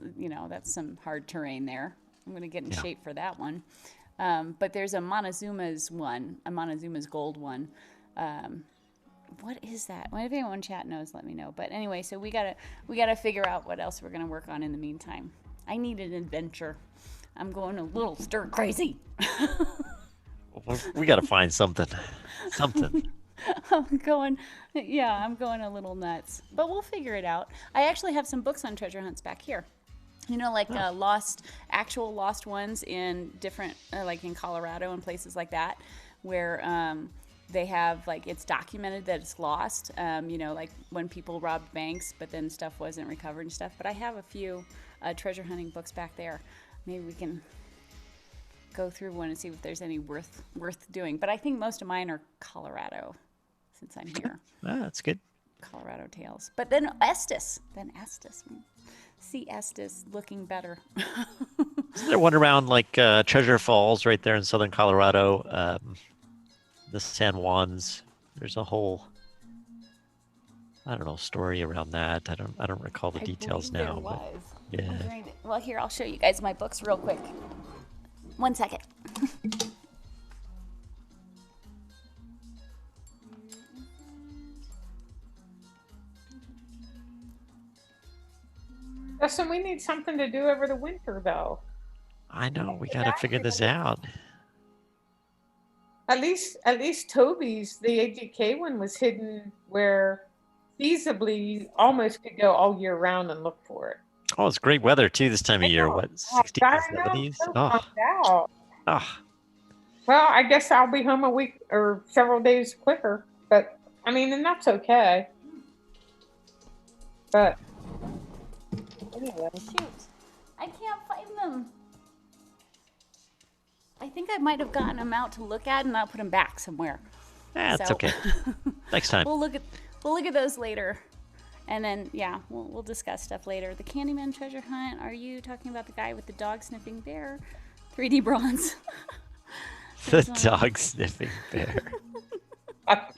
that's some hard terrain there. I'm gonna get in shape for that one. But there's a Montezuma's one, a Montezuma's gold one. What is that? If anyone in chat knows, let me know. But anyway, so we gotta figure out what else we're gonna work on in the meantime. I need an adventure. I'm going a little stir crazy. We got to find something. I'm going a little nuts, but we'll figure it out. I actually have some books on treasure hunts back here. Like actual lost ones in different, like in Colorado and places like that, where they have, like, it's documented that it's lost, like when people robbed banks, but then stuff wasn't recovered and stuff. But I have a few treasure hunting books back there. Maybe we can go through one and see if there's any worth doing. But I think most of mine are Colorado, since I'm here. That's good. Colorado tales. But then Estes. See Estes looking better. Isn't there one around like Treasure Falls right there in southern Colorado? The San Juans. There's a whole, I don't know, story around that. I don't recall the details now. There but was. yeah. Well, here, I'll show you guys my books real quick. 1 second. Justin, we need something to do over the winter, though. I know. We got to figure this out. At least Toby's, the AGK one, was hidden where feasibly you almost could go all year round and look for it. Oh, it's great weather too this time of year. What, 60s, 70s? Oh. Well, I guess I'll be home a week or several days quicker, but I mean, and that's okay. But anyway. Shoot. I can't find them. I think I might have gotten them out to look at, and I'll put them back somewhere. That's So- okay. Next time. We'll look at those later, and then we'll discuss stuff later. The Candyman treasure hunt. Are you talking about the guy with the dog sniffing bear? 3D bronze. The dog sniffing bear. That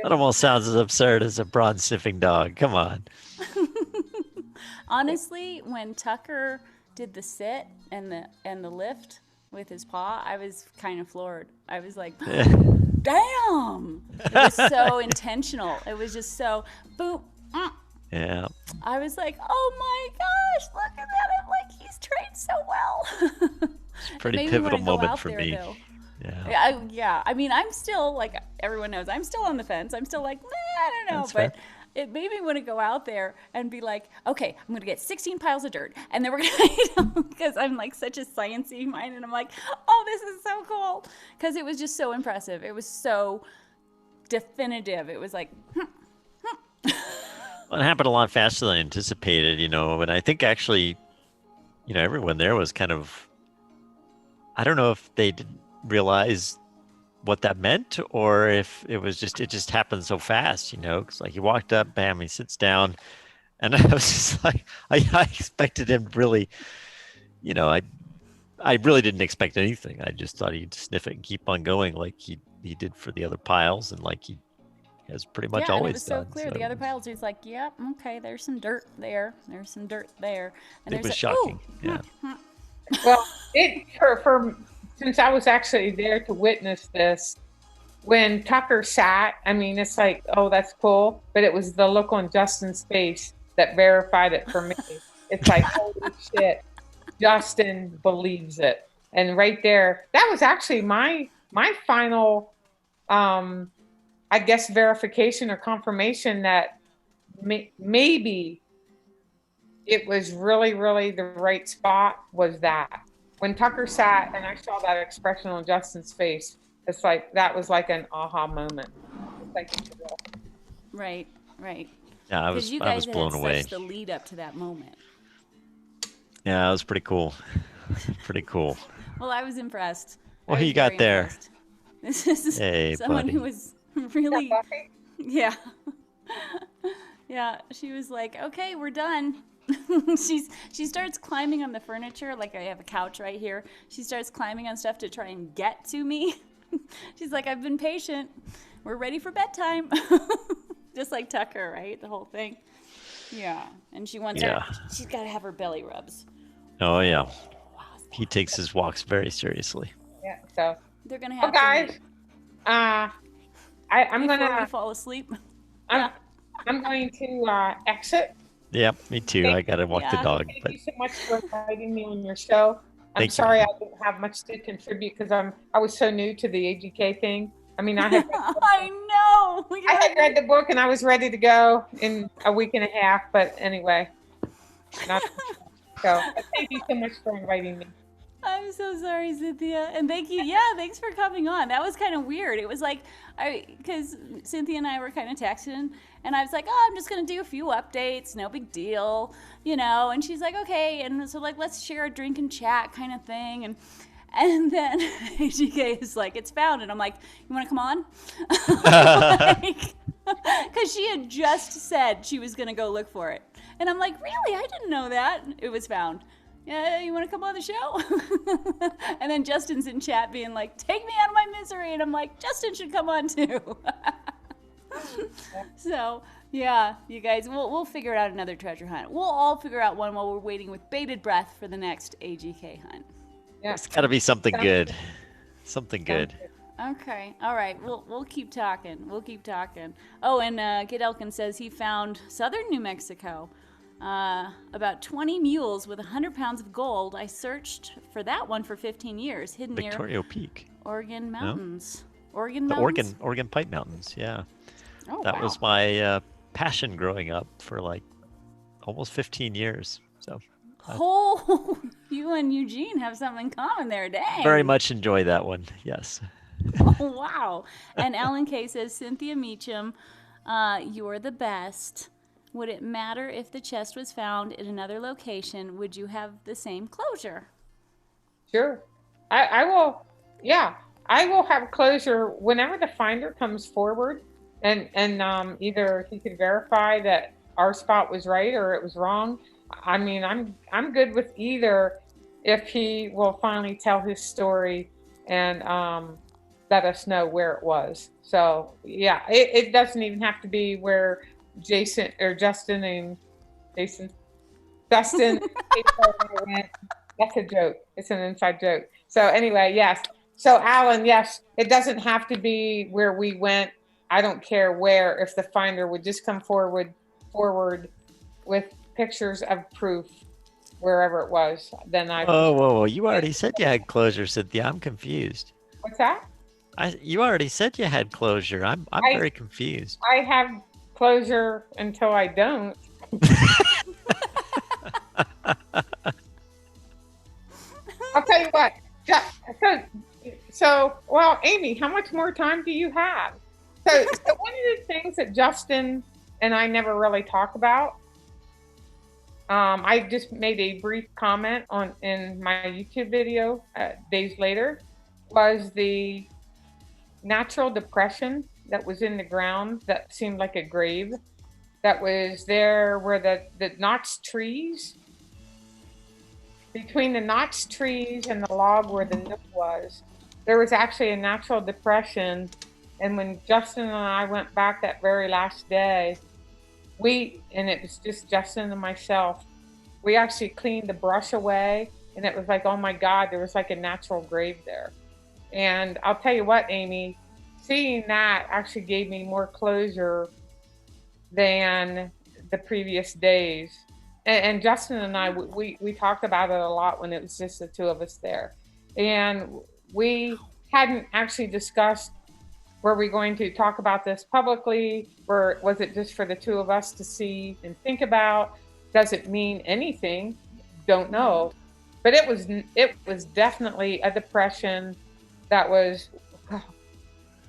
almost sounds as absurd as a bronze sniffing dog. Come on. Honestly, when Tucker did the sit and the lift with his paw, I was kind of floored. I was like, damn! It was so intentional. It was just so boom. Yeah. I was like, oh my gosh, look at that! I'm like, he's trained so well. It's a pretty Made me pivotal wanna go moment out for there, me. though. Yeah. I mean, I'm still, like everyone knows, I'm still on the fence. I'm still like, I don't know. That's But fair. it made me want to go out there and be like, okay, I'm going to get 16 piles of dirt. And then we're going to, because I'm like such a sciencey mind. And I'm like, oh, this is so cool. Because it was just so impressive. It was so definitive. It was like, Well, it happened a lot faster than I anticipated, and I think actually, everyone there was kind of, I don't know if they didn't realize what that meant or if it just happened so fast, because like he walked up, bam, he sits down, and I was just like, I expected him to really, I really didn't expect anything. I just thought he'd sniff it and keep on going like he did for the other piles, and like he has pretty much yeah, and always it was so done. clear. The other pilots, he's like, "Yep, okay, there's some dirt there. There's some dirt there." And it there's was shocking. Yeah. Well, for since I was actually there to witness this, when Tucker sat, I mean, it's like, oh, that's cool, but it was the look on Justin's face that verified it for me. It's like, holy shit, Justin believes it. And right there, that was actually my final, I guess, verification or confirmation that maybe it was really, really the right spot. Was that when Tucker sat and I saw that expression on Justin's face, it's like, that was like an aha moment. It's like, right. Yeah, I Because was you guys had blown away. such the lead up to that moment. Yeah, it was pretty cool. Pretty cool. Well, I was impressed. Well, I who was you got very there? impressed. This is Hey, someone buddy. who was really, yeah, yeah. She was like, "Okay, we're done." She starts climbing on the furniture. Like, I have a couch right here. She starts climbing on stuff to try and get to me. She's like, "I've been patient. We're ready for bedtime." Just like Tucker, right? The whole thing. Yeah, and she wants. Yeah. She's got to have her belly rubs. Oh yeah. He takes his walks very seriously. yeah. So, They're gonna have guys, to I'm before we gonna fall asleep. I'm going to exit. Yep, me too. I gotta walk the Yeah. dog, Thank but you so much for inviting me on your show. I'm Thank you. sorry I didn't have much to contribute because I was so new to the AGK thing. I mean, I had I know. read the book and I was ready to go in a week and a half. But anyway, not so. Thank you so much for inviting me. I'm so sorry, Cynthia, and thank you. Yeah, thanks for coming on. That was kind of weird. It was like because Cynthia and I were kind of texting, and I was like, "Oh, I'm just gonna do a few updates, no big deal, you know." And she's like, "Okay," and so like, let's share a drink and chat kind of thing, and then AGK is like, "It's found," and I'm like, "You want to come on?" Because she had just said she was gonna go look for it, and I'm like, "Really? I didn't know that it was found." Yeah, you want to come on the show? And then Justin's in chat being like, "Take me out of my misery," and I'm like, Justin should come on too. So yeah, you guys, we'll figure out another treasure hunt. We'll all figure out one while we're waiting with bated breath for the next AGK hunt. Yeah. it's gotta be something good. Something good. Okay, all right, we'll keep talking. We'll keep talking. Oh, and Kid Elkin says he found southern New Mexico. About 20 mules with 100 pounds of gold. I searched for that one for 15 years, hidden near Victoria Peak. Oregon Mountains. Oregon The Mountains? Oregon Pipe Mountains, yeah. Oh, That wow. was my passion growing up for like almost 15 years. So Oh, you and Eugene have something in common there. Dang. very much enjoy that one. Yes. Oh, wow. And Ellen K says, Cynthia Meacham, you're the best. Would it matter if the chest was found in another location? Would you have the same closure? Sure. I will. Yeah, I will have closure whenever the finder comes forward, and either he could verify that our spot was right or it was wrong. I mean, I'm good with either if he will finally tell his story and let us know where it was. So yeah, it doesn't even have to be where Justin and Jason went. That's a joke. It's an inside joke. So anyway, yes. So Alan, yes, it doesn't have to be where we went. I don't care where. If the finder would just come forward with pictures of proof wherever it was, then I. Oh, whoa! You already said you had closure, Cynthia. I'm confused. What's that? You already said you had closure. I'm very confused. I have closure until I don't. I'll tell you what. So, well, Amy, how much more time do you have? So one of the things that Justin and I never really talk about, I just made a brief comment in my YouTube video days later, was the natural depression that was in the ground that seemed like a grave, that was there where the notched trees, between the notched trees and the log where the nook was, there was actually a natural depression And when Justin and I went back that very last day, and it was just Justin and myself, we actually cleaned the brush away, and it was like, oh my God, there was like a natural grave there. And I'll tell you what, Amy, seeing that actually gave me more closure than the previous days. And Justin and I, we talked about it a lot when it was just the two of us there. And we hadn't actually discussed, were we going to talk about this publicly, or was it just for the two of us to see and think about? Does it mean anything? Don't know. But it was definitely a depression that was,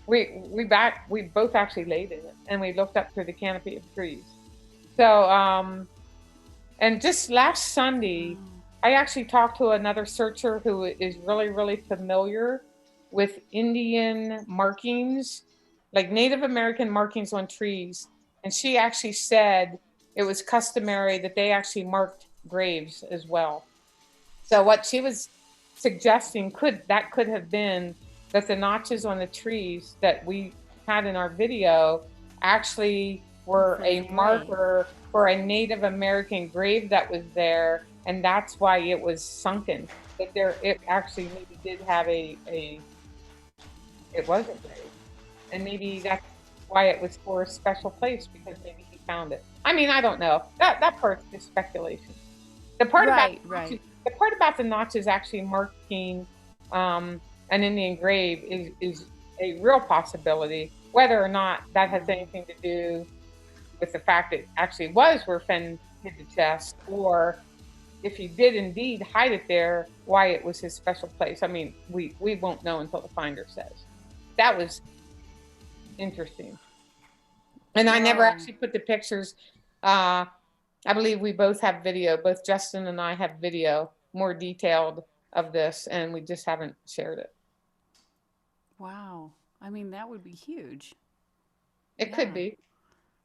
we both actually laid in it, and we looked up through the canopy of trees. So and just last Sunday, I actually talked to another searcher who is really, really familiar with Indian markings, like Native American markings on trees. And she actually said it was customary that they actually marked graves as well. So what she was suggesting could have been that the notches on the trees that we had in our video actually were a marker for a Native American grave that was there, and that's why it was sunken. That it actually maybe did have it was a grave, and maybe that's why it was for a special place, because maybe he found it. I mean, I don't know. That part's just speculation. The part the part about the notches actually marking an Indian grave is a real possibility. Whether or not that has anything to do with the fact it actually was where Fenn hid the chest, or if he did indeed hide it there, why it was his special place. I mean, we won't know until the finder says. That was interesting. And I never actually put the pictures. I believe we both have video. Both Justin and I have video, more detailed of this, and we just haven't shared it. Wow. I mean, that would be huge. It could be.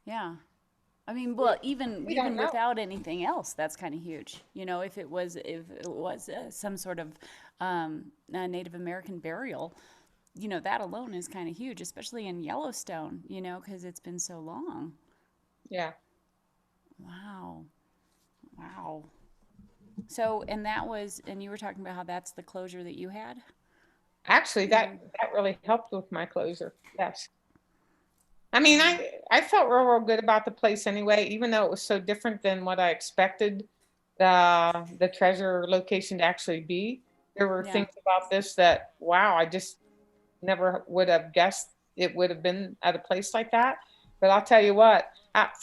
Yeah. I mean, well, even don't know. without anything else, that's kind of huge. You know, if it was some sort of Native American burial, you know, that alone is kind of huge, especially in Yellowstone, you know, because it's been so long. Yeah. Wow. Wow. So, and you were talking about how that's the closure that you had? Actually, that really helped with my closure. Yes. I mean, I felt real good about the place anyway, even though it was so different than what I expected the treasure location to actually be. There were things about this that, wow, I just never would have guessed it would have been at a place like that. But I'll tell you what,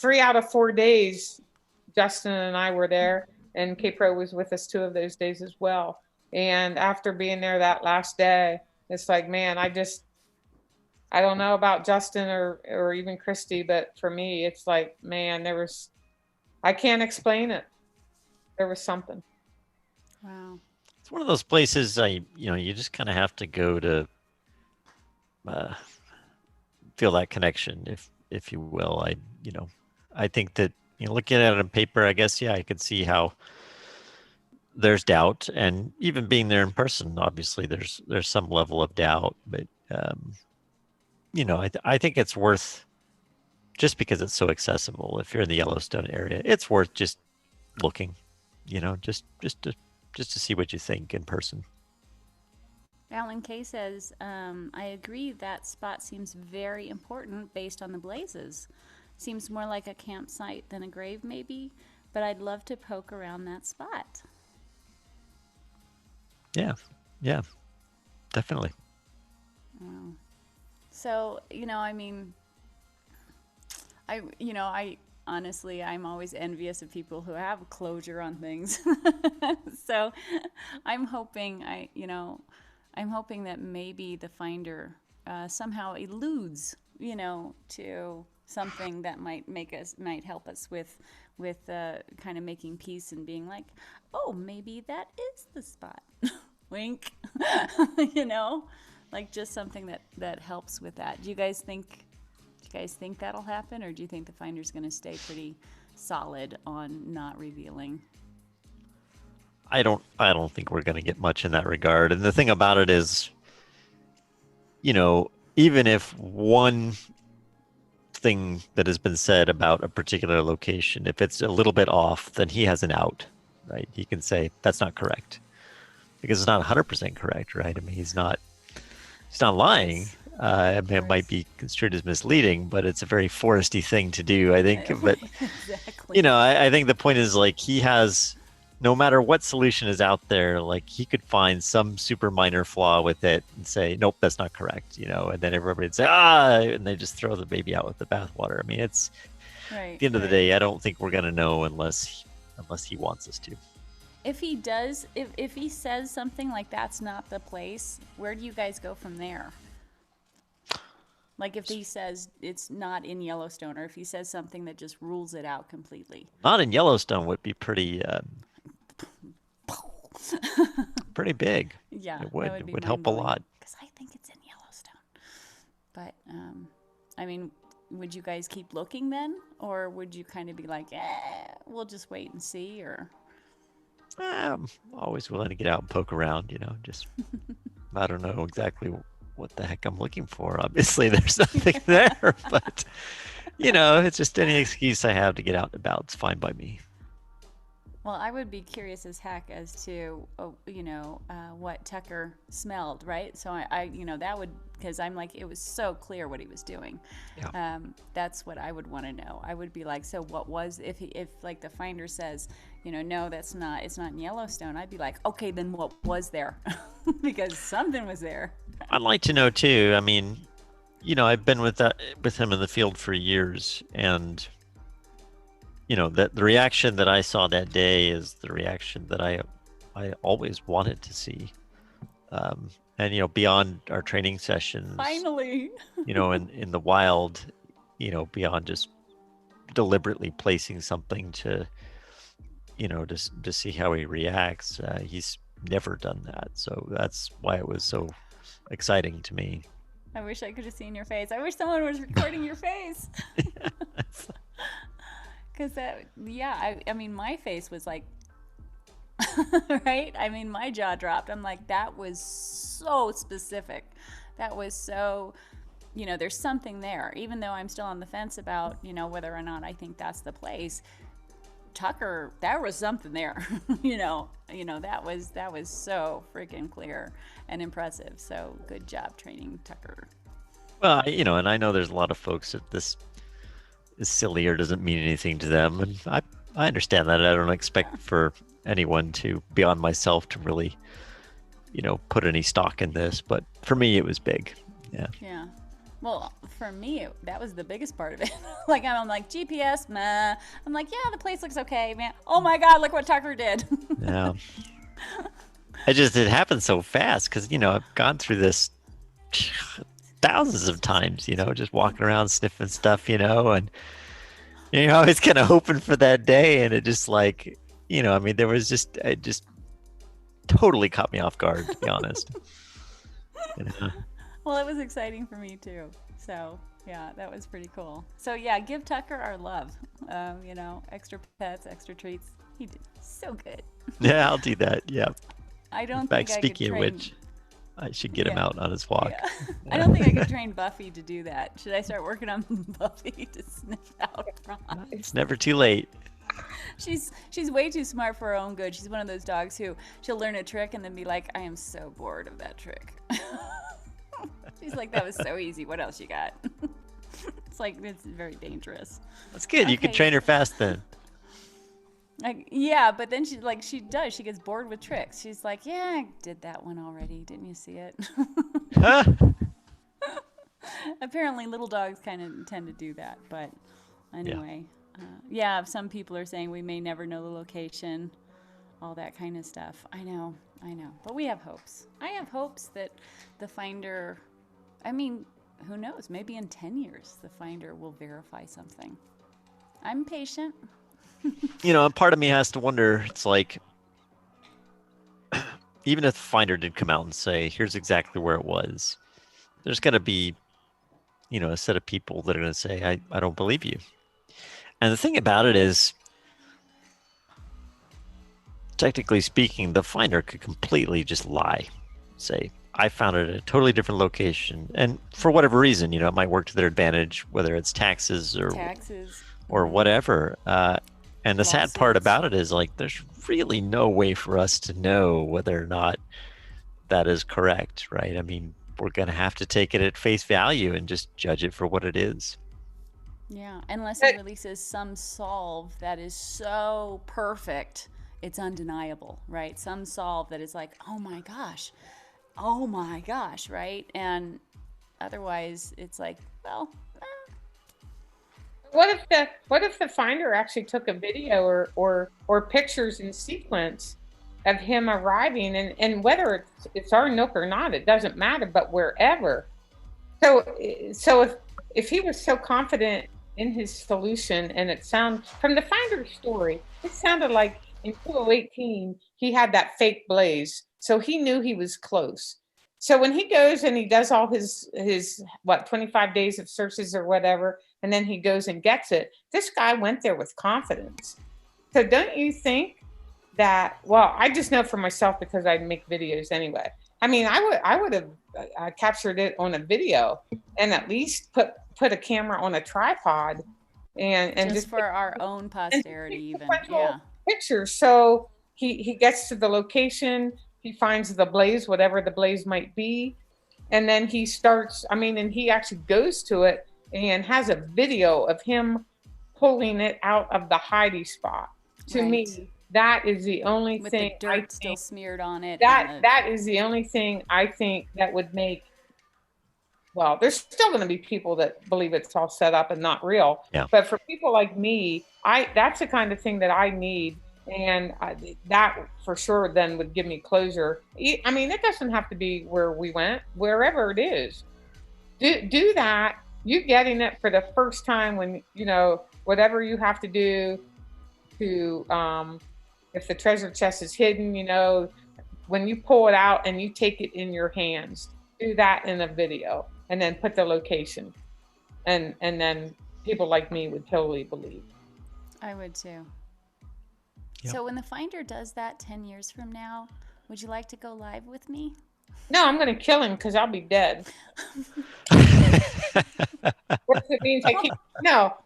3 out of 4 days, Justin and I were there, and K-Pro was with us 2 of those days as well. And after being there that last day, it's like, man, I don't know about Justin or even Christy, but for me, it's like, man, I can't explain it. There was something. Wow. It's one of those places you just kind of have to go to feel that connection, if you will. I think that, looking at it on paper, I guess, I could see how there's doubt, and even being there in person, obviously there's some level of doubt, but I think it's worth, just because it's so accessible. If you're in the Yellowstone area, it's worth just looking, just to see what you think in person. Alan K says, I agree that spot seems very important based on the blazes. Seems more like a campsite than a grave maybe, but I'd love to poke around that spot. Yeah, definitely. Wow. So, I mean, I honestly, I'm always envious of people who have closure on things. So I'm hoping that maybe the finder somehow alludes, to something that might help us with kind of making peace and being like, oh, maybe that is the spot. Wink. Like just something that helps with that. Do you guys think that'll happen, or do you think the finder's going to stay pretty solid on not revealing? I don't think we're going to get much in that regard. And the thing about it is, even if one thing that has been said about a particular location, if it's a little bit off, then he has an out, right? He can say that's not correct because it's not 100% correct, right? I mean, he's not lying. I mean, it might be construed as misleading, but it's a very foresty thing to do, I think. But Exactly. you know, I think the point is like he has, no matter what solution is out there, like he could find some super minor flaw with it and say, nope, that's not correct, you know, and then everybody would say, and they just throw the baby out with the bathwater. I mean, it's Right. at the end of the right. day, I don't think we're gonna know unless he wants us to. If he does, if he says something like that's not the place, where do you guys go from there? Like if he says it's not in Yellowstone, or if he says something that just rules it out completely. Not in Yellowstone would be pretty pretty big. Yeah, It that would would be help a lot. because I think it's in Yellowstone. But I mean, would you guys keep looking then, or would you kind of be like, we'll just wait and see, or? I'm always willing to get out and poke around, you know, just I don't know exactly what the heck I'm looking for. Obviously, there's nothing there, but you know, it's just any excuse I have to get out and about. It's fine by me. Well, I would be curious as heck as to, what Tucker smelled, right? So that would, because I'm like, it was so clear what he was doing. Yeah. That's what I would want to know. I would be like, so what was, if like the finder says, no, it's not in Yellowstone, I'd be like, okay, then what was there? Because something was there. I'd like to know too. I mean, I've been with him in the field for years, and that the reaction that I saw that day is the reaction that I always wanted to see. And beyond our training sessions, Finally. in the wild, beyond just deliberately placing something to to see how he reacts, he's never done that. So that's why it was so exciting to me. I wish I could have seen your face. I wish someone was recording your face. Because I mean, my face was like, right? I mean, my jaw dropped. I'm like, that was so specific. That was so, there's something there. Even though I'm still on the fence about, whether or not I think that's the place. Tucker, there was something there. That was so freaking clear and impressive. So good job training Tucker. Well, and I know there's a lot of folks that this is silly or doesn't mean anything to them, and I understand that. I don't expect for anyone to, beyond myself, to really put any stock in this, but for me it was big. Yeah. Well, for me, that was the biggest part of it. Like, I'm like, GPS, meh. I'm like, yeah, the place looks okay, man. Oh my God, look what Tucker did. Yeah. It happened so fast because I've gone through this thousands of times, just walking around sniffing stuff, and you're always kind of hoping for that day, and it just like, I mean, it just totally caught me off guard, to be honest. Well, it was exciting for me too. So yeah, that was pretty cool. So yeah, give Tucker our love. Extra pets, extra treats. He did so good. Yeah, I'll do that. Yeah. I don't In think fact, I speaking could of train... which, I should get him out on his walk. Yeah. I don't think I could train Buffy to do that. Should I start working on Buffy to sniff out frogs? It's never too late. She's way too smart for her own good. She's one of those dogs who she'll learn a trick and then be like, I am so bored of that trick. She's like, that was so easy. What else you got? It's very dangerous. That's good. You can Okay. train her fast then. Yeah, but then she gets bored with tricks. She's like, yeah, I did that one already. Didn't you see it? Huh? Apparently little dogs kind of tend to do that, but anyway. Some people are saying we may never know the location, all that kind of stuff. I know, but we have hopes. I have hopes that the finder, I mean, who knows, maybe in 10 years the finder will verify something. I'm patient. And part of me has to wonder, it's like, even if the finder did come out and say, here's exactly where it was, there's going to be, a set of people that are going to say, I don't believe you. And the thing about it is, technically speaking, the finder could completely just lie. Say, I found it at a totally different location, and for whatever reason, it might work to their advantage, whether it's taxes Taxes. or whatever. And the sad part Lawsuits. about it is like there's really no way for us to know whether or not that is correct, right? I mean, we're gonna have to take it at face value and just judge it for what it is. Yeah, unless he releases some solve that is so perfect, it's undeniable, right? Some solve that is like, oh my gosh, right? And otherwise, it's like, well, What if the finder actually took a video or pictures in sequence of him arriving, and whether it's our nook or not, it doesn't matter, but wherever. So if he was so confident in his solution, and it sounds from the finder's story, it sounded like in 2018 he had that fake blaze, so he knew he was close. So when he goes and he does all his 25 days of searches or whatever, and then he goes and gets it, this guy went there with confidence. So don't you think that, well, I just know for myself because I make videos anyway. I mean, I would have captured it on a video and at least put a camera on a tripod and just for our own posterity, even. Yeah. Pictures. So he gets to the location, he finds the blaze, whatever the blaze might be, and then he starts. And he actually goes to it and has a video of him pulling it out of the hidey spot. To me, that is the only thing. With the dirt still smeared on it. That is the only thing I think that would make. Well, there's still going to be people that believe it's all set up and not real. Yeah. But for people like me, that's the kind of thing that I need. And that for sure then would give me closure. I mean, it doesn't have to be where we went, wherever it is. Do that. You getting it for the first time when, whatever you have to do to, if the treasure chest is hidden, when you pull it out and you take it in your hands, do that in a video and then put the location. And then people like me would totally believe. I would too. Yep. So when the finder does that 10 years from now, would you like to go live with me? No, I'm going to kill him because I'll be dead. What it means I keep no.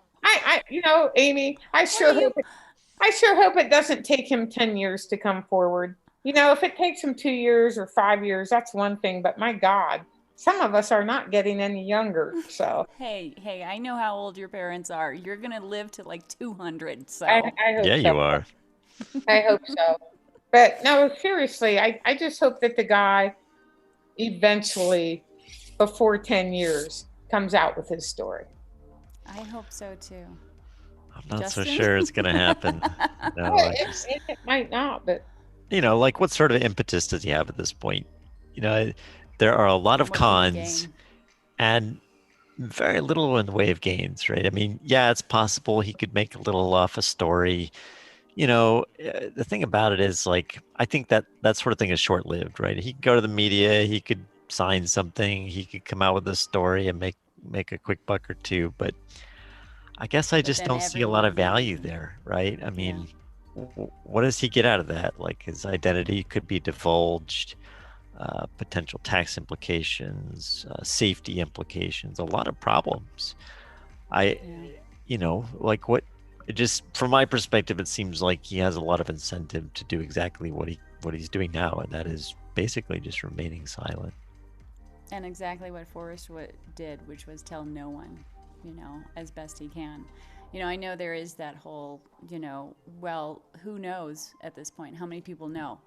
Amy, I sure hope it doesn't take him 10 years to come forward. If it takes him 2 years or 5 years, that's one thing. But my God, some of us are not getting any younger. So hey, I know how old your parents are. You're gonna live to like 200. So I hope Yeah, so. you are. I hope so. But no, seriously, I just hope that the guy eventually, before 10 years, comes out with his story. I hope so too. I'm not Justin? so sure it's gonna happen. No, Well, I just, it might not, but like what sort of impetus does he have at this point? There are a lot of What can he cons gain? and very little in the way of gains, right? I mean, yeah, it's possible he could make a little off a story. The thing about it is, like, I think that sort of thing is short-lived, right? He could go to the media, he could sign something, he could come out with a story and make a quick buck or two, but I guess I just then don't see a lot of everyone- value there, right? I mean, what does he get out of that? Like, his identity could be divulged, potential tax implications, safety implications, a lot of problems. Like what? It just, from my perspective, it seems like he has a lot of incentive to do exactly what he's doing now, and that is basically just remaining silent. And exactly what Forrest did, which was tell no one, as best he can. I know there is that whole, well, who knows at this point? How many people know?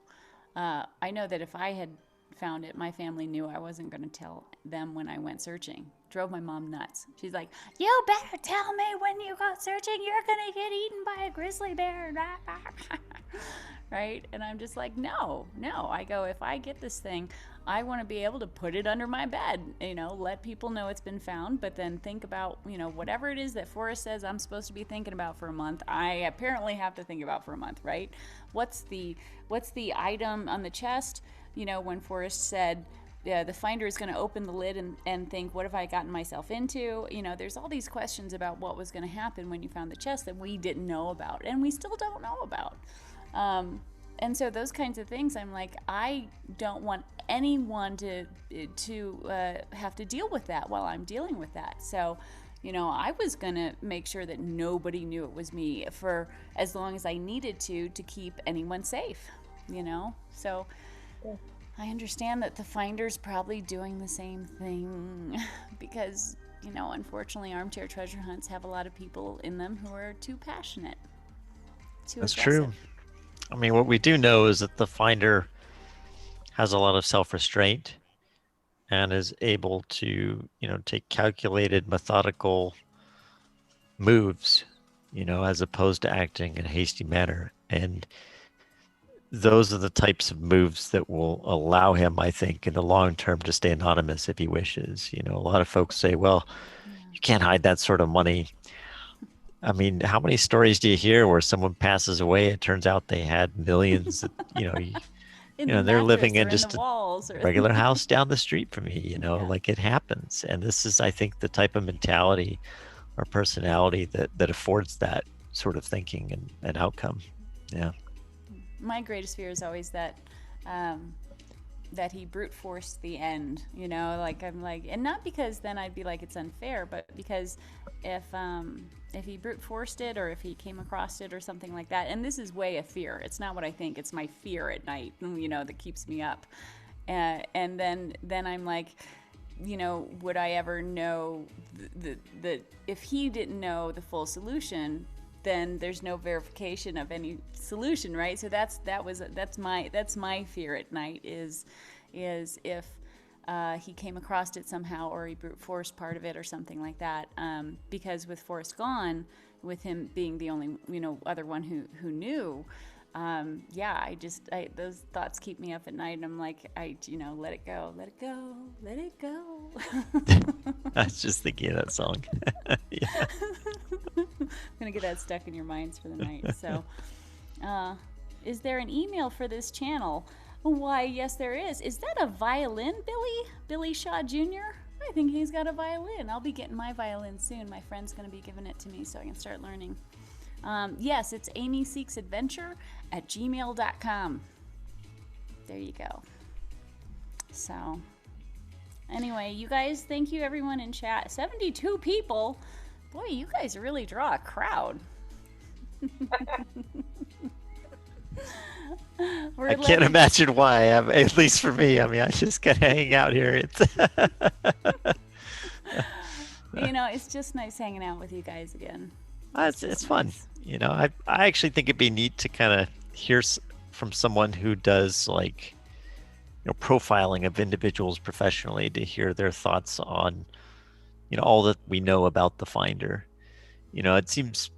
I know that if I had found it, my family knew I wasn't going to tell them when I went searching. Drove my mom nuts. She's like, you better tell me when you go searching. You're going to get eaten by a grizzly bear. Right? And I'm just like, no. I go, if I get this thing, I want to be able to put it under my bed, let people know it's been found, but then think about, whatever it is that Forrest says I'm supposed to be thinking about for a month, I apparently have to think about for a month, right? What's the item on the chest? When Forrest said, the finder is going to open the lid and think, what have I gotten myself into? There's all these questions about what was going to happen when you found the chest that we didn't know about, and we still don't know about. so those kinds of things, I'm like, I don't want anyone to have to deal with that while I'm dealing with that. So, I was gonna make sure that nobody knew it was me for as long as I needed to keep anyone safe. So I understand that the finder's probably doing the same thing because, unfortunately, armchair treasure hunts have a lot of people in them who are too passionate. That's true. I mean, what we do know is that the finder has a lot of self-restraint and is able to, take calculated, methodical moves, as opposed to acting in a hasty manner. And those are the types of moves that will allow him, I think, in the long term to stay anonymous if he wishes. A lot of folks say, well, you can't hide that sort of money. I mean, how many stories do you hear where someone passes away? It turns out they had millions, they're living in just a regular house down the street from me, like it happens. And this is, I think, the type of mentality or personality that affords that sort of thinking and outcome. Yeah. My greatest fear is always that that he brute forced the end, I'm like, and not because then I'd be like it's unfair, but because if he brute forced it or if he came across it or something like that, and this is way a fear. It's not what I think. It's my fear at night, that keeps me up. And then I'm like, would I ever know the if he didn't know the full solution, then there's no verification of any solution, right? So that's my fear at night is if he came across it somehow or he brute forced part of it or something like that. Because with Forrest gone, with him being the only other one who knew, those thoughts keep me up at night, and I'm like, let it go, let it go, let it go. I was just thinking of that song. Yeah. I'm gonna get that stuck in your minds for the night. So, is there an email for this channel? Why, yes, there is. Is that a violin, Billy Shaw Jr.? I think he's got a violin. I'll be getting my violin soon. My friend's gonna be giving it to me so I can start learning. Yes, it's amyseeksadventure@gmail.com. There you go. So, anyway, you guys, thank you everyone in chat. 72 people. Boy, you guys really draw a crowd. I can't imagine why. At least for me. I mean, I just got to hang out here. It's just nice hanging out with you guys again. It's fun. I actually think it'd be neat to kind of hear from someone who does profiling of individuals professionally, to hear their thoughts on, all that we know about the finder. It seems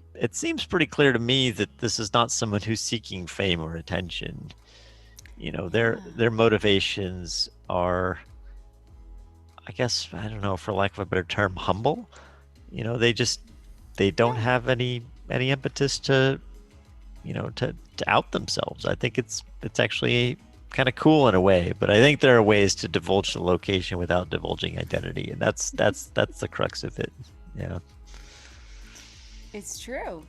pretty clear to me that this is not someone who's seeking fame or attention. Their motivations are, I guess, I don't know, for lack of a better term, humble. They don't have any impetus to out themselves. I think it's actually kind of cool in a way, but I think there are ways to divulge the location without divulging identity, and that's the crux of it. Yeah. It's true.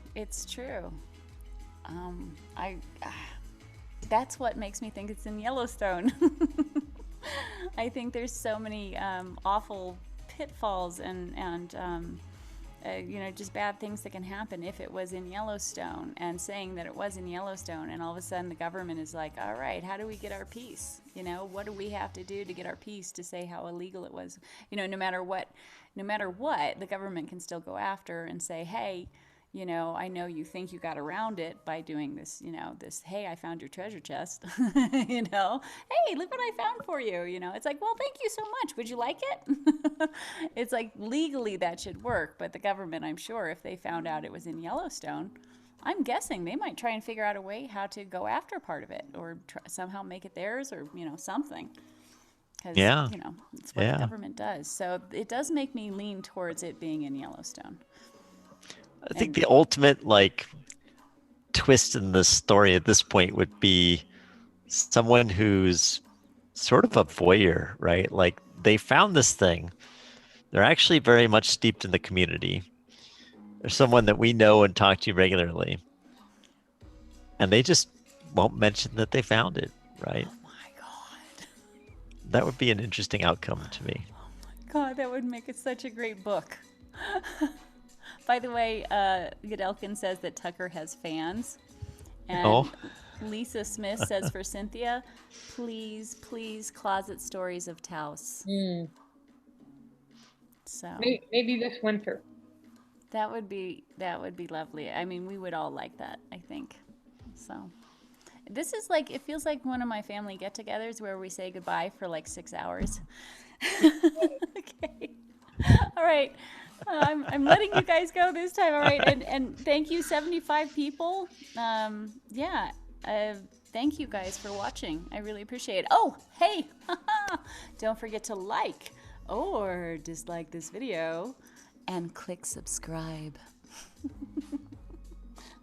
That's what makes me think it's in Yellowstone. I think there's so many awful pitfalls and just bad things that can happen if it was in Yellowstone, and saying that it was in Yellowstone, and all of a sudden the government is like, all right, how do we get our peace? What do we have to do to get our peace to say how illegal it was? No matter what, the government can still go after and say, hey, I know you think you got around it by doing this, hey, I found your treasure chest, hey, look what I found for you, it's like, well, thank you so much. Would you like it? It's like legally that should work, but the government, I'm sure, if they found out it was in Yellowstone, I'm guessing they might try and figure out a way how to go after part of it or somehow make it theirs or, something. Because, it's what the government does. So it does make me lean towards it being in Yellowstone. I think the ultimate twist in the story at this point would be someone who's sort of a voyeur, right? Like, they found this thing. They're actually very much steeped in the community. They're someone that we know and talk to regularly. And they just won't mention that they found it, right? Oh my God. That would be an interesting outcome to me. God, that would make it such a great book. By the way, Godelkin says that Tucker has fans. And Oh. Lisa Smith says for Cynthia, please, please, closet stories of Taos. So Maybe this winter. that would be lovely. I mean, we would all like that, I think. So this is like, it feels like one of my family get-togethers where we say goodbye for like 6 hours. Okay. All right. I'm letting you guys go this time. All right. And thank you, 75 people. Yeah. Thank you guys for watching. I really appreciate it. Oh, hey, don't forget to like or dislike this video and click subscribe.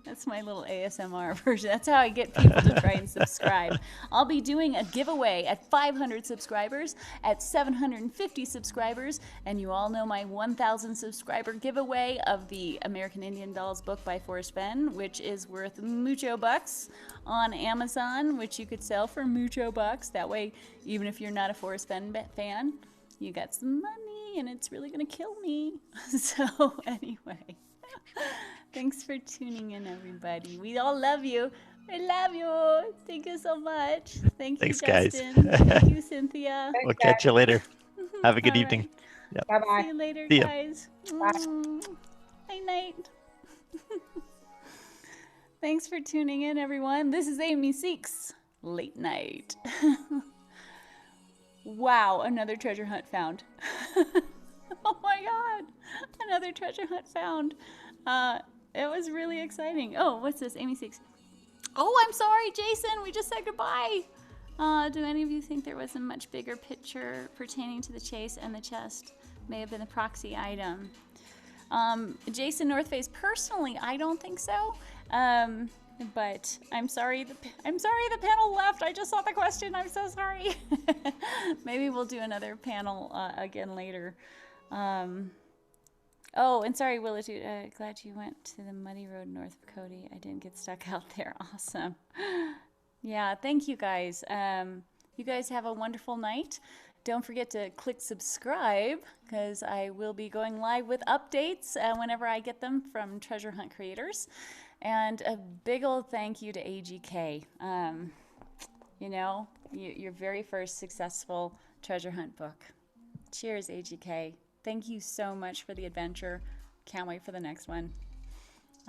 That's my little ASMR version. That's how I get people to try and subscribe. I'll be doing a giveaway at 500 subscribers, at 750 subscribers, and you all know my 1,000 subscriber giveaway of the American Indian Dolls book by Forrest Fenn, which is worth mucho bucks on Amazon, which you could sell for mucho bucks. That way, even if you're not a Forrest Fenn fan, you got some money, and it's really gonna kill me. So anyway. Thanks for tuning in, everybody. We all love you. I love you. Thank you so much. Thank you, Thanks, guys. Justin. Thank you, Cynthia. We'll catch you later. Have a good All evening. right. Yep. Bye-bye. See you later, See ya. guys. Bye. Night, night. Thanks for tuning in, everyone. This is Amy Seeks, Late Night. Wow, another treasure hunt found. Oh my God, another treasure hunt found. It was really exciting. Oh, what's this? Amy Seeks. Oh, I'm sorry, Jason. We just said goodbye. Do any of you think there was a much bigger picture pertaining to the chase and the chest? May have been a proxy item. Jason North Face, personally, I don't think so. But I'm sorry. I'm sorry the panel left. I just saw the question. I'm so sorry. Maybe we'll do another panel again later. Oh, and sorry, Willitude. Glad you went to the muddy road north of Cody. I didn't get stuck out there. Awesome. Yeah, thank you guys. You guys have a wonderful night. Don't forget to click subscribe because I will be going live with updates whenever I get them from Treasure Hunt creators. And a big old thank you to AGK. You know, your very first successful treasure hunt book. Cheers, AGK. Thank you so much for the adventure. Can't wait for the next one.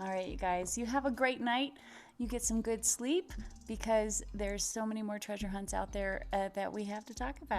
All right, you guys, you have a great night. You get some good sleep because there's so many more treasure hunts out there that we have to talk about.